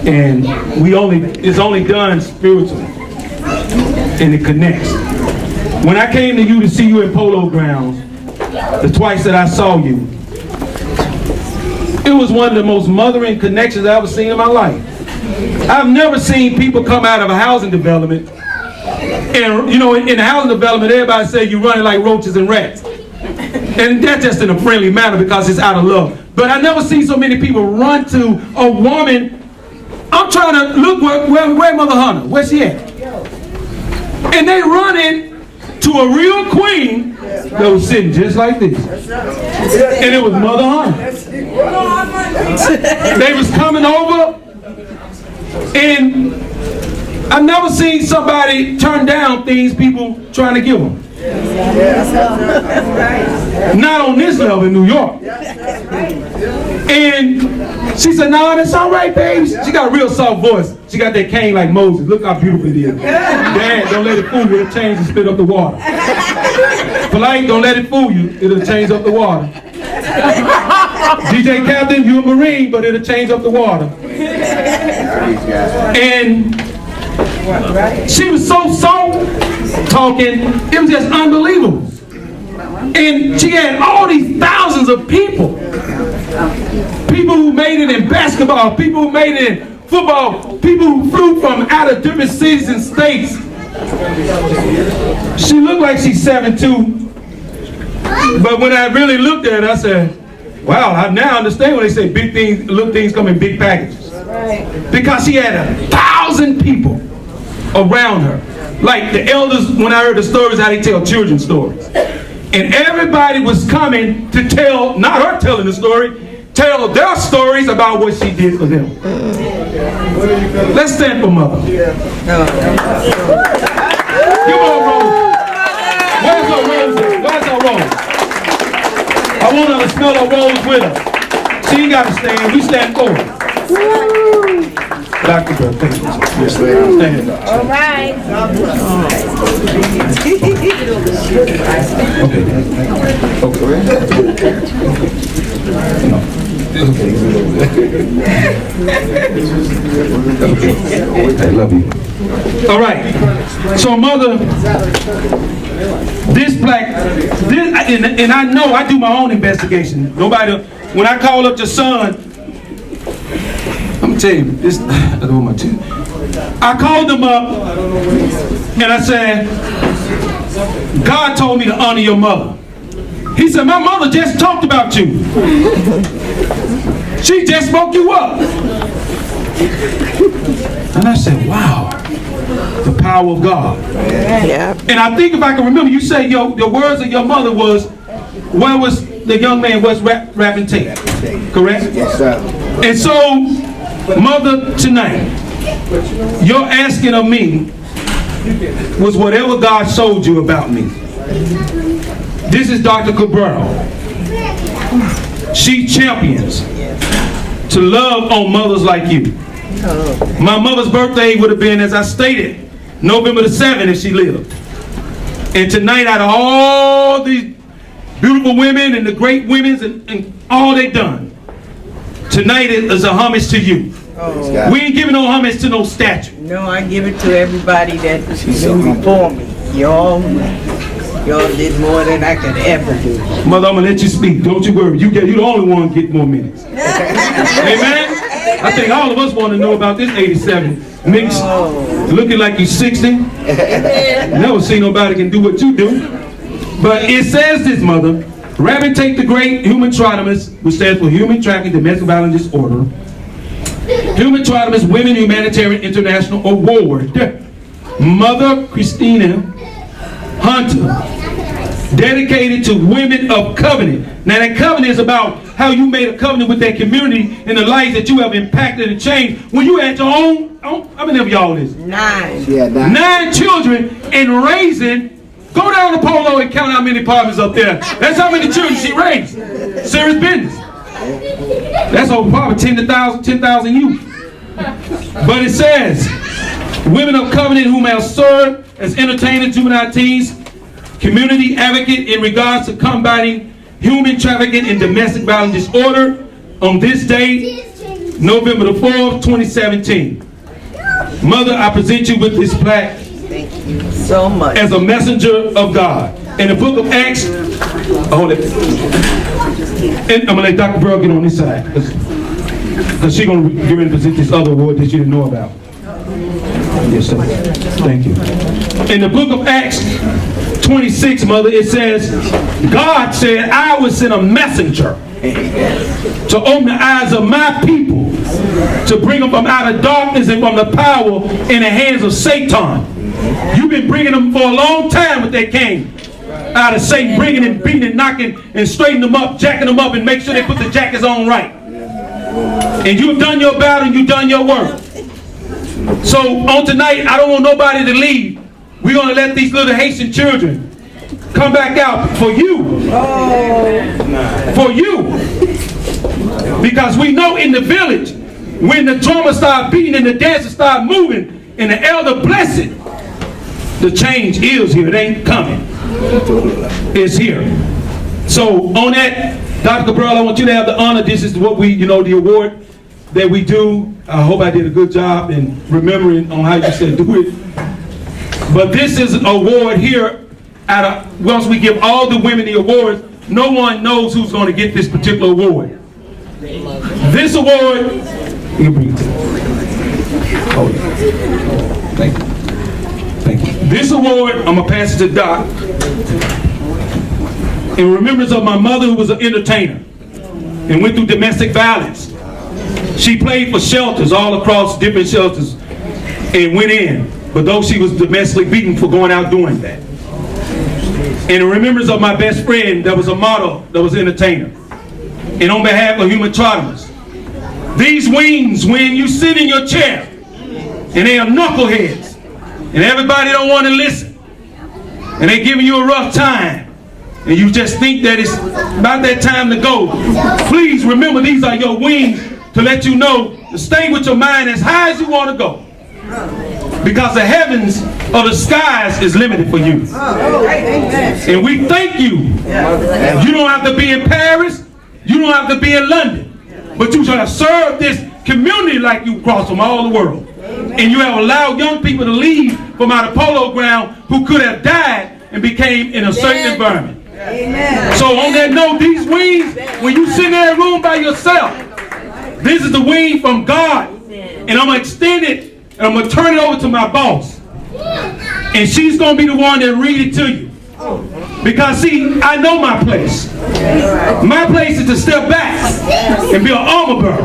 and it's only done spiritually, and it connects. When I came to you to see you in Polo Grounds, the twice that I saw you, it was one of the most mothering connections I ever seen in my life. I've never seen people come out of a housing development, and you know, in the housing development, everybody say you're running like roaches and rats. And that's just in a friendly manner because it's out of love. But I never seen so many people run to a woman. I'm trying to look where Mother Hunter, where's she at? And they running to a real queen that was sitting just like this. And it was Mother Hunter. They was coming over, and I've never seen somebody turn down things people trying to give them. Not on this level in New York. And she said, no, that's all right, babe. She got a real soft voice. She got that cane like Moses. Look how beautiful it is. Dad, don't let it fool you. It'll change and spit up the water. Polite, don't let it fool you. It'll change up the water. DJ Captain, you're a Marine, but it'll change up the water. And she was so soft talking, it was just unbelievable. And she had all these thousands of people. People who made it in basketball, people who made it in football, people who flew from out of different cities and states. She looked like she's 7'2", but when I really looked at her, I said, wow, I now understand when they say big things, little things come in big packages. Because she had 1,000 people around her. Like the elders, when I heard the stories, how they tell children's stories. And everybody was coming to tell, not her telling the story, tell their stories about what she did for them. Let's stand for Mother. Give her a rose. Where's her rose? Where's her rose? I want her to smell her rose with her. She ain't got to stand. We stand for her. Dr. Bell, thank you. Yes, stand. All right. I love you. All right. So, Mother, this black, and I know I do my own investigation. Nobody, when I call up your son, I'm telling you, this, I don't want to. I called them up and I said, God told me to honor your mother. He said, my mother just talked about you. She just spoke you up. And I said, wow, the power of God. Yeah. And I think if I can remember, you say the words of your mother was, where was the young man was Rappn Tate, correct? Yes, sir. And so, Mother, tonight, your asking of me was whatever God showed you about me. This is Dr. Cabral. She champions to love on mothers like you. My mother's birthday would have been, as I stated, November the 7th if she lived. And tonight, out of all these beautiful women and the great women and all they done, tonight is a homage to you. Oh. We ain't giving no homage to no statue. No, I give it to everybody that been before me. Y'all did more than I could ever do. Mother, I'm gonna let you speak. Don't you worry. You the only one get more minutes. Amen. I think all of us want to know about this 87 mix. Oh. Looking like you're 60. Never seen nobody can do what you do. But it says this, Mother. Rappn Tate the Great, Humatradomes, which stands for Human Trafficking Domestic Violence Disorder. Humatradomes Women Humanitarian International Award. Mother Christina Hunter, dedicated to women of covenant. Now that covenant is about how you made a covenant with that community and the lives that you have impacted and changed. When you had your own how many of y'all is? 9. Yeah, 9 children and raising. Go down to Polo and count how many apartments up there. That's how many children she raised. Serious business. That's over probably 10,000 youth. But it says, women of covenant whom have served as entertainers, juvenile teens, community advocate in regards to combating human trafficking and domestic violence disorder on this day, November the 4th, 2017. Mother, I present you with this plaque. Thank you so much. As a messenger of God. In the book of Acts, hold it. And I'm going to let Dr. Burl get on this side. Because she's going to get ready to present this other award that you didn't know about. Yes, sir. Thank you. In the book of Acts 26, Mother, it says, God said, I will send a messenger to open the eyes of my people, to bring them from out of darkness and from the power in the hands of Satan. You've been bringing them for a long time with that cane. Out of Satan, bringing and beating and knocking and straightening them up, jacking them up, and make sure they put the jackets on right. And you've done your battle and you've done your work. So on tonight, I don't want nobody to leave. We're going to let these little Haitian children come back out for you. For you. Because we know in the village, when the drummer start beating and the dancers start moving and the elder bless it, the change is here. It ain't coming. It's here. So on that, Dr. Cabral, I want you to have the honor. This is what we, the award that we do. I hope I did a good job in remembering on how you said do it. But this is an award here. Once we give all the women the awards, no one knows who's going to get this particular award. This award, you can bring it to me. Oh, thank you. Thank you. This award, I'm going to pass it to Doc. In remembrance of my mother, who was an entertainer and went through domestic violence. She played for shelters all across different shelters and went in. But though she was domestically beaten for going out doing that. And in remembrance of my best friend that was a model, that was an entertainer. And on behalf of Humatradomes, these wings, when you sit in your chair and they are knuckleheads and everybody don't want to listen and they giving you a rough time and you just think that it's about that time to go, please remember these are your wings to let you know to stay with your mind as high as you want to go. Because the heavens or the skies is limited for you. And we thank you. You don't have to be in Paris. You don't have to be in London. But you shall have served this community like you crossed from all the world. And you have allowed young people to leave from out of Polo Ground who could have died and became in a certain environment. So on that note, these wings, when you sit in that room by yourself, this is the wing from God. And I'm going to extend it. And I'm going to turn it over to my boss. And she's going to be the one that read it to you. Because see, I know my place. My place is to step back and be an armor bearer.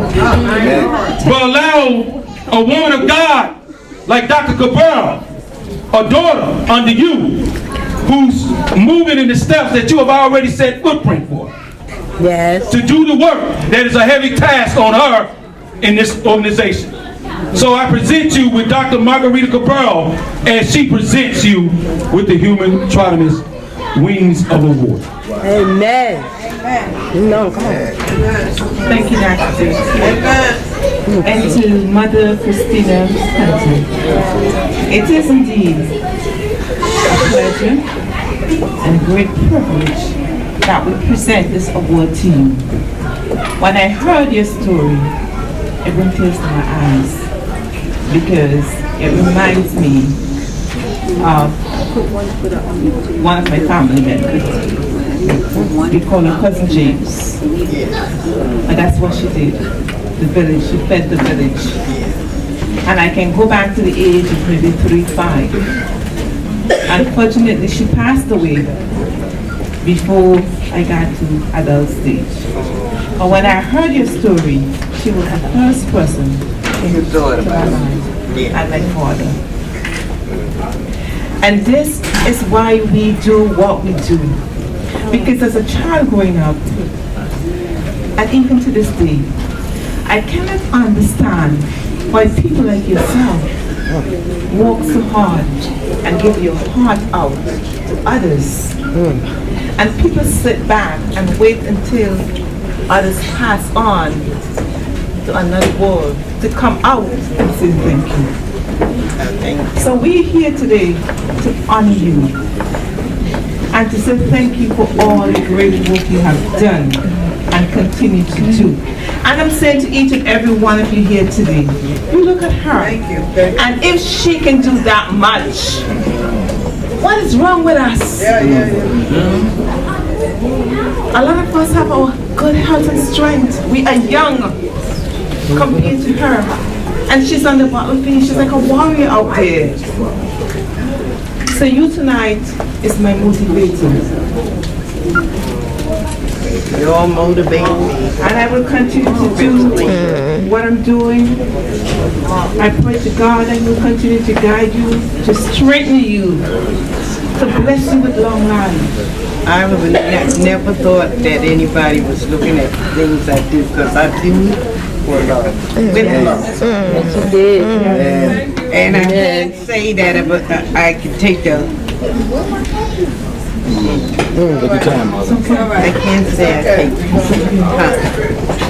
But allow a woman of God like Dr. Cabral, a daughter under you, who's moving in the steps that you have already set footprint for. Yes. To do the work that is a heavy task on her in this organization. So I present you with Dr. Margarita Cabral as she presents you with the Humatradomes Wings of Award. Amen. No, come on. Thank you, Dr. And to Mother Christina Tate. It is indeed a pleasure and a great privilege that we present this award to you. When I heard your story, it brings tears to my eyes because it reminds me of one of my family members. We call her Cousin James. And that's what she did. The village, she fed the village. And I can go back to the age of maybe 3-5. Unfortunately, she passed away before I got to adult stage. But when I heard your story, she was the first person to my mind, and my father. And this is why we do what we do. Because as a child growing up, and even to this day, I cannot understand why people like yourself work so hard and give your heart out to others. And people sit back and wait until others pass on to another world to come out and say thank you. So we're here today to honor you and to say thank you for all the great work you have done and continue to do. And I'm saying to each and every one of you here today, you look at her, and if she can do that much, what is wrong with us? A lot of us have our good health and strength. We are young compared to her. And she's on the battlefield. She's like a warrior out there. So you tonight is my motivator. You're motivating me. And I will continue to do what I'm doing. I pray to God and will continue to guide you, to strengthen you, to bless you with long life. I never thought that anybody was looking at the things I do, because I do for love. With love. Yes, you did. And I can't say that I can take the Take your time, mother. I can't say I take time.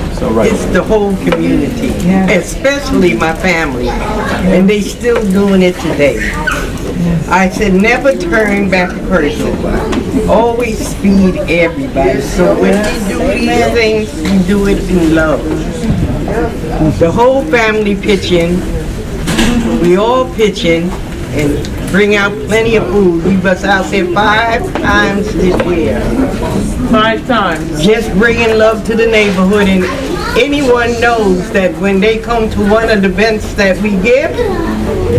It's all right. It's the whole community, especially my family, and they still doing it today. I said never turn back a person. Always feed everybody. So when we do these things, we do it in love. The whole family pitch in. We all pitch in and bring out plenty of food. We was out there 5 times this year. 5 times. Just bringing love to the neighborhood, and anyone knows that when they come to one of the events that we give,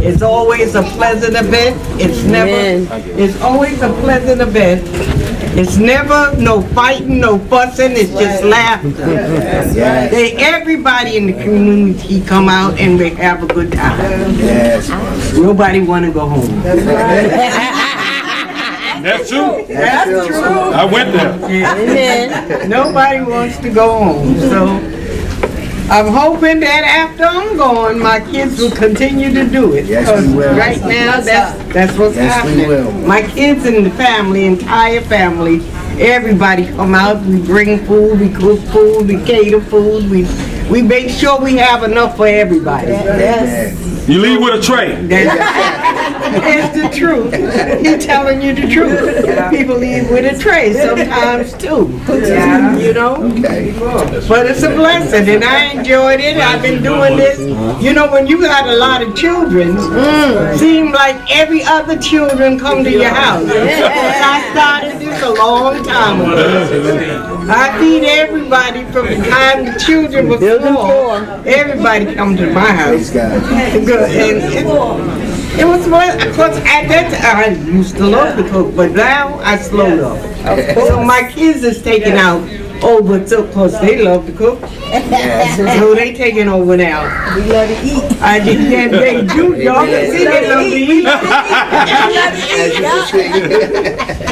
it's always a pleasant event. It's never, it's always a pleasant event. It's never no fighting, no fussing, it's just laughter. They, everybody in the community come out and we have a good time. Nobody want to go home. That's true. That's true. I went there. Nobody wants to go home. So I'm hoping that after I'm gone, my kids will continue to do it. Because right now, that's what's happening. My kids and the family, entire family, everybody come out. We bring food, we cook food, we cater food. We make sure we have enough for everybody. You leave with a tray. It's the truth. He's telling you the truth. People leave with a tray sometimes too. You know? But it's a blessing and I enjoyed it. I've been doing this. You know, when you got a lot of children, seems like every other children come to your house. I started this a long time ago. I feed everybody from the time the children were small. Everybody come to my house. It was what, because at that time I used to love to cook, but now I slowed up. So my kids is taking out over too, because they love to cook. So they taking over now. We love to eat. I just can't they do. Y'all can see they love to eat.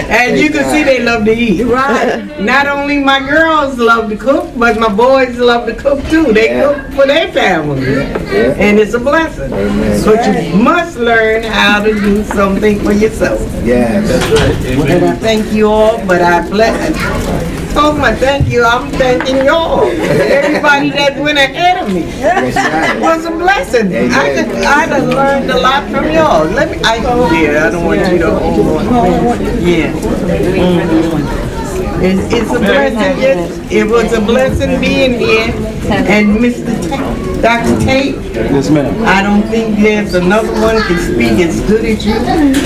And you can see they love to eat. Right. Not only my girls love to cook, but my boys love to cook too. They cook for their family. And it's a blessing. But you must learn how to do something for yourself. Yeah, that's right. And I thank you all, but I bless. Oh my, thank you. I'm thanking y'all. Everybody that went ahead of me. It was a blessing. I done learned a lot from y'all. Let me. I don't want you to hold on. Yeah. It's a blessing. It was a blessing being here. And Mr. Tate, Dr. Tate. Yes, ma'am. I don't think there's another one can speak as good as you. And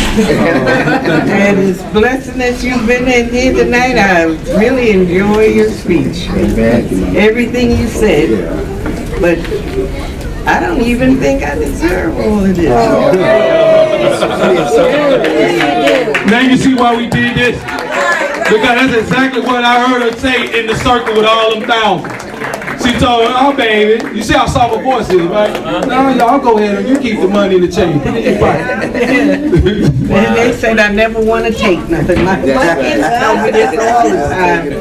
it's a blessing that you've been in here tonight. I really enjoy your speech. Everything you said. But I don't even think I deserve all of this. Now you see why we did this? Because that's exactly what I heard her say in the circle with all them thousands. She told her, oh baby, you see how soft her voice is, right? No, y'all go ahead and you keep the money in the chain. Put it in your pocket. And they said I never want to take nothing. My kids tell me this all the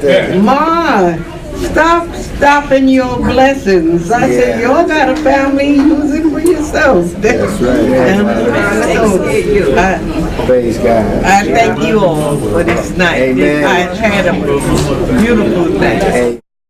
time. Ma, stop stopping your blessings. I said, y'all got a family, use it for yourselves. That's right. Praise God. I thank you all for this night. Amen. I had a beautiful night.